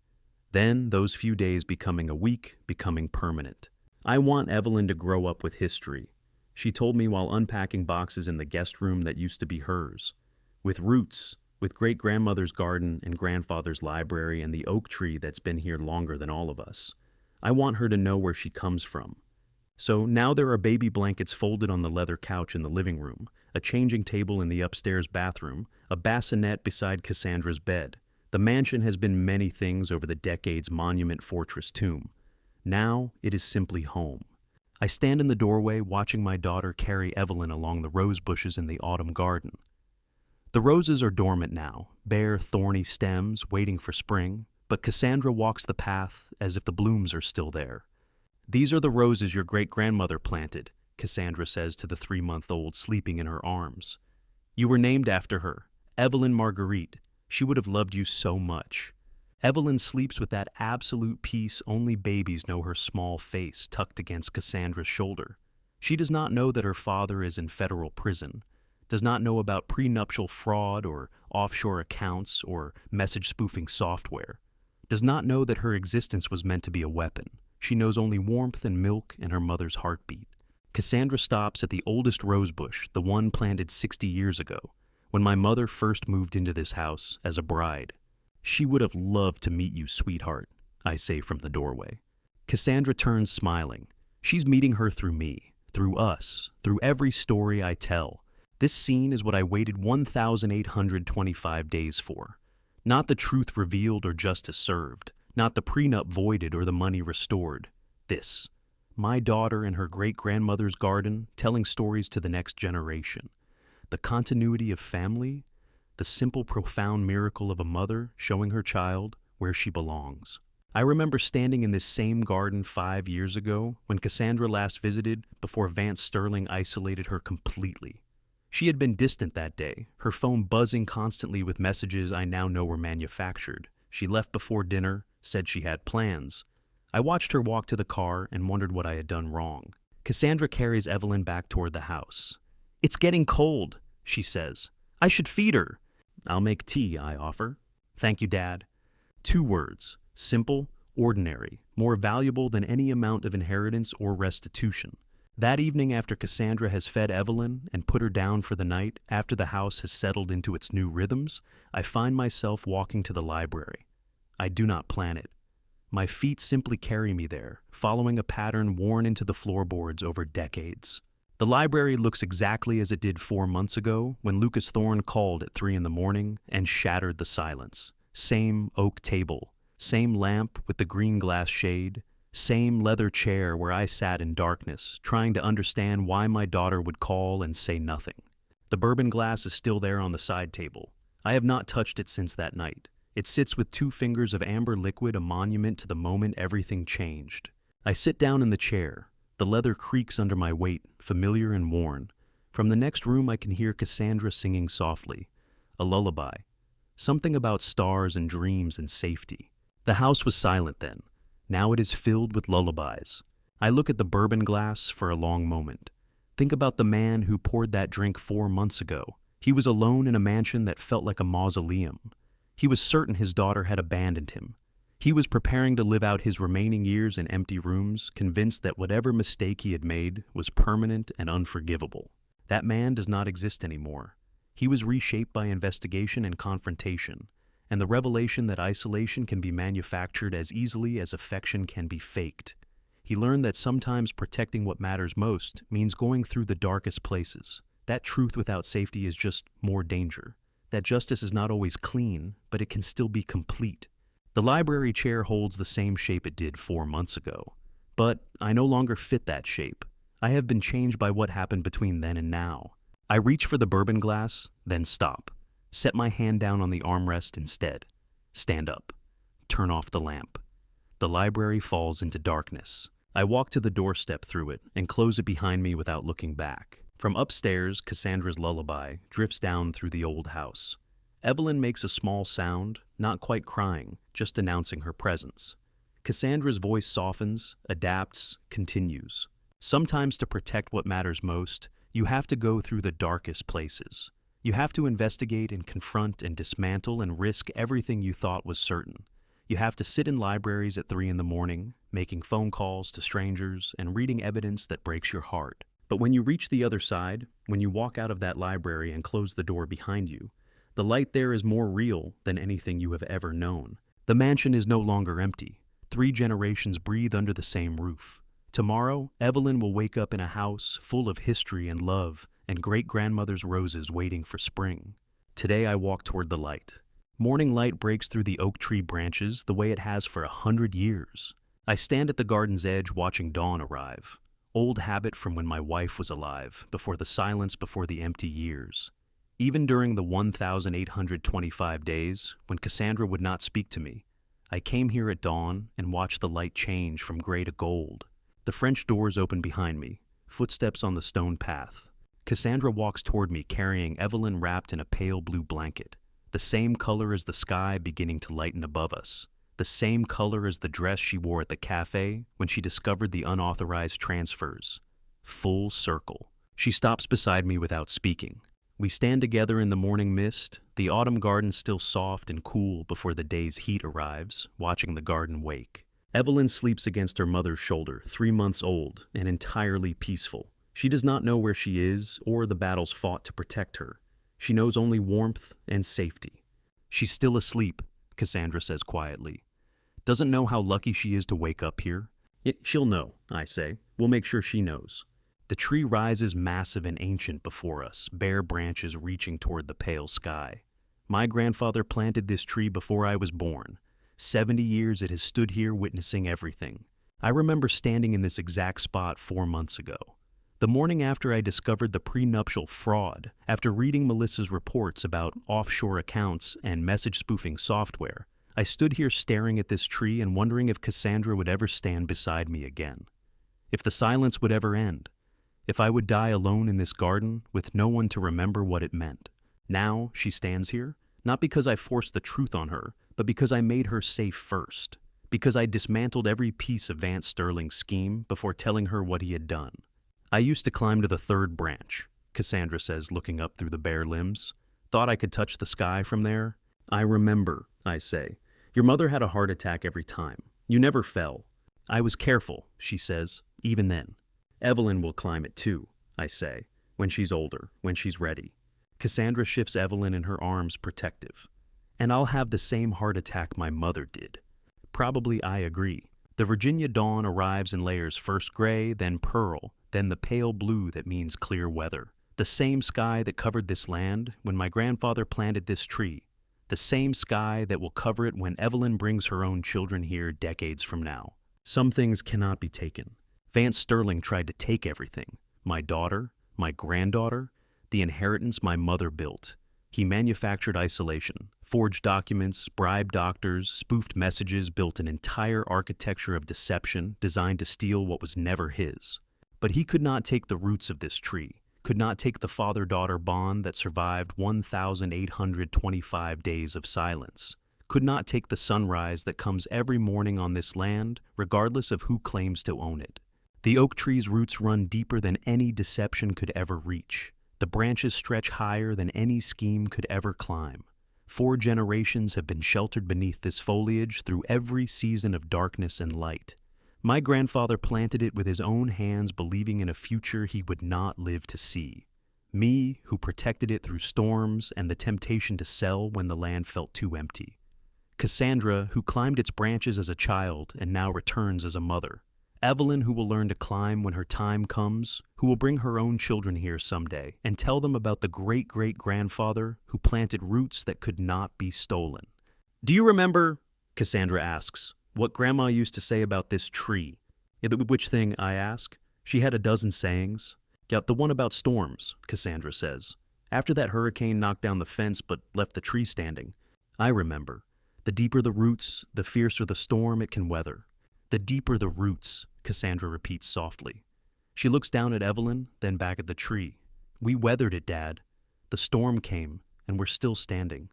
S1: Then those few days becoming a week, becoming permanent. I want Evelyn to grow up with history. She told me while unpacking boxes in the guest room that used to be hers. With roots, with great-grandmother's garden and grandfather's library and the oak tree that's been here longer than all of us. I want her to know where she comes from. So now there are baby blankets folded on the leather couch in the living room, a changing table in the upstairs bathroom, a bassinet beside Cassandra's bed. The mansion has been many things over the decades' monument fortress tomb. Now it is simply home. I stand in the doorway watching my daughter carry Evelyn along the rose bushes in the autumn garden. The roses are dormant now, bare, thorny stems waiting for spring, but Cassandra walks the path as if the blooms are still there. "These are the roses your great-grandmother planted," Cassandra says to the 3-month-old sleeping in her arms. "You were named after her, Evelyn Marguerite. She would have loved you so much." Evelyn sleeps with that absolute peace only babies know, her small face tucked against Cassandra's shoulder. She does not know that her father is in federal prison, does not know about prenuptial fraud or offshore accounts or message-spoofing software, does not know that her existence was meant to be a weapon. She knows only warmth and milk and her mother's heartbeat. Cassandra stops at the oldest rosebush, the one planted 60 years ago, when my mother first moved into this house as a bride. "She would have loved to meet you, sweetheart," I say from the doorway. Cassandra turns smiling. She's meeting her through me, through us, through every story I tell. This scene is what I waited 1,825 days for. Not the truth revealed or justice served, not the prenup voided or the money restored. This, my daughter in her great-grandmother's garden telling stories to the next generation. The continuity of family, the simple, profound miracle of a mother showing her child where she belongs. I remember standing in this same garden 5 years ago when Cassandra last visited before Vance Sterling isolated her completely. She had been distant that day, her phone buzzing constantly with messages I now know were manufactured. She left before dinner, said she had plans. I watched her walk to the car and wondered what I had done wrong. Cassandra carries Evelyn back toward the house. "It's getting cold," she says. "I should feed her." "I'll make tea," I offer. "Thank you, Dad." 2 words, simple, ordinary, more valuable than any amount of inheritance or restitution. That evening, after Cassandra has fed Evelyn and put her down for the night, after the house has settled into its new rhythms, I find myself walking to the library. I do not plan it. My feet simply carry me there, following a pattern worn into the floorboards over decades. The library looks exactly as it did 4 months ago when Lucas Thorne called at 3 in the morning and shattered the silence. Same oak table, same lamp with the green glass shade, same leather chair where I sat in darkness, trying to understand why my daughter would call and say nothing. The bourbon glass is still there on the side table. I have not touched it since that night. It sits with 2 fingers of amber liquid, a monument to the moment everything changed. I sit down in the chair. The leather creaks under my weight, familiar and worn. From the next room I can hear Cassandra singing softly. A lullaby. Something about stars and dreams and safety. The house was silent then. Now it is filled with lullabies. I look at the bourbon glass for a long moment. Think about the man who poured that drink 4 months ago. He was alone in a mansion that felt like a mausoleum. He was certain his daughter had abandoned him. He was preparing to live out his remaining years in empty rooms, convinced that whatever mistake he had made was permanent and unforgivable. That man does not exist anymore. He was reshaped by investigation and confrontation, and the revelation that isolation can be manufactured as easily as affection can be faked. He learned that sometimes protecting what matters most means going through the darkest places. That truth without safety is just more danger. That justice is not always clean, but it can still be complete. The library chair holds the same shape it did 4 months ago. But I no longer fit that shape. I have been changed by what happened between then and now. I reach for the bourbon glass, then stop. Set my hand down on the armrest instead. Stand up. Turn off the lamp. The library falls into darkness. I walk to the doorstep through it and close it behind me without looking back. From upstairs, Cassandra's lullaby drifts down through the old house. Evelyn makes a small sound, not quite crying, just announcing her presence. Cassandra's voice softens, adapts, continues. Sometimes to protect what matters most, you have to go through the darkest places. You have to investigate and confront and dismantle and risk everything you thought was certain. You have to sit in libraries at 3 in the morning, making phone calls to strangers and reading evidence that breaks your heart. But when you reach the other side, when you walk out of that library and close the door behind you, the light there is more real than anything you have ever known. The mansion is no longer empty. 3 generations breathe under the same roof. Tomorrow, Evelyn will wake up in a house full of history and love and great-grandmother's roses waiting for spring. Today I walk toward the light. Morning light breaks through the oak tree branches the way it has for 100 years. I stand at the garden's edge watching dawn arrive. Old habit from when my wife was alive, before the silence, before the empty years. Even during the 1,825 days, when Cassandra would not speak to me, I came here at dawn and watched the light change from gray to gold. The French doors open behind me, footsteps on the stone path. Cassandra walks toward me carrying Evelyn wrapped in a pale blue blanket, the same color as the sky beginning to lighten above us, the same color as the dress she wore at the cafe when she discovered the unauthorized transfers. Full circle. She stops beside me without speaking. We stand together in the morning mist, the autumn garden still soft and cool before the day's heat arrives, watching the garden wake. Evelyn sleeps against her mother's shoulder, 3 months old and entirely peaceful. She does not know where she is or the battles fought to protect her. She knows only warmth and safety. She's still asleep, Cassandra says quietly. Doesn't know how lucky she is to wake up here. She'll know, I say. We'll make sure she knows. The tree rises massive and ancient before us, bare branches reaching toward the pale sky. My grandfather planted this tree before I was born. 70 years it has stood here witnessing everything. I remember standing in this exact spot 4 months ago. The morning after I discovered the prenuptial fraud, after reading Melissa's reports about offshore accounts and message spoofing software, I stood here staring at this tree and wondering if Cassandra would ever stand beside me again. If the silence would ever end. If I would die alone in this garden with no one to remember what it meant. Now she stands here, not because I forced the truth on her, but because I made her safe first. Because I dismantled every piece of Vance Sterling's scheme before telling her what he had done. I used to climb to the 3rd branch, Cassandra says, looking up through the bare limbs. Thought I could touch the sky from there. I remember, I say. Your mother had a heart attack every time. You never fell. I was careful, she says, even then. Evelyn will climb it too, I say, when she's older, when she's ready. Cassandra shifts Evelyn in her arms protective. And I'll have the same heart attack my mother did. Probably I agree. The Virginia dawn arrives in layers, first gray, then pearl, then the pale blue that means clear weather. The same sky that covered this land when my grandfather planted this tree. The same sky that will cover it when Evelyn brings her own children here decades from now. Some things cannot be taken. Vance Sterling tried to take everything. My daughter, my granddaughter, the inheritance my mother built. He manufactured isolation, forged documents, bribed doctors, spoofed messages, built an entire architecture of deception designed to steal what was never his. But he could not take the roots of this tree, could not take the father-daughter bond that survived 1,825 days of silence, could not take the sunrise that comes every morning on this land, regardless of who claims to own it. The oak tree's roots run deeper than any deception could ever reach. The branches stretch higher than any scheme could ever climb. 4 generations have been sheltered beneath this foliage through every season of darkness and light. My grandfather planted it with his own hands, believing in a future he would not live to see. Me, who protected it through storms and the temptation to sell when the land felt too empty. Cassandra, who climbed its branches as a child and now returns as a mother. Evelyn, who will learn to climb when her time comes, who will bring her own children here someday and tell them about the great-great-grandfather who planted roots that could not be stolen. Do you remember, Cassandra asks, what Grandma used to say about this tree? Which thing, I ask. She had a dozen sayings. Yeah, the one about storms, Cassandra says. After that hurricane knocked down the fence but left the tree standing. I remember. The deeper the roots, the fiercer the storm it can weather. The deeper the roots, Cassandra repeats softly. She looks down at Evelyn, then back at the tree. We weathered it, Dad. The storm came, and we're still standing.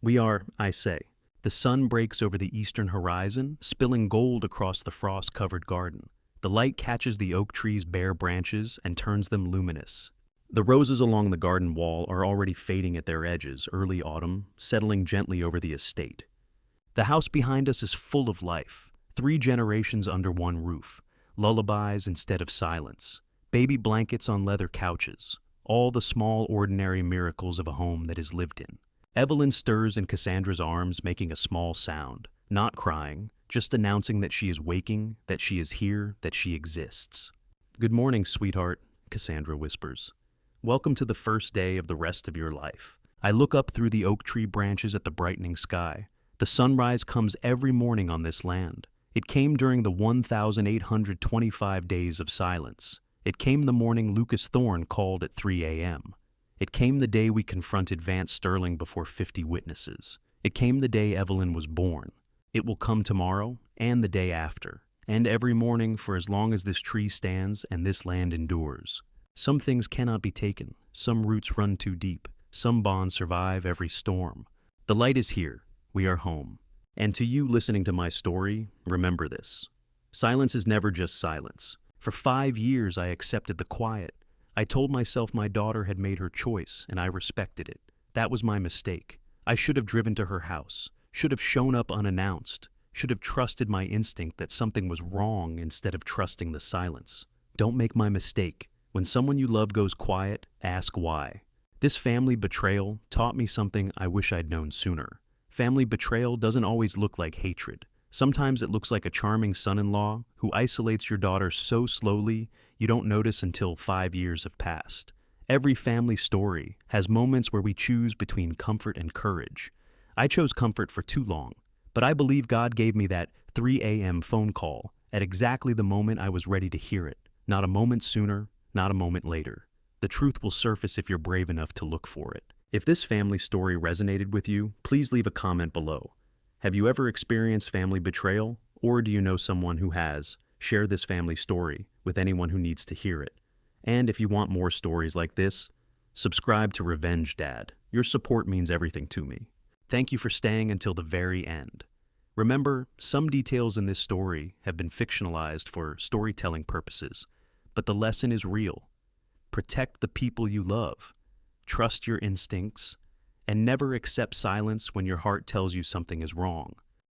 S1: We are, I say. The sun breaks over the eastern horizon, spilling gold across the frost-covered garden. The light catches the oak tree's bare branches and turns them luminous. The roses along the garden wall are already fading at their edges, early autumn, settling gently over the estate. The house behind us is full of life. 3 generations under one roof, lullabies instead of silence, baby blankets on leather couches, all the small ordinary miracles of a home that is lived in. Evelyn stirs in Cassandra's arms, making a small sound, not crying, just announcing that she is waking, that she is here, that she exists. "Good morning, sweetheart," Cassandra whispers. "Welcome to the first day of the rest of your life." I look up through the oak tree branches at the brightening sky. The sunrise comes every morning on this land. It came during the 1,825 days of silence. It came the morning Lucas Thorne called at 3 a.m. It came the day we confronted Vance Sterling before 50 witnesses. It came the day Evelyn was born. It will come tomorrow and the day after, and every morning for as long as this tree stands and this land endures. Some things cannot be taken. Some roots run too deep. Some bonds survive every storm. The light is here. We are home. And to you listening to my story, remember this. Silence is never just silence. For 5 years, I accepted the quiet. I told myself my daughter had made her choice, and I respected it. That was my mistake. I should have driven to her house, should have shown up unannounced, should have trusted my instinct that something was wrong instead of trusting the silence. Don't make my mistake. When someone you love goes quiet, ask why. This family betrayal taught me something I wish I'd known sooner. Family betrayal doesn't always look like hatred. Sometimes it looks like a charming son-in-law who isolates your daughter so slowly you don't notice until 5 years have passed. Every family story has moments where we choose between comfort and courage. I chose comfort for too long, but I believe God gave me that 3 a.m. phone call at exactly the moment I was ready to hear it. Not a moment sooner, not a moment later. The truth will surface if you're brave enough to look for it. If this family story resonated with you, please leave a comment below. Have you ever experienced family betrayal, or do you know someone who has? Share this family story with anyone who needs to hear it. And if you want more stories like this, subscribe to Revenge Dad. Your support means everything to me. Thank you for staying until the very end. Remember, some details in this story have been fictionalized for storytelling purposes, but the lesson is real. Protect the people you love. Trust your instincts, and never accept silence when your heart tells you something is wrong.